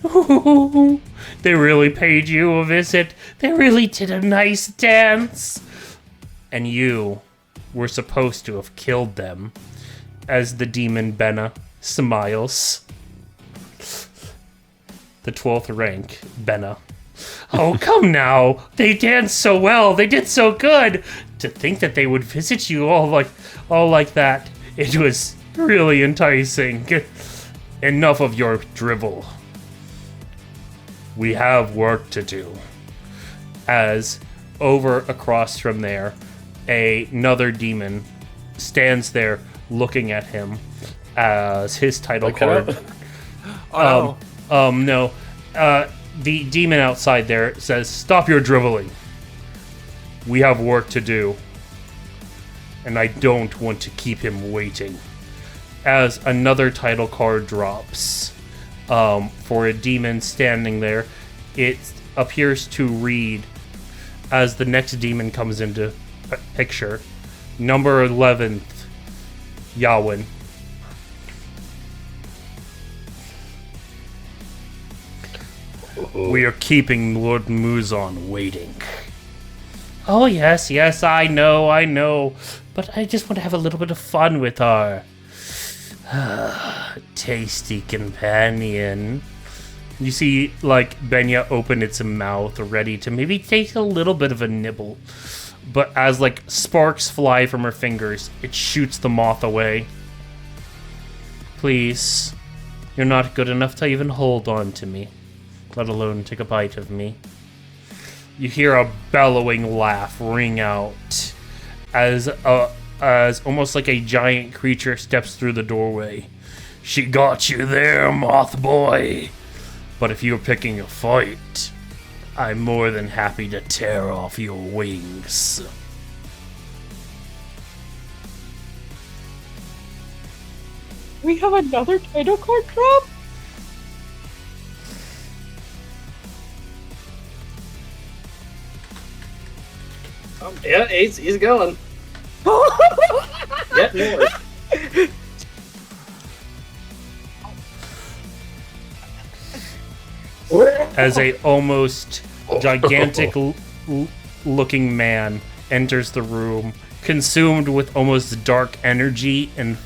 They really paid you a visit. They really did a nice dance. And you were supposed to have killed them. As the demon Benna smiles. The 12th rank, Benna. Oh, come now. They danced so well. They did so good. To think that they would visit you all like that. It was really enticing. Enough of your drivel. We have work to do. As over across from there, another demon stands there looking at him as his title card. Oh, No. The demon outside there says, "Stop your driveling. We have work to do. And I don't want to keep him waiting." As another title card drops for a demon standing there, it appears to read, as the next demon comes into picture, number 11th, Yawin. We are keeping Lord Muzon waiting. Oh, yes, I know. But I just want to have a little bit of fun with our tasty companion. You see, like, Benya open its mouth, ready to maybe take a little bit of a nibble. But as, like, sparks fly from her fingers, it shoots the moth away. Please, you're not good enough to even hold on to me, let alone take a bite of me. You hear a bellowing laugh ring out as almost like a giant creature steps through the doorway. She got you there, moth boy. But if you're picking a fight, I'm more than happy to tear off your wings. We have another title card drop? Yeah, he's going. Yet more. As a almost gigantic looking man enters the room, consumed with almost dark energy and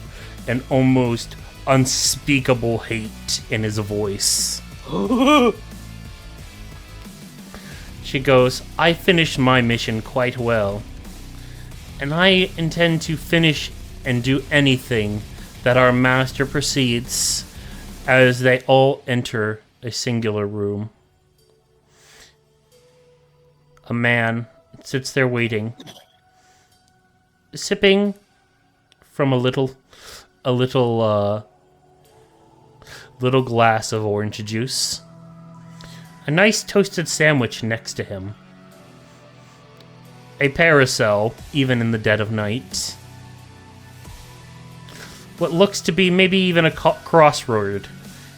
an almost unspeakable hate in his voice. She goes, "I finished my mission quite well, and I intend to finish and do anything that our master proceeds." As they all enter a singular room, a man sits there waiting, sipping from a little glass of orange juice. A nice toasted sandwich next to him. A parasol, even in the dead of night. What looks to be maybe even a crossroad,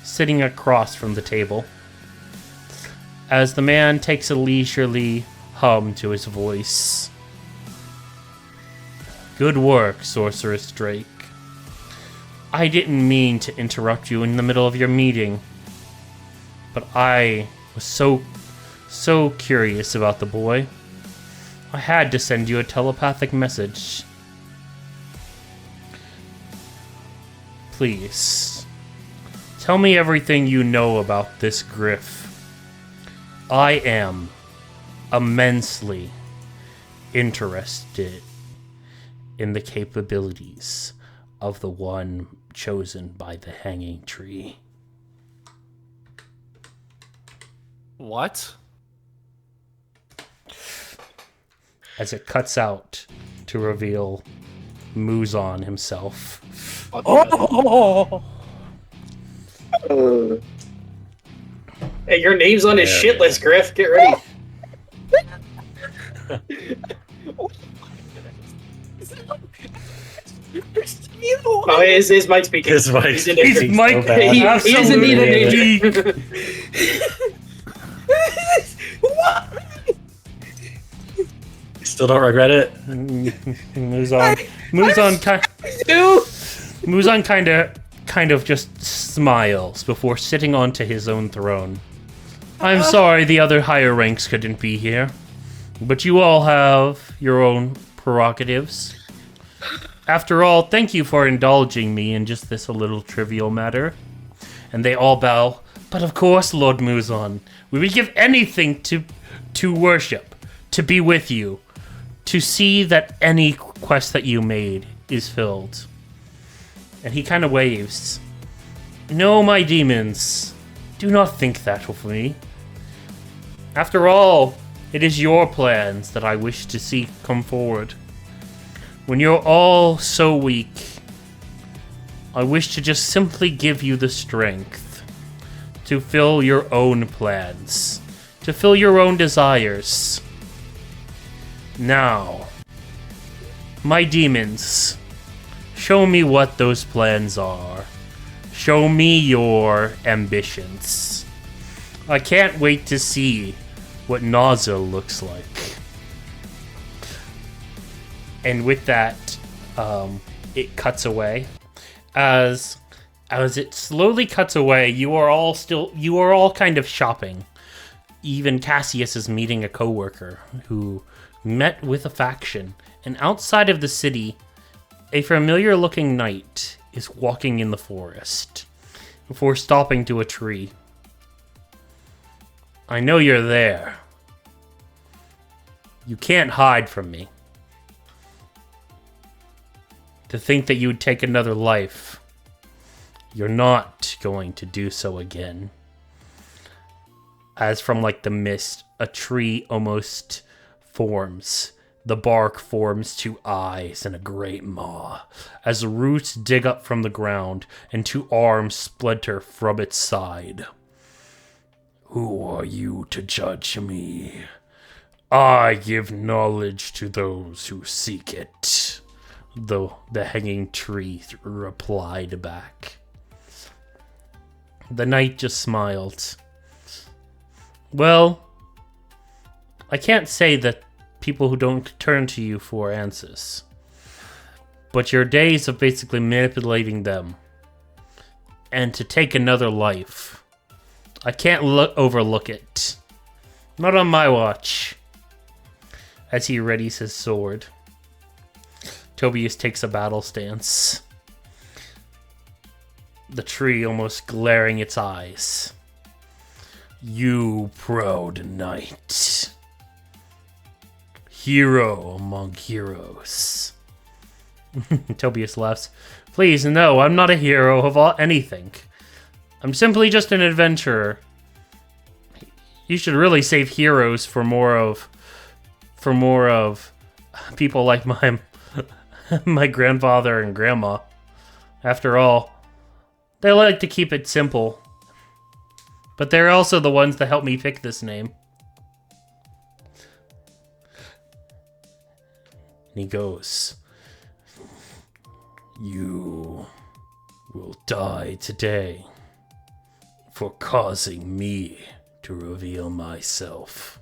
sitting across from the table. As the man takes a leisurely hum to his voice. "Good work, Sorceress Drake. I didn't mean to interrupt you in the middle of your meeting, but I was so curious about the boy. I had to send you a telepathic message. Please, tell me everything you know about this Griff. I am immensely interested in the capabilities of the one chosen by the hanging tree." what? As it cuts out to reveal Muzon himself. Oh! Hey, your name's on his shit list, Griff. Get ready. Oh, his mic's speaking. His mic's He's in it. speaking. Mike, so bad. He is indeed a absolutely. danger. Still don't regret it. Muzon kind of just smiles before sitting onto his own throne. "I'm sorry the other higher ranks couldn't be here, but you all have your own prerogatives. After all, thank you for indulging me in just this a little trivial matter." And they all bow. "But of course, Lord Muzon, we would give anything to worship, to be with you, to see that any quest that you made is filled." And he kind of waves. "No, my demons, do not think that of me. After all, It is your plans that I wish to see come forward. When you're all so weak, I wish to just simply give you the strength to fill your own plans, to fill your own desires. Now, my demons, show me what those plans are. Show me your ambitions. I can't wait to see what nausea looks like. And with that, it cuts away. As it slowly cuts away, you are all kind of shopping. Even Cassius is meeting a coworker who met with a faction. And outside of the city, a familiar-looking knight is walking in the forest before stopping to a tree. I know you're there. You can't hide from me. To think that you would take another life, you're not going to do so again. As from like the mist, a tree almost forms. The bark forms 2 eyes and a great maw, as the roots dig up from the ground and 2 arms splinter from its side. Who are you to judge me? I give knowledge to those who seek it. Though the hanging tree replied back. The knight just smiled. Well, I can't say that people who don't turn to you for answers. But your days of basically manipulating them and to take another life, I can't overlook it. Not on my watch. As he readies his sword, Tobias takes a battle stance. The tree almost glaring its eyes. You proud knight. Hero among heroes. Tobias laughs. Please, no, I'm not a hero of anything. I'm simply just an adventurer. You should really save heroes for more of people like my grandfather and grandma. After all, they like to keep it simple. But they're also the ones that helped me pick this name. And he goes, you will die today for causing me to reveal myself.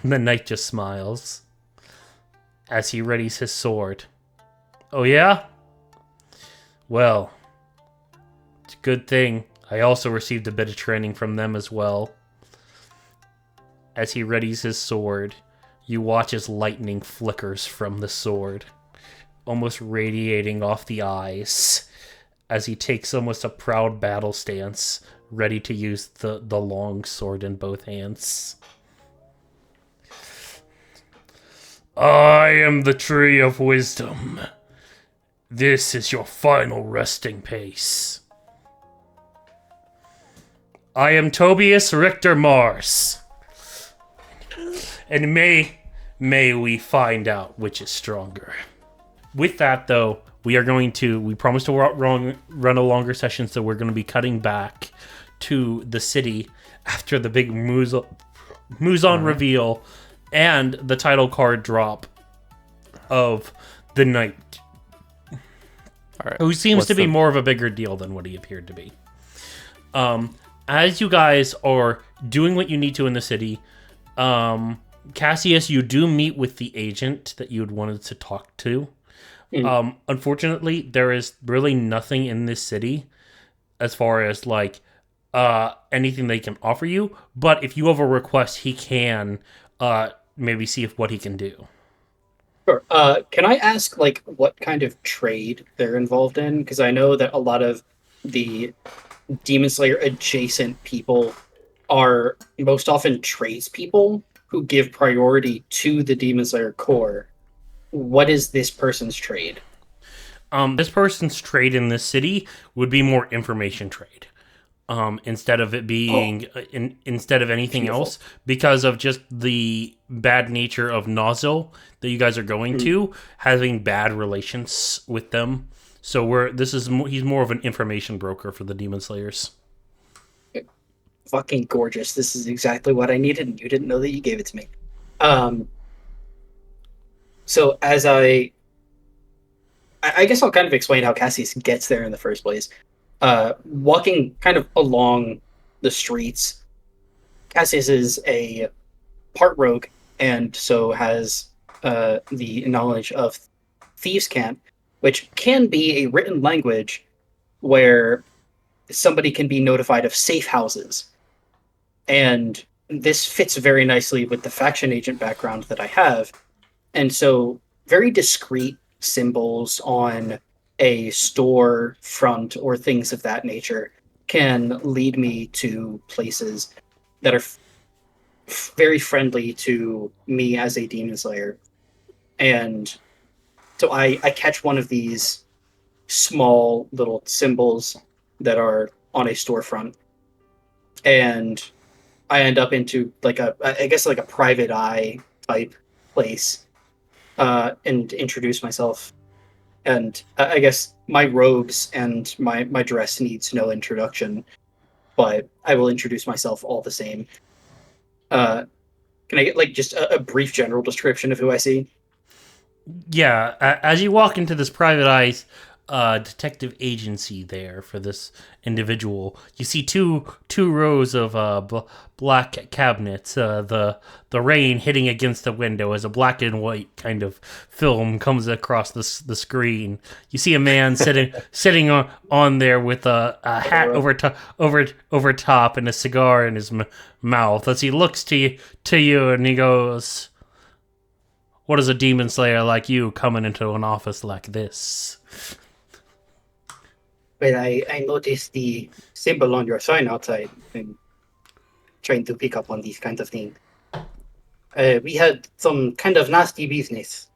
And the knight just smiles as he readies his sword. Oh yeah? Well, it's a good thing I also received a bit of training from them as well. As he readies his sword, you watch as lightning flickers from the sword, almost radiating off the eyes, as he takes almost a proud battle stance, ready to use the long sword in both hands. I am the Tree of Wisdom. This is your final resting place. I am Tobias Richter Mars. And may we find out which is stronger. With that, though, we promised to run a longer session, so we're going to be cutting back to the city after the big Muzan reveal and the title card drop of the knight. All right. Who seems to be more of a bigger deal than what he appeared to be. As you guys are doing what you need to in the city, Cassius, you do meet with the agent that you had wanted to talk to. Unfortunately, there is really nothing in this city as far as like anything they can offer you. But if you have a request, he can maybe see what he can do. Sure. Can I ask like what kind of trade they're involved in? Because I know that a lot of the Demon Slayer adjacent people are most often tradespeople who give priority to the Demon Slayer core. What is this person's trade? This person's trade in this city would be more information trade. instead of it being instead of anything else, because of just the bad nature of Nozzle that you guys are going to, having bad relations with them. So he's more of an information broker for the Demon Slayers. Fucking gorgeous. This is exactly what I needed, and you didn't know that you gave it to me. So as I guess I'll kind of explain how Cassius gets there in the first place. Walking kind of along the streets, Cassius is a part rogue, and so has the knowledge of Thieves' Cant, which can be a written language where somebody can be notified of safe houses. And this fits very nicely with the faction agent background that I have. And so very discreet symbols on a store front or things of that nature can lead me to places that are very friendly to me as a Demon Slayer. And so I catch one of these small little symbols that are on a storefront, and I end up into like a private eye type place, and introduce myself. And I guess my robes and my dress needs no introduction, but I will introduce myself all the same. Can I get like just a brief general description of who I see? Yeah, as you walk into this private eye detective agency there for this individual, you see two rows of black cabinets. The rain hitting against the window as a black and white kind of film comes across the screen. You see a man sitting on there with a hat over top and a cigar in his mouth as he looks to you and he goes, "What is a demon slayer like you coming into an office like this?" Well, I noticed the symbol on your sign outside. I'm trying to pick up on these kinds of things. We had some kind of nasty business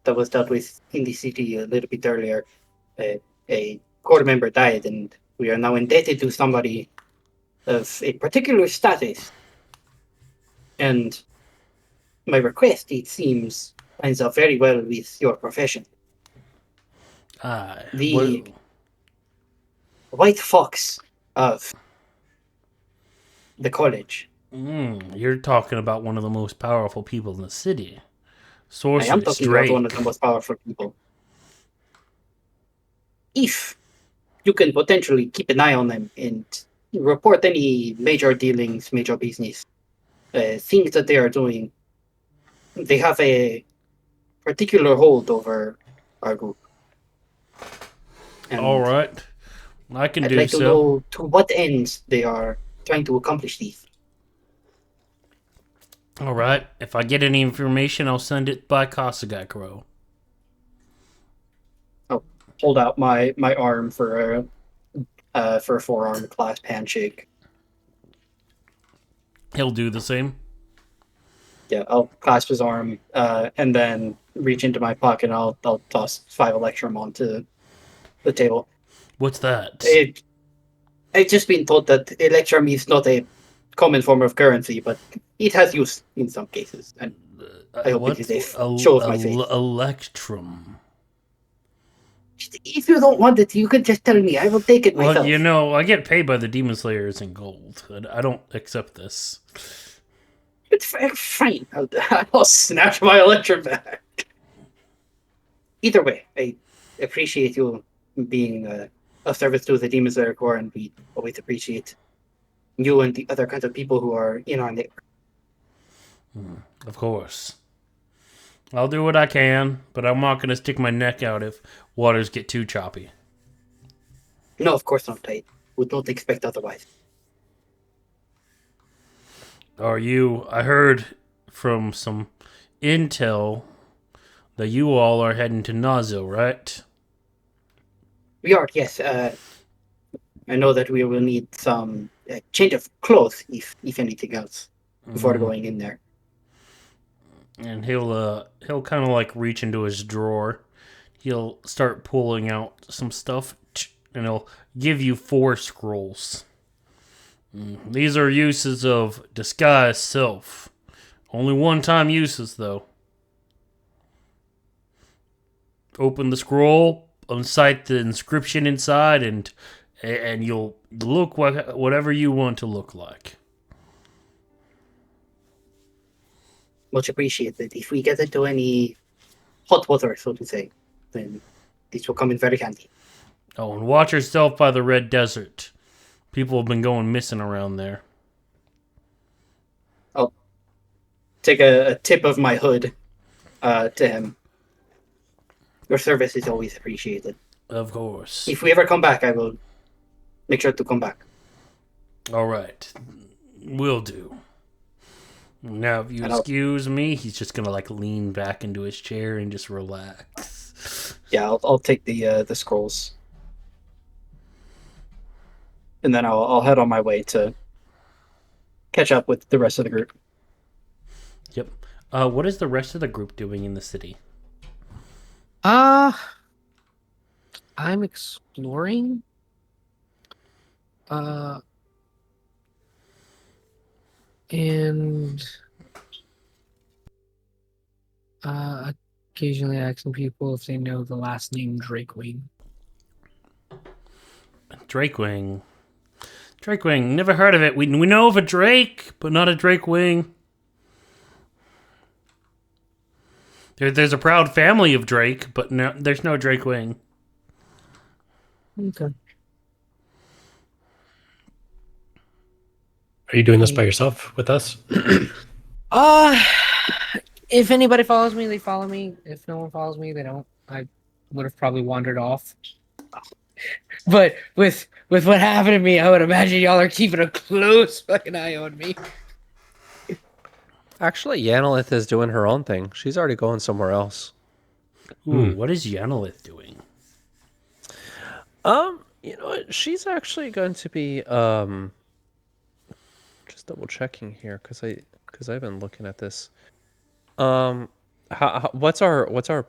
that was dealt with in the city a little bit earlier. A core member died, and we are now indebted to somebody of a particular status. And my request, it seems, lines up very well with your profession. The White Fox of the college. You're talking about one of the most powerful people in the city. I am Sorceress talking about one of Drake. the most powerful people. If you can potentially keep an eye on them and report any major dealings, major business, things that they are doing, they have a particular hold over our group. And All right, I can I'd do like to so. know to what ends they are trying to accomplish these. All right, if I get any information, I'll send it by Kasagakuro. I'll hold out my arm for a forearm clasp handshake. He'll do the same. Yeah, I'll clasp his arm, and then reach into my pocket. And I'll toss 5 electrum onto the table. What's that? I've just been told that electrum is not a common form of currency, but it has use in some cases, and I hope it is a show of my faith. Electrum. If you don't want it, you can just tell me. I will take it myself. Well, you know, I get paid by the Demon Slayers in gold. I don't accept this. It's fine. I'll snatch my electrum back. Either way, I appreciate you being of service to the Demon Slayer Corps, and we always appreciate you and the other kinds of people who are in our network. Of course. I'll do what I can, but I'm not going to stick my neck out if waters get too choppy. No, of course not. I would not expect otherwise. I heard from some intel that you all are heading to Nazo, right? We are, yes. I know that we will need some change of clothes, if anything else, before going in there. And he'll kind of like reach into his drawer. He'll start pulling out some stuff, and he'll give you 4 scrolls. These are uses of disguise self. Only one-time uses, though. Open the scroll, uncite the inscription inside, and you'll look whatever you want to look like. Much appreciated. If we get into any hot water, so to say, then this will come in very handy. Oh, and watch yourself by the Red Desert. People have been going missing around there. I'll take a tip of my hood to him. Your service is always appreciated. Of course. If we ever come back, I will make sure to come back. All right. Will do. Now, if you And I'll- excuse me, he's just gonna like lean back into his chair and just relax. Yeah, I'll take the scrolls, and then I'll head on my way to catch up with the rest of the group. Yep. What is the rest of the group doing in the city? I'm exploring. And occasionally asking people if they know the last name Drakewing. Drakewing. Drakewing. Never heard of it. We know of a Drake, but not a Drakewing. There's a proud family of Drake, but no, there's no Drakewing. Okay. Are you doing this by yourself with us? If anybody follows me, they follow me. If no one follows me, they don't. I would have probably wandered off. But with what happened to me, I would imagine y'all are keeping a close fucking eye on me. Actually, Yanalith is doing her own thing. She's already going somewhere else. Ooh, what is Yanalith doing? You know what? She's actually going to be just double checking here because I've been looking at this. What's our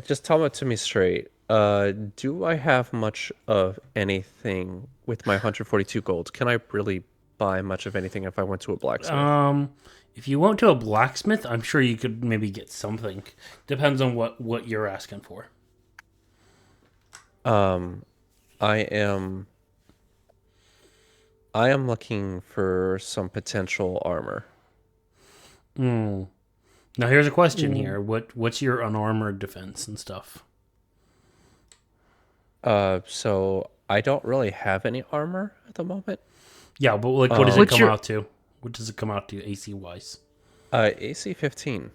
just tell it to me straight. Do I have much of anything with my 142 gold? Can I really buy much of anything if I went to a blacksmith? If you went to a blacksmith, I'm sure you could maybe get something. Depends on what you're asking for. I am looking for some potential armor. Now here's a question here. What's your unarmored defense and stuff? So I don't really have any armor at the moment. Yeah, but like, what does it What's come your- out to? What does it come out to AC wise? AC 15.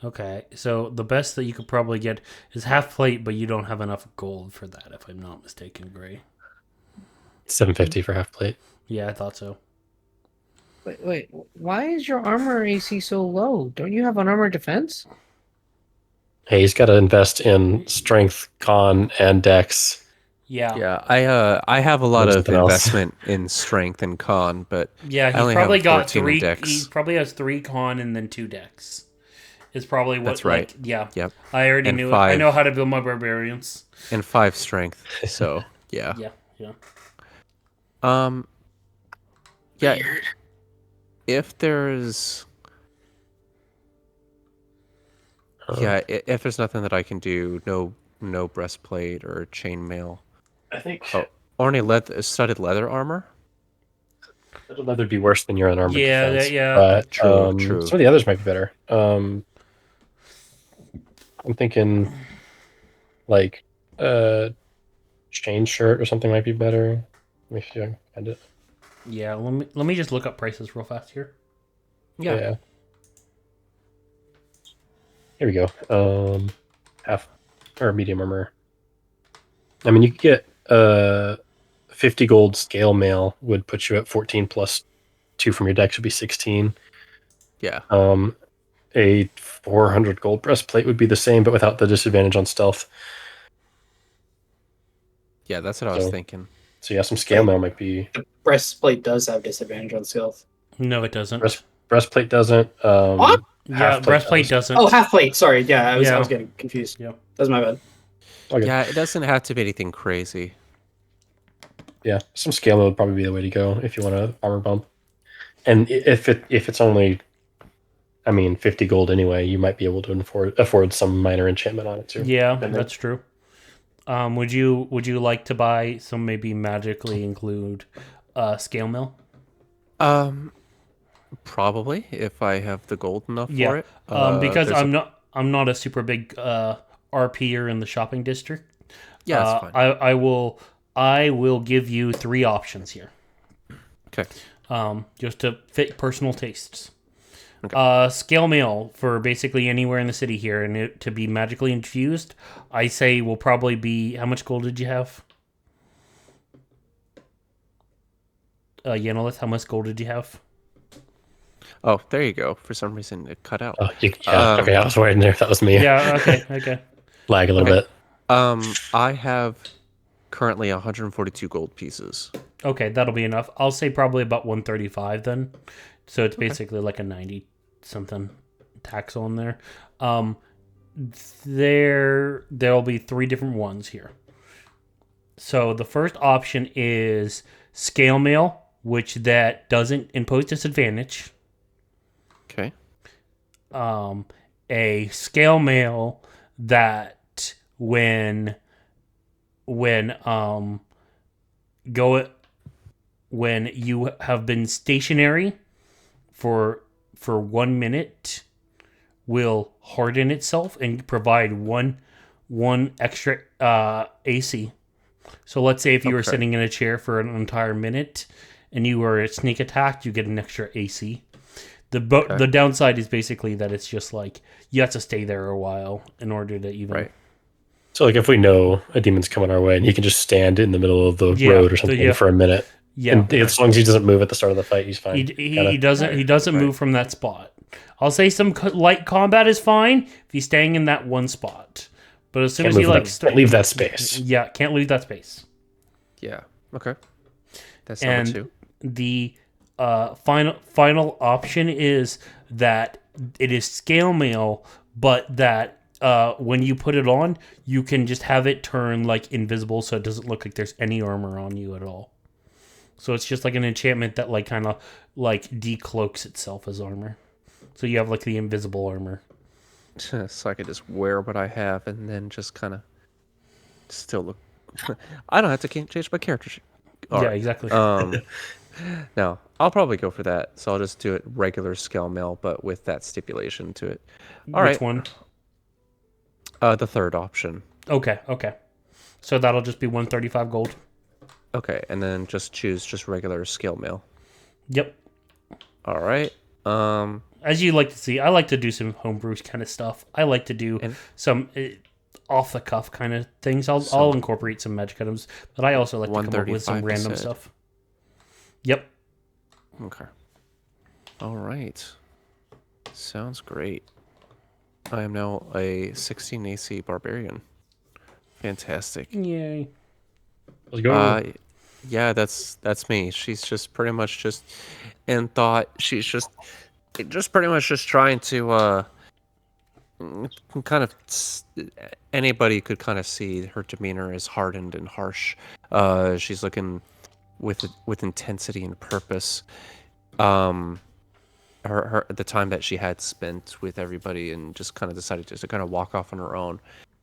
Okay, so the best that you could probably get is half plate, but you don't have enough gold for that, if I'm not mistaken, Gray. 750 for half plate. Yeah, I thought so. Wait, why is your armor AC so low? Don't you have an armor defense? Hey, he's got to invest in strength, con, and dex. Yeah. Yeah, I have a lot There's of something else. investment in strength and con, but Yeah, I he's only probably have got 14 in 3. dex. He probably has 3 con and then 2 dex. Is probably what. That's right. Like, yeah. Yep. I already And knew it. I 5. know how to build my barbarians. And 5 strength. So yeah. Yeah. Yeah. If there's if there's nothing that I can do, no breastplate or chainmail. I think Or any studded leather armor. leather'd be worse than your unarmored Yeah, defense. yeah. But, True. Some of the others might be better. I'm thinking like chain shirt or something might be better. Let me see if I can find it. Yeah, let me just look up prices real fast here. Yeah. Here we go. Half or medium armor. I mean, you could get 50 gold scale mail would put you at 14 plus 2 from your deck should be 16. Yeah. A 400 gold breastplate would be the same, but without the disadvantage on stealth. Yeah, that's what I was So- thinking. So yeah, some scale mail might be. The breastplate does have disadvantage on stealth. No, it doesn't. Breastplate doesn't. What? Yeah, half-plate breastplate does. doesn't. Oh, half plate. Sorry. Yeah, I was Yeah. getting confused. Yeah. That's my bad. Okay. Yeah, it doesn't have to be anything crazy. Yeah, some scale would probably be the way to go if you want to armor bump. And if it's only, I mean, 50 gold anyway, you might be able to afford some minor enchantment on it too. Yeah, depending. that's true. Would you like to buy some maybe magically include scale mill? Probably if I have the gold enough Yeah, for it. because there's I'm not a super big RPer in the shopping district. Yeah, that's fine. I will give you 3 options here. Okay. Just to fit personal tastes. Okay. Scale mail for basically anywhere in the city here, and it to be magically infused, I say will probably be. How much gold did you have? Yenolith, how much gold did you have? Oh, there you go. For some reason, it cut out. Oh, okay, I was worried there if that was me. Yeah. Okay. Lag a little bit. I have currently 142 gold pieces. Okay, that'll be enough. I'll say probably about 135 then. So it's basically like a 90 something tax on there. There'll be 3 different ones here. So the first option is scale mail, which that doesn't impose disadvantage. Okay. A scale mail that when you have been stationary for 1 minute will harden itself and provide one extra AC. So let's say if you were sitting in a chair for an entire minute and you were sneak attacked, you get an extra AC. The downside is basically that it's just like you have to stay there a while in order to even. Right. So like if we know a demon's coming our way and he can just stand in the middle of the road or something for a minute. Yeah. And as long as he doesn't move at the start of the fight, he's fine. He doesn't move from that spot. I'll say some light combat is fine if he's staying in that one spot. But as soon as he can't leave that space. Yeah, can't leave that space. Yeah. Okay. That's number 2. The final option is that it is scale mail, but that when you put it on, you can just have it turn like invisible, so it doesn't look like there's any armor on you at all. So it's just like an enchantment that like kind of like decloaks itself as armor. So you have like the invisible armor. So I could just wear what I have and then just kind of still look. I don't have to change my character sheet. Yeah, exactly. No, I'll probably go for that. So I'll just do it regular scale mail, but with that stipulation to it. Which one? The third option. Okay. So that'll just be 135 gold. Okay, and then just choose regular scale mail. Yep. All right. As you like to see, I like to do some homebrew kind of stuff. I like to do some off the cuff kind of things. I'll incorporate some magic items, but I also like to come up with some random stuff. Yep. Okay. All right. Sounds great. I am now a 16 AC barbarian. Fantastic. Yay. Let's go. Yeah, that's me. She's just pretty much just in thought. She's just pretty much just trying to kind of anybody could kind of see her demeanor is hardened and harsh. She's looking with intensity and purpose. The time that she had spent with everybody and just kind of decided to kind of walk off on her own.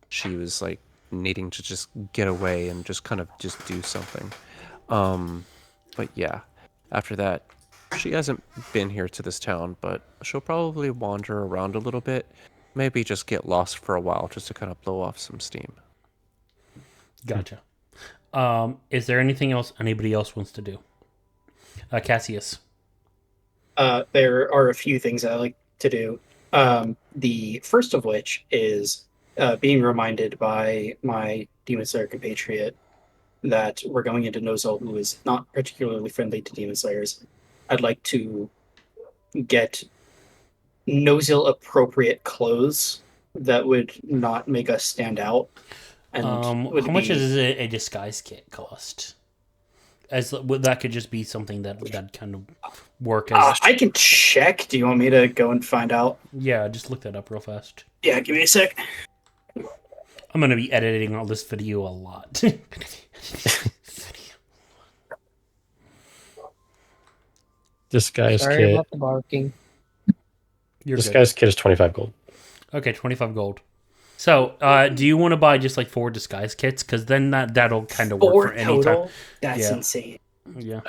She was like needing to just get away and just kind of just do something. But yeah, after that, she hasn't been here to this town, but she'll probably wander around a little bit. Maybe just get lost for a while just to kind of blow off some steam. Gotcha. Is there anything else anybody else wants to do? Cassius. There are a few things I like to do. The first of which is being reminded by my Demon Slayer compatriot that we're going into Nozul, who is not particularly friendly to Demon Slayers. I'd like to get Nozul appropriate clothes that would not make us stand out. And how much does a disguise kit cost? That could just be something that kind of work as. I can check. Do you want me to go and find out? Yeah, just look that up real fast. Yeah, give me a sec. I'm gonna be editing all this video a lot. Disguise Sorry kit. about the barking. You're good. Disguise kit is 25 gold. Okay, 25 gold. So, do you want to buy just like 4 disguise kits? Because then that'll kind of work 4 for any time. total? That's Yeah. insane. Yeah.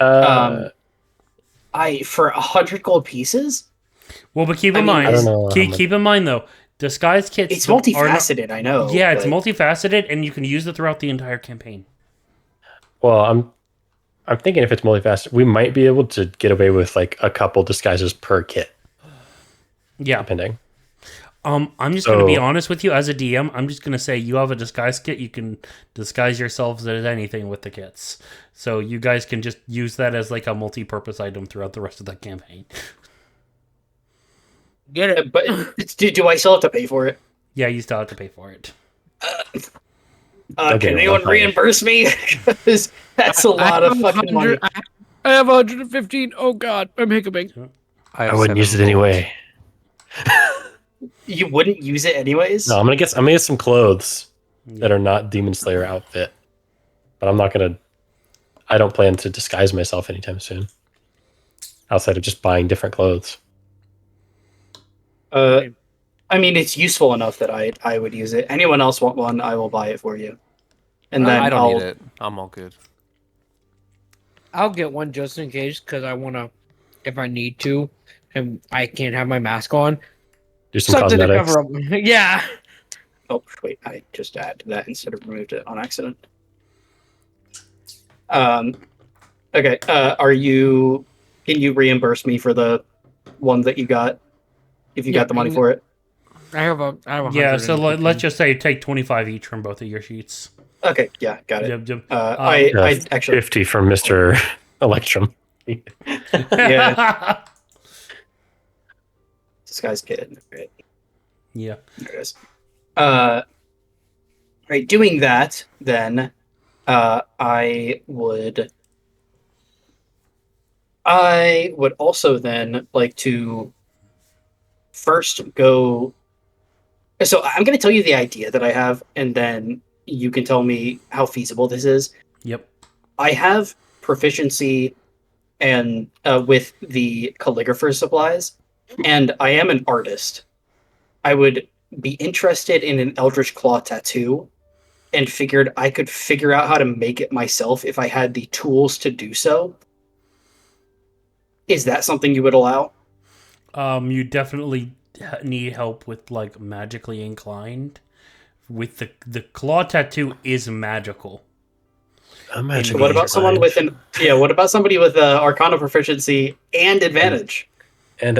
For 100 gold pieces? Well, but keep I in mean, mind, I don't know how much- keep in mind though, disguise kits. It's are not- multifaceted, I know. Yeah, it's but multifaceted, and you can use it throughout the entire campaign. Well, I'm thinking if it's multifaceted, we might be able to get away with like a couple disguises per kit, Yeah. depending. I'm just gonna be So- honest with you as a DM. I'm just gonna say you have a disguise kit. You can disguise yourselves as anything with the kits, so you guys can just use that as like a multi-purpose item throughout the rest of the campaign. Get it? But do I still have to pay for it? Yeah, you still have to pay for it. Okay, Can well, anyone I'll pay. reimburse me? 'Cause that's a lot of fucking money. I have 115. Oh God, I'm hiccuping. I wouldn't use it anyway. You wouldn't use it anyways? No, I'm gonna get some clothes that are not Demon Slayer outfit, but I'm not gonna. I don't plan to disguise myself anytime soon. Outside of just buying different clothes. I mean, it's useful enough that I would use it. Anyone else want one? I will buy it for you. And then I don't I'll, need it. I'm all good. I'll get one just in case because I want to, if I need to, and I can't have my mask on. Do some Something to cosmetics. cover up. Yeah. Oh wait, I just added that instead of removed it on accident. Okay. Can you reimburse me for the one that you got? If you Yeah, got the money I- for it. I have a. Yeah, so 115. let's just say take 25 each from both of your sheets. Okay, yeah, got it. Yep, yep. I actually 50 from Mr. Electrum. Yeah. Disguise kid. Right. Yeah. There it is. Right, doing that, then I would also then like to first go. So I'm going to tell you the idea that I have, and then you can tell me how feasible this is. Yep. I have proficiency and with the calligrapher supplies, and I am an artist. I would be interested in an Eldritch Claw tattoo, and figured I could figure out how to make it myself if I had the tools to do so. Is that something you would allow? You definitely need help with like magically inclined. With the claw tattoo is magical. What about someone with what about somebody with Arcana proficiency and advantage? and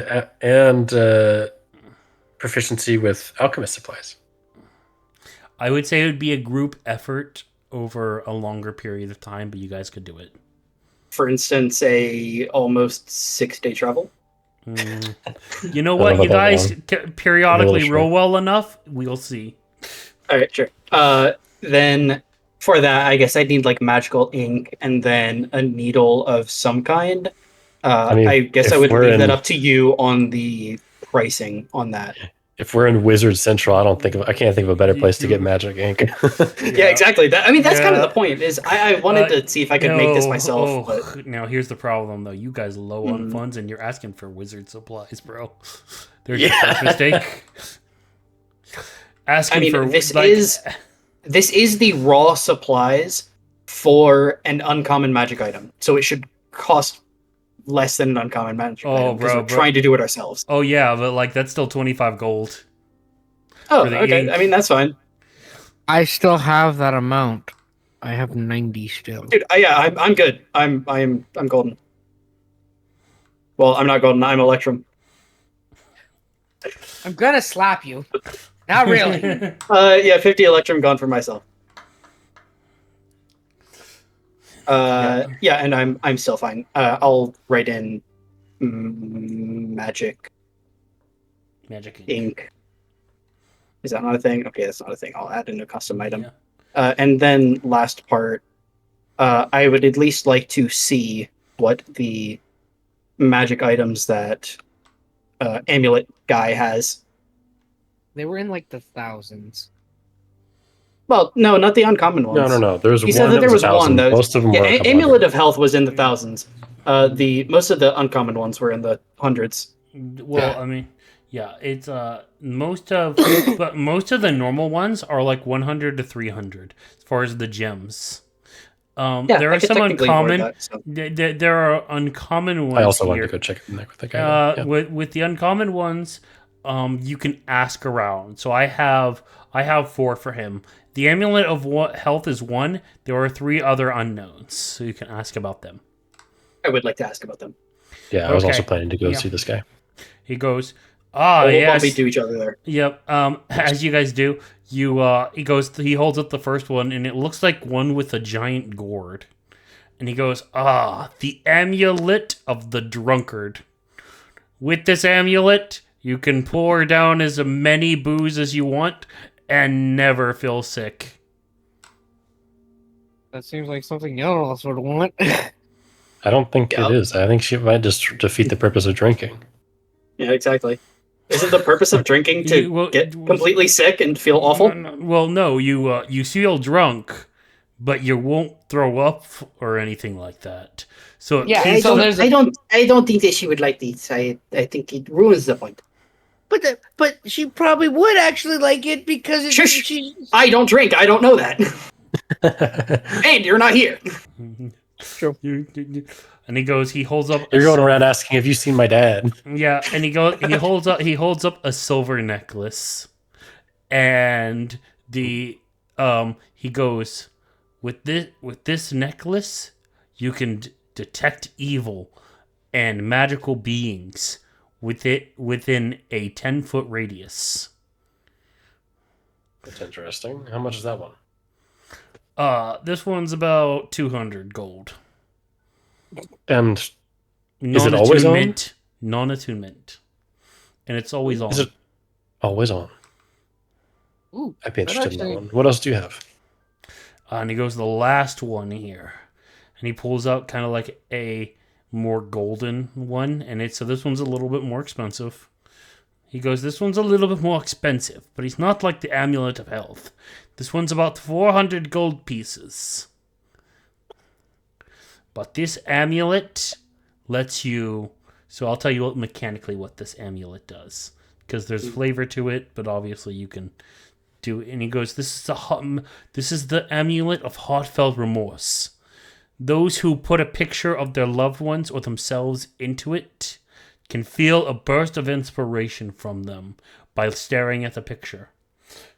proficiency with alchemist supplies? I would say it would be a group effort over a longer period of time, but you guys could do it. For instance, a almost 6-day travel. You know I what? don't know You about guys that periodically Really roll well enough. We'll see. All right, sure. Then for that, I guess I'd need like magical ink and then a needle of some kind. I guess if I would we're leave that in- up to you on the pricing on that. If we're in Wizard Central, I can't think of a better place to get magic ink. Yeah, exactly. That's kind of Yeah. the point. Is I wanted to see if I could make this myself, but Now here's the problem, though. You guys low on funds, and you're asking for wizard supplies, bro. There's your first mistake. Asking I mean, for this is the raw supplies for an uncommon magic item, so it should cost less than an uncommon magic item because we're trying to do it ourselves. Oh yeah, but like that's still 25 gold. Oh, for the okay. ink. I mean, that's fine, I still have that amount. I have 90 still. dude. I'm good. I'm golden. Well, I'm not golden. I'm Electrum. I'm gonna slap you. Not really. 50 Electrum gone for myself. Yeah, and I'm still fine. I'll write in magic Magic ink. ink. Is that not a thing? Okay, that's not a thing. I'll add in a custom item. Yeah. And then last part, I would at least like to see what the magic items that amulet guy has. They were in like the thousands. Well, no, not the uncommon ones. No. There's He one. said that there was one. 1,000. That Most of them yeah, were a couple Amulet hundred. of Health was in the thousands. The most of the uncommon ones were in the hundreds. Well, I mean, yeah, it's most of but most of the normal ones are like 100 to 300 as far as the gems. There I are could some technically avoid uncommon. that, so. There are uncommon ones I also wanted here. to go check in there with the guy. Yeah. With the uncommon ones, you can ask around. So I have 4 for him. The amulet of what health is 1. There are 3 other unknowns, so you can ask about them. I would like to ask about them. Yeah, I was also Okay. planning to go Yeah. see this guy. He goes, We'll yes. bump into each other there. Yep. As you guys do, he holds up the first one, and it looks like one with a giant gourd. And he goes, the amulet of the drunkard. With this amulet, you can pour down as many booze as you want and never feel sick. That seems like something Yellow would want. I don't think it is. I think she might just defeat the purpose of drinking. Yeah, exactly. Isn't the purpose of drinking to get completely sick and feel awful? No. You feel drunk, but you won't throw up or anything like that. So Yeah, I so don't think that she would like these. I think it ruins the point. But she probably would actually like it because it's Shush! I don't drink. I don't know that. And you're not here. True. And he holds up. You're going around asking, "Have you seen my dad?" Yeah, and he holds up a silver necklace, and he goes, with this necklace, you can detect evil and magical beings within a 10-foot radius. That's interesting. How much is that one? This one's about 200 gold. And is it always on? Non-attunement. And it's always on. Is it always on? Ooh, I'd be interested in that actually- one. What else do you have? And he goes the last one here. And he pulls out kind of like a more golden one. And so this one's a little bit more expensive. He goes, this one's a little bit more expensive, but he's not like the Amulet of Health. This one's about 400 gold pieces. But this amulet lets you... So I'll tell you mechanically what this amulet does. Because there's flavor to it, but obviously you can do it. And he goes, this is the amulet of heartfelt remorse. Those who put a picture of their loved ones or themselves into it can feel a burst of inspiration from them by staring at the picture.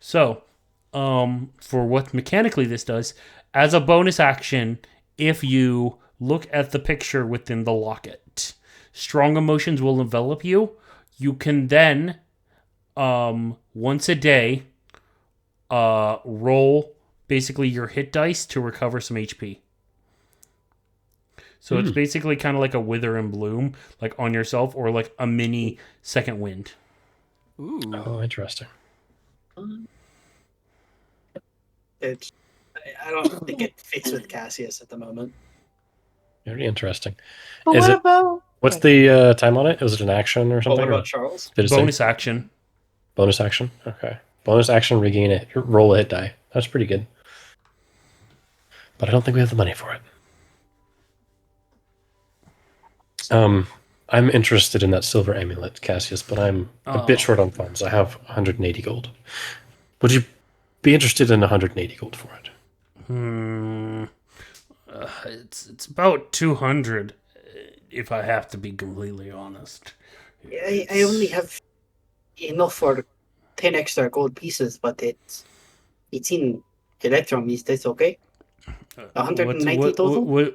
So, for what mechanically this does, as a bonus action, if you look at the picture within the locket, strong emotions will envelop you. You can then, once a day, roll basically your hit dice to recover some HP. So it's basically kind of like a wither and bloom, like on yourself, or like a mini second wind. Ooh. Oh, interesting. I don't think it fits with Cassius at the moment. Very interesting. But Is what it? about? What's the time on it? Was it an action or Oh, something? what or about Charles? did it say Bonus action. bonus action? Okay. Bonus action, regain it. Roll a hit die. That's pretty good. But I don't think we have the money for it. I'm interested in that silver amulet, Cassius, but I'm a bit short on funds. I have 180 gold. Would you be interested in 180 gold for it? It's about 200, if I have to be completely honest. I only have enough for 10 extra gold pieces, but it's in Electrum. Is this okay? 190 total?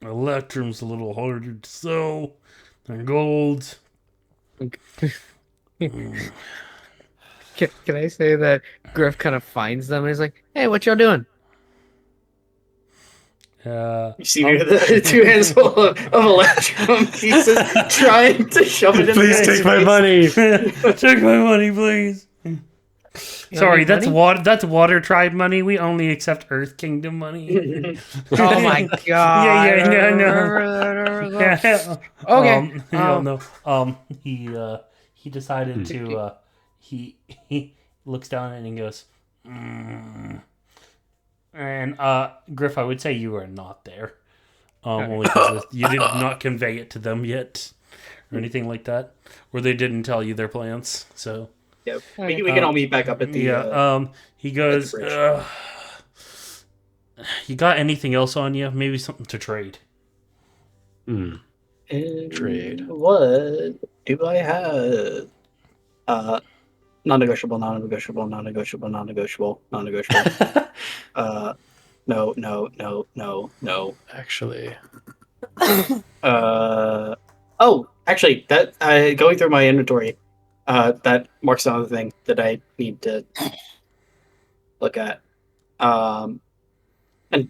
Electrum's a little harder to sell than gold. Can I say that Griff kind of finds them and he's like, "Hey, what y'all doing?" You see the two hands full of electrum pieces trying to shove it in Please the take my money. Take my money, please. Sorry, need that's money? That's Water Tribe money. We only accept Earth Kingdom money. Oh my god! no. Yeah. Okay. No. He decided to. He looks down and he goes, And Griff, I would say you are not there. Only because you did not convey it to them yet, or anything like that, or they didn't tell you their plans. So Yeah, we can all meet back up at the he goes. bridge. You got anything else on you? Maybe something to trade. Trade. What do I have? Non-negotiable, non-negotiable, non-negotiable, non-negotiable, non-negotiable. No. Actually, Actually, that going through my inventory, that marks another thing that I need to look at. And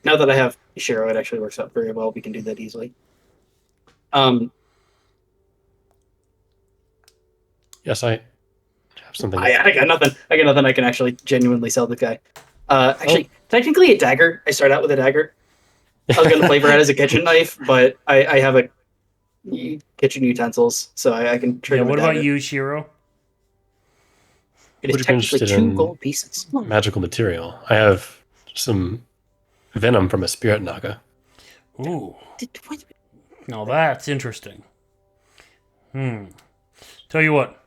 now that I have Shiro, it actually works out very well. We can do that easily. yes, I have something. I got nothing. I can actually genuinely sell the guy. Technically a dagger. I start out with a dagger. I was going to flavor it as a kitchen knife, but I have a kitchen utensils, so I can trade. Yeah, him a what about dagger. you, Shiro? It Would is you be technically interested 2 in- gold pieces. Magical material. I have some venom from a spirit naga. Ooh, What? now that's interesting. Tell you what.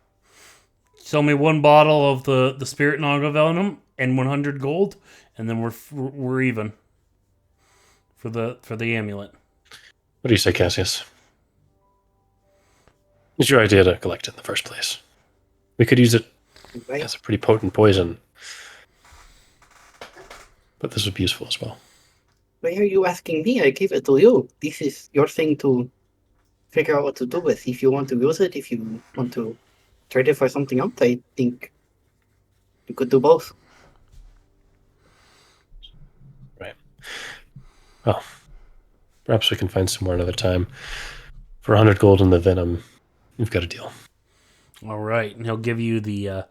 Sell me 1 bottle of the Spirit Naga Venom and 100 gold, and then we're even for the amulet. What do you say, Cassius? It's your idea to collect it in the first place. We could use it as a pretty potent poison, but this would be useful as well. Why are you asking me? I gave it to you. This is your thing to figure out what to do with. If you want to use it, if you want to trade it for something else, I think you could do both. Right. Well, perhaps we can find somewhere another time. For 100 gold and the venom, we've got a deal. All right, and he'll give you the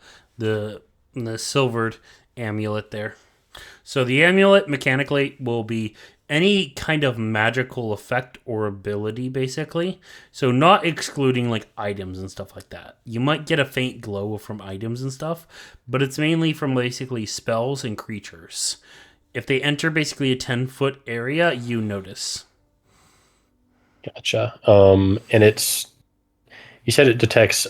silvered amulet there. So the amulet mechanically will be any kind of magical effect or ability, basically. So not excluding like items and stuff like that. You might get a faint glow from items and stuff, but it's mainly from basically spells and creatures. If they enter basically a 10-foot area, you notice. Gotcha. And it's... You said it detects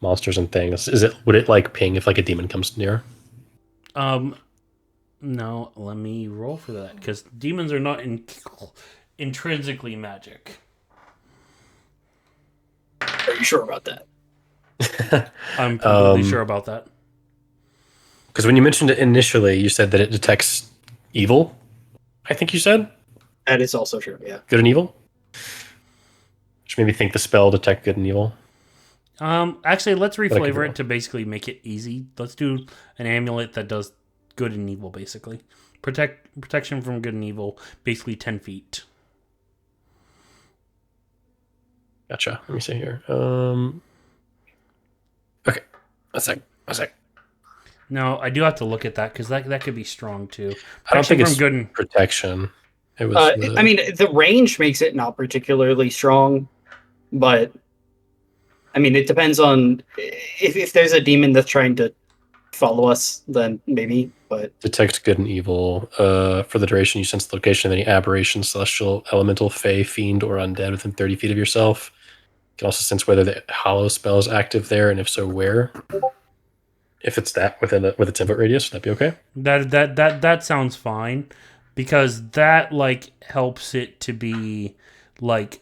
monsters and things. Would it like ping if like a demon comes near? No, let me roll for that, because demons are not intrinsically magic. Are you sure about that? I'm completely sure about that. Because when you mentioned it initially, you said that it detects evil. I think you said That is also true. Yeah. good and evil. Which made me think the spell detect good and evil. Actually, let's I could reflavor roll. it to basically make it easy. Let's do an amulet that does good and evil, basically. Protection from good and evil, basically 10 feet. Gotcha. Let me see here. Okay. A sec. Now, I do have to look at that, because that could be strong, too. I don't think Protection it's good and... protection. It was. I mean, the range makes it not particularly strong, but I mean, it depends on if there's a demon that's trying to follow us, then maybe. But detect good and evil. For the duration, you sense the location of any aberration, celestial, elemental, fey, fiend, or undead within 30 feet of yourself. You can also sense whether the hollow spell is active there, and if so, where. If it's that with a 10-foot radius, that'd be okay. That sounds fine, because that like helps it to be like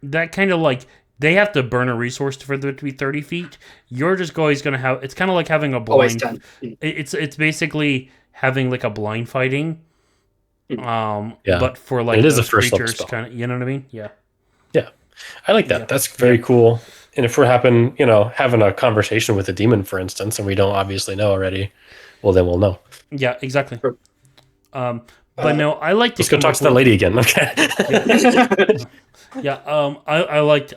that kind of like they have to burn a resource for it to be 30 feet. You're just always gonna have it's kind of like having a always blind. 10. It's basically having like a blind fighting. Yeah. But for like it is a those first level creatures, spell. kind of, you know what I mean? Yeah. I like that. Yeah. That's very cool. And if we're having a conversation with a demon, for instance, and we don't obviously know already, well, then we'll know. Yeah, exactly. But no, I like to Let's go talk to that lady again. Okay. Yeah, I like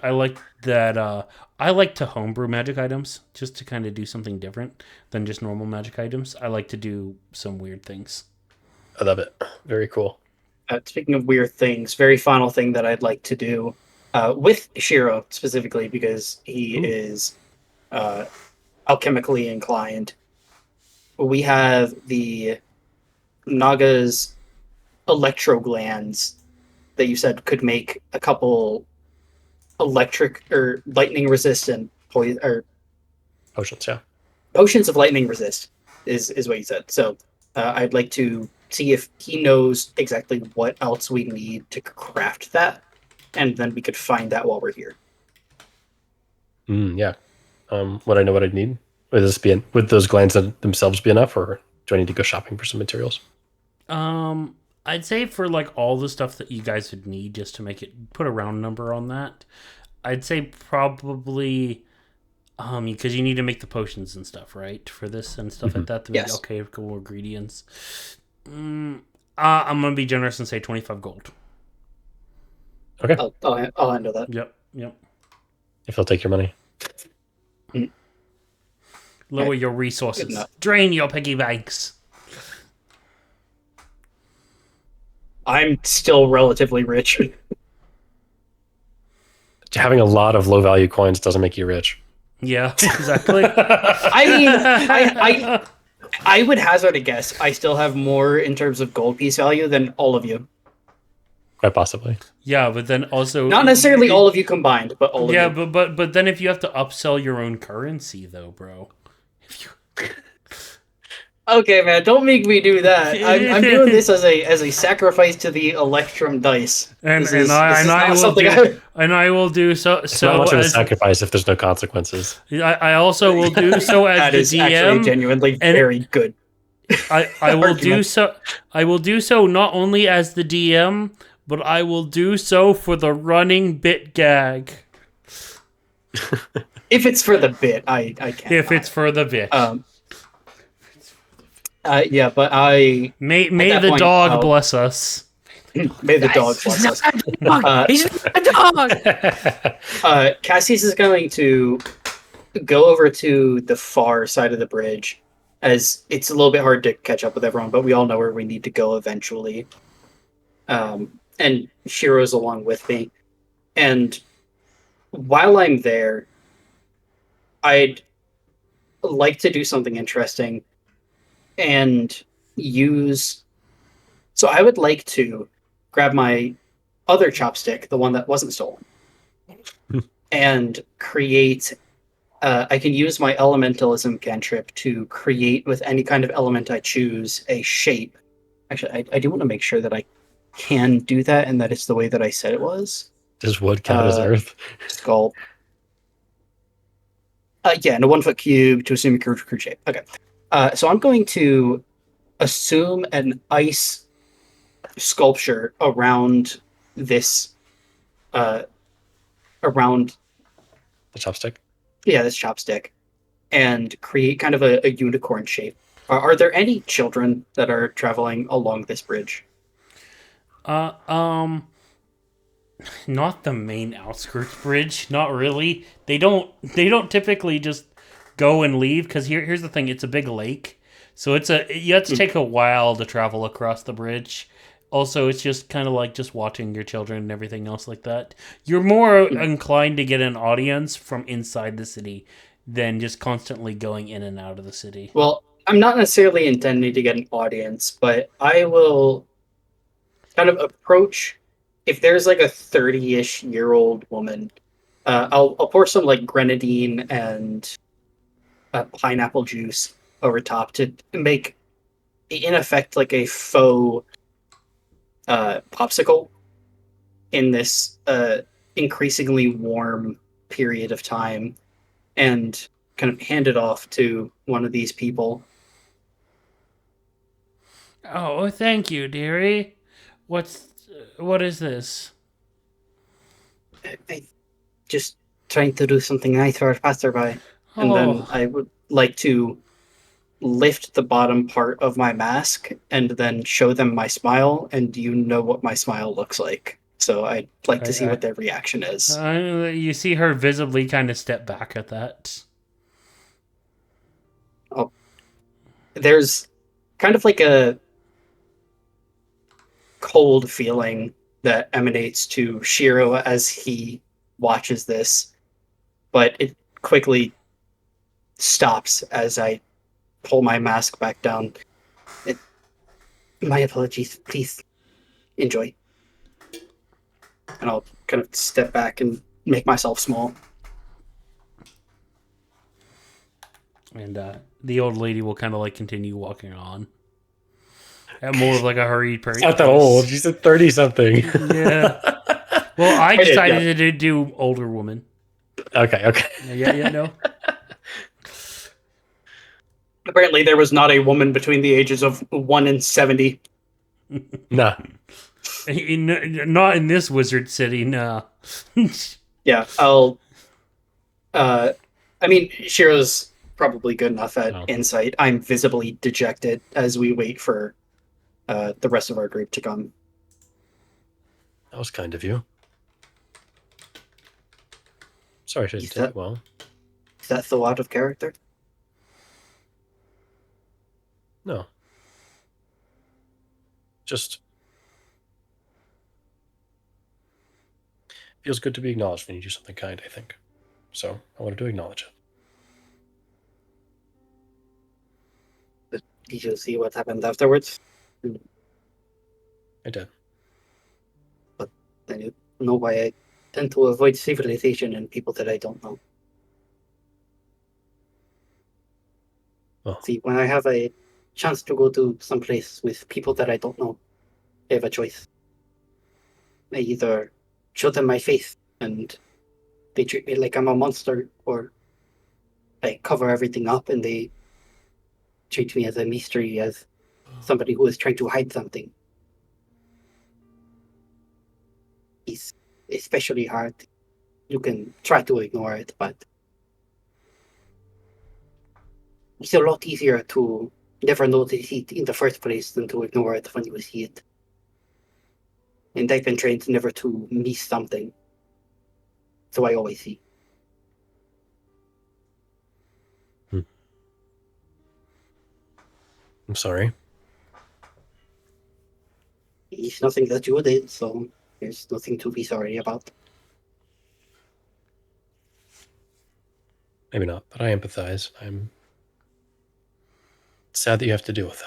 that. I like to homebrew magic items just to kind of do something different than just normal magic items. I like to do some weird things. I love it. Very cool. Speaking of weird things, very final thing that I'd like to do with Shiro specifically, because he is alchemically inclined. we have the Naga's electro glands that you said could make a couple electric or lightning resistant or Potions, yeah. potions of lightning resist is what you said. So I'd like to see if he knows exactly what else we need to craft that, and then we could find that while we're here. Yeah. Would I know what I'd need? Would those glands themselves be enough, or do I need to go shopping for some materials? I'd say for like all the stuff that you guys would need just to make it, put a round number on that. I'd say probably, because you need to make the potions and stuff, right? For this and stuff like that to make cool ingredients. I'm gonna be generous and say 25 gold. Okay. I'll handle that. Yep. If they'll take your money. Lower your resources. Drain your piggy banks. I'm still relatively rich. Having a lot of low value coins doesn't make you rich. Yeah, exactly. I mean, I would hazard a guess. I still have more in terms of gold piece value than all of you. Quite possibly. Yeah, but then also not necessarily all of you combined, but all of you. Yeah, but then if you have to upsell your own currency, though, bro. Okay, man, don't make me do that. I'm doing this as a sacrifice to the Electrum dice. I will do so. It's not much of a sacrifice if there's no consequences. I also will do so as that the is DM. Actually genuinely very good. I will do so. I will do so not only as the DM, but I will do so for the running bit gag. If it's for the bit, I can't. If it's for the bit. Yeah, but I may the dog bless us. May the dog bless us. He's a dog. Cassius is going to go over to the far side of the bridge, as it's a little bit hard to catch up with everyone, but we all know where we need to go eventually. And Shiro's along with me. And while I'm there, I'd like to do something interesting and use... So I would like to grab my other chopstick, the one that wasn't stolen, and create... I can use my elementalism cantrip to create with any kind of element I choose a shape. Actually, I do want to make sure that I can do that and that it's the way that I said it was. Does wood count as earth? Sculpt. Yeah, in a 1 foot cube to assume a crude shape. Okay. So I'm going to assume an ice sculpture around this, around the chopstick. Yeah, this chopstick, and create kind of a unicorn shape. Are there any children that are traveling along this bridge? Not the main outskirts bridge. Not really. They don't typically just go and leave, because here's the thing. It's a big lake, so you have to take a while to travel across the bridge. Also, it's just kind of like just watching your children and everything else like that. You're more inclined to get an audience from inside the city than just constantly going in and out of the city. Well, I'm not necessarily intending to get an audience, but I will kind of approach... If there's like a 30-ish year old woman, I'll pour some like grenadine and pineapple juice over top to make, in effect, like a faux popsicle in this increasingly warm period of time, and kind of hand it off to one of these people. Oh, thank you, dearie. What is this? I just trying to do something nice for a passerby. And then I would like to lift the bottom part of my mask and then show them my smile, and you know what my smile looks like. So I'd like to see what their reaction is. You see her visibly kind of step back at that. Oh, there's kind of like a cold feeling that emanates to Shiro as he watches this, but it quickly stops as I pull my mask back down. My apologies. Please enjoy. And I'll kind of step back and make myself small. And the old lady will kind of like continue walking on at more of like a hurried pace. It's not that old. She said 30 something. Yeah. Well, I did, decided to do older woman. Okay. Yeah, no. Apparently, there was not a woman between the ages of 1 and 70. Nah. Not in this wizard city, no. Yeah, I'll. I mean, Shira's probably good enough at Oh. insight. I'm visibly dejected as we wait for the rest of our group to come. That was kind of you. Sorry, I didn't Is do that- it well. Is that so out of character? No. Just feels good to be acknowledged when you do something kind, I think. So I wanted to acknowledge it. Did you see what happened afterwards? I did. Then you know why I tend to avoid civilization and people that I don't know. Well, See, when I have a chance to go to some place with people that I don't know, I have a choice. I either show them my face and they treat me like I'm a monster, or I cover everything up and they treat me as a mystery, as somebody who is trying to hide something. It's especially hard. You can try to ignore it, but it's a lot easier to never notice it in the first place than to ignore it when you see it. And I've been trained never to miss something, so I always see. I'm sorry. It's nothing that you did, so there's nothing to be sorry about. Maybe not, but I empathize. I'm sad that you have to deal with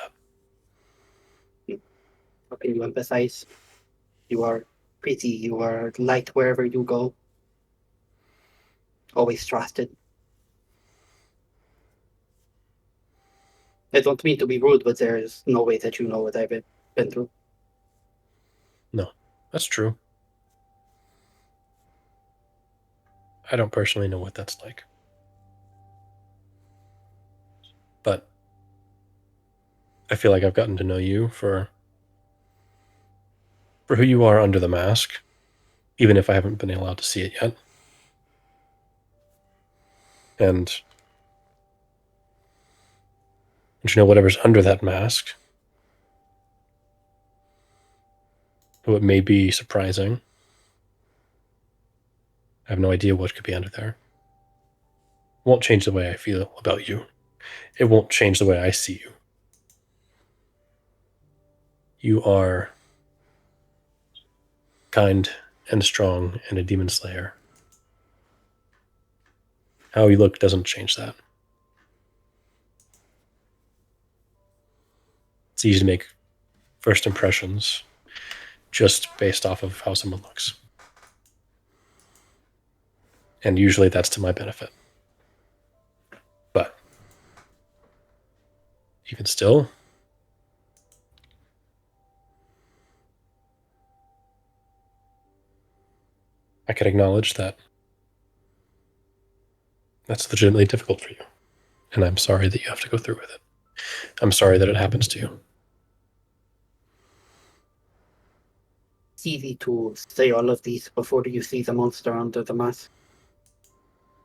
that. How can you empathize? You are pretty, you are light wherever you go. Always trusted. I don't mean to be rude, but there is no way that you know what I've been through. No, that's true. I don't personally know what that's like. But I feel like I've gotten to know you for who you are under the mask, even if I haven't been allowed to see it yet. And you know, whatever's under that mask, though it may be surprising, I have no idea what could be under there. It won't change the way I feel about you. It won't change the way I see you. You are kind and strong and a demon slayer. How you look doesn't change that. It's easy to make first impressions just based off of how someone looks. And usually that's to my benefit. But even still, I can acknowledge that that's legitimately difficult for you. And I'm sorry that you have to go through with it. I'm sorry that it happens to you. It's easy to say all of these before you see the monster under the mask.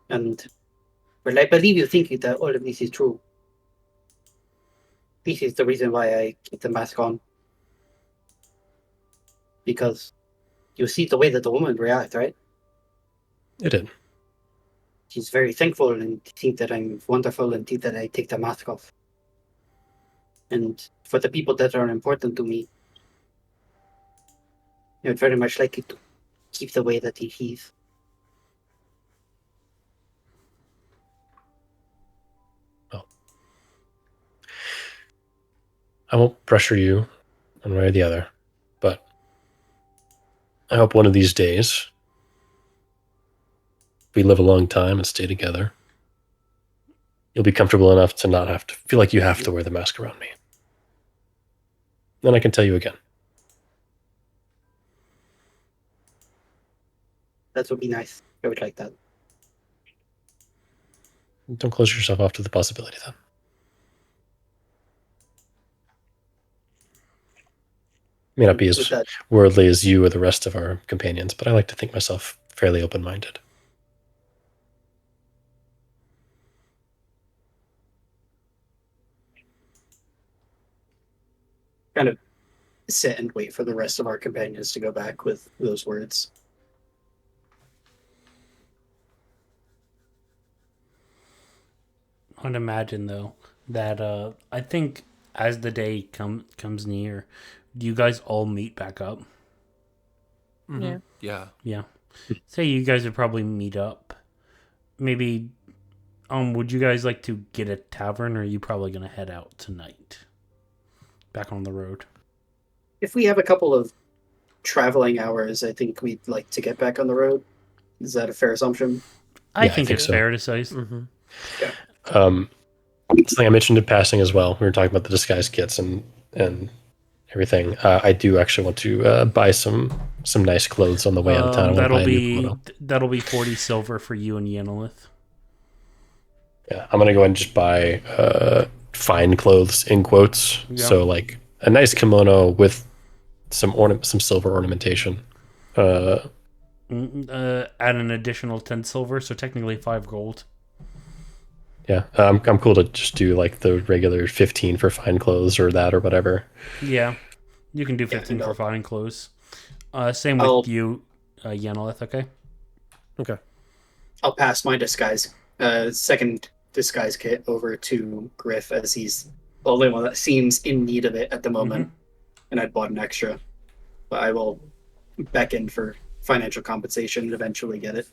And, well, I believe you think that all of this is true. This is the reason why I keep the mask on. Because you see the way that the woman reacts, right? It did. She's very thankful and think that I'm wonderful and think that I take the mask off. And for the people that are important to me, I'd very much like it to keep the way that it is. I won't pressure you one way or the other, but I hope one of these days we live a long time and stay together. You'll be comfortable enough to not have to feel like you have to wear the mask around me. Then I can tell you again. That would be nice. I would like that. Don't close yourself off to the possibility then. May not be With as that, worldly as you or the rest of our companions, but I like to think myself fairly open-minded. Kind of sit and wait for the rest of our companions to go back with those words. I'd imagine though that I think as the day comes near, do you guys all meet back up? Mhm. Yeah. Yeah. Say you guys would probably meet up. Maybe would you guys like to get a tavern, or are you probably gonna head out tonight? Back on the road. If we have a couple of traveling hours, I think we'd like to get back on the road. Is that a fair assumption? I Yeah, I think think it's so. fair to say. Mm-hmm. Something I mentioned in passing as well. We were talking about the disguise kits and everything. I do actually want to buy some nice clothes on the way out of town. I want to buy a new kimono. That'll be 40 silver for you and Yenilith. Yeah, I'm gonna go ahead and just buy fine clothes in quotes. Yeah. So like a nice kimono with some silver ornamentation. Add an additional 10 silver, so technically 5 gold. Yeah, I'm cool to just do like the regular 15 for fine clothes or that or whatever. Yeah, you can do 15 for fine clothes. Same with you, Yenilith, okay? Okay. I'll pass my second disguise kit over to Griff, as he's the only one that seems in need of it at the moment. And I'd bought an extra. But I will beckon for financial compensation and eventually get it.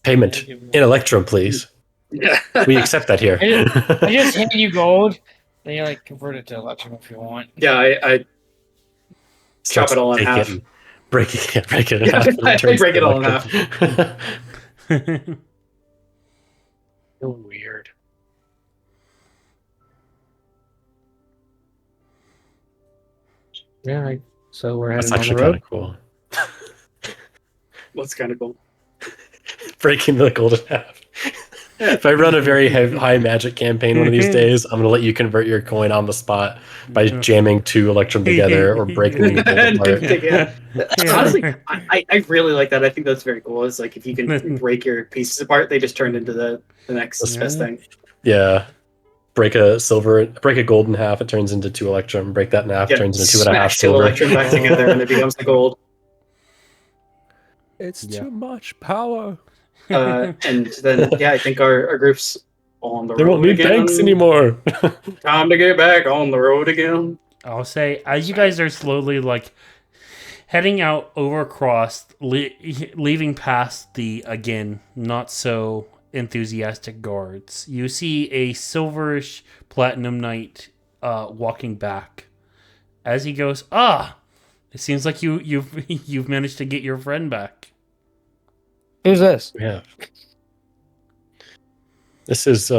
Payment in Electrum, please. We accept that here. I just handed you gold. Then you like convert it to Electrum if you want. Yeah, I chop it all in Take half. it and break it in Yeah, half. and I return break to it all in Electrum. So weird. Yeah, so we're That's heading on the actually kind road. of cool. What's kind of cool? Breaking the gold in half. If I run a very high magic campaign one of these days, I'm gonna let you convert your coin on the spot by jamming 2 Electrum together or breaking the gold apart. Yeah. Honestly, I really like that. I think that's very cool. It's like if you can break your pieces apart, they just turn into the next best thing. Yeah. Break a gold in half, it turns into 2 Electrum. Break that in half, Yeah, turns into 2.5 smash 2 silver. Electrum back together and it becomes the gold. It's too much power. And then, yeah, I think our group's on the They road won't need again. banks anymore. Time to get back on the road again. I'll say, as you guys are slowly like heading out over across, leaving past the again not so enthusiastic guards, you see a silverish platinum knight walking back. As he goes, it seems like you've managed to get your friend back. Who's this? Yeah. This is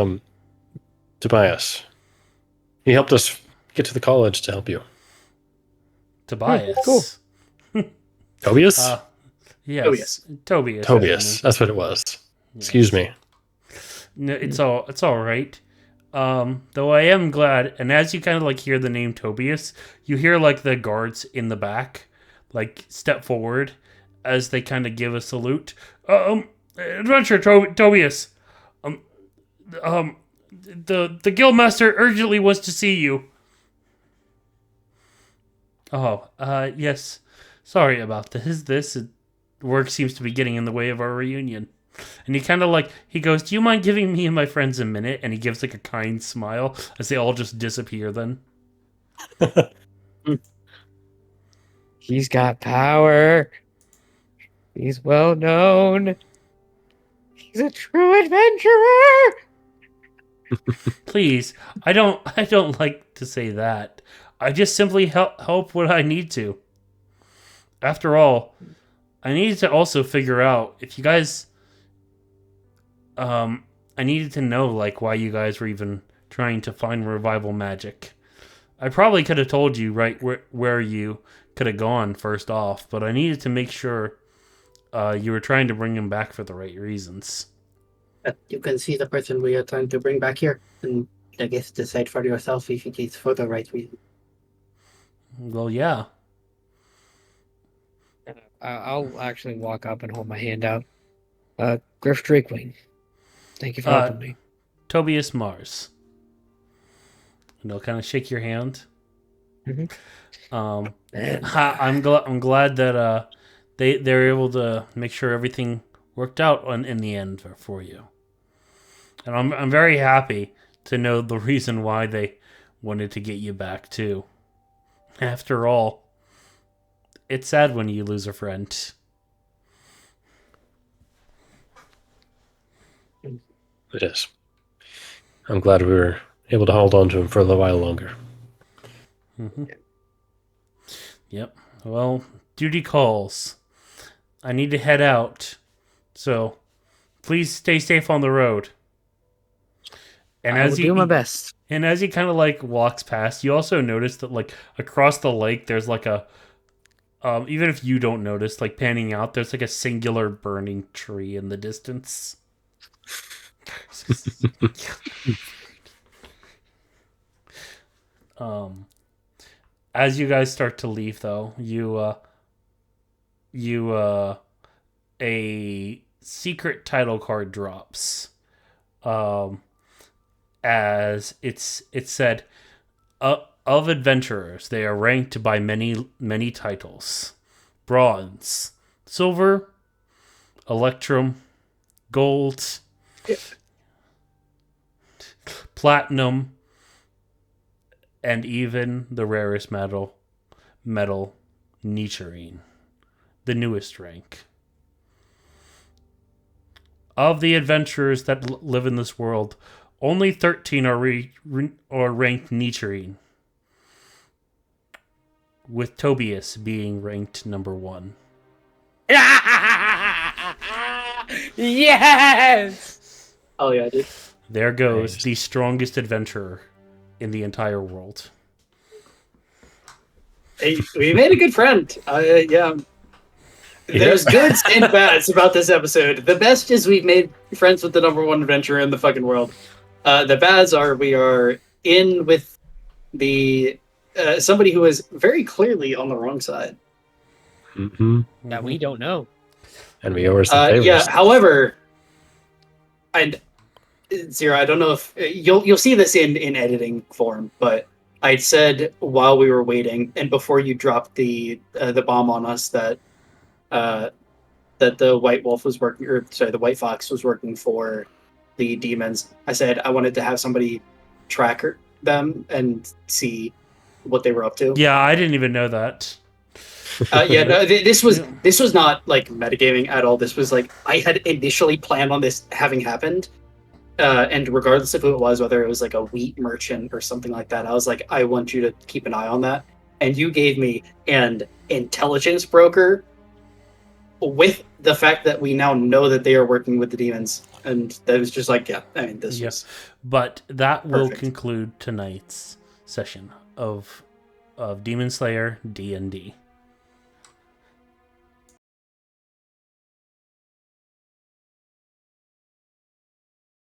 Tobias. He helped us get to the college to help you. Tobias. Cool. Tobias? Yes. Tobias. Tobias. That's what it was. Yes. Excuse me. No, it's all right. Though I am glad, and as you kind of like hear the name Tobias, you hear like the guards in the back like step forward as they kind of give a salute. Adventure Tobias. The guildmaster urgently wants to see you. Yes. Sorry about this. Work seems to be getting in the way of our reunion. And he kind of like, he goes, do you mind giving me and my friends a minute? And he gives like a kind smile as they all just disappear then. He's got power. He's well known. He's a true adventurer. Please, I don't like to say that. I just simply help when I need to. After all, I needed to also figure out if you guys I needed to know like why you guys were even trying to find revival magic. I probably could have told you right where you could have gone first off, but I needed to make sure you were trying to bring him back for the right reasons. You can see the person we are trying to bring back here, and I guess decide for yourself if it is for the right reason. Well, yeah. I'll actually walk up and hold my hand out. Griff Drakewing, thank you for helping me. Tobias Mars. And I'll kind of shake your hand. And, I'm glad that they're able to make sure everything worked out in the end for you. And I'm very happy to know the reason why they wanted to get you back too. After all, it's sad when you lose a friend. It is. I'm glad we were able to hold on to him for a little while longer. Mm-hmm. Yep. Well, duty calls. I need to head out. So, please stay safe on the road. And I will do my best. And as he kind of like walks past, you also notice that like across the lake, there's like a, even if you don't notice, like panning out, there's like a singular burning tree in the distance. As you guys start to leave, though, a secret title card drops. As it said, of adventurers, they are ranked by many titles: bronze, silver, electrum, gold, platinum, and even the rarest metal, nicherine, the newest rank. Of the adventurers that live in this world, only 13 are ranked nicherine, with Tobias being ranked number 1. Yes! Oh yeah, dude. There goes the strongest adventurer in the entire world. Hey, we made a good friend. Yeah. There's goods and bads about this episode. The best is we've made friends with the number one adventurer in the fucking world. The bads are we are in with the somebody who is very clearly on the wrong side. Mm-hmm. That we don't know. And we owe her some favors. Yeah. However, Zero, I don't know if you'll see this in editing form, but I said while we were waiting and before you dropped the bomb on us that the White Wolf was working, or sorry, the White Fox was working for the demons. I said I wanted to have somebody track them and see what they were up to. Yeah, I didn't even know that. Yeah, no, this was not like metagaming at all. This was like I had initially planned on this having happened. And regardless of who it was, whether it was like a wheat merchant or something like that, I was like, I want you to keep an eye on that. And you gave me an intelligence broker with the fact that we now know that they are working with the demons. And that was just like, yeah, I mean, this was... But that will perfect. conclude tonight's session of Demon Slayer D&D.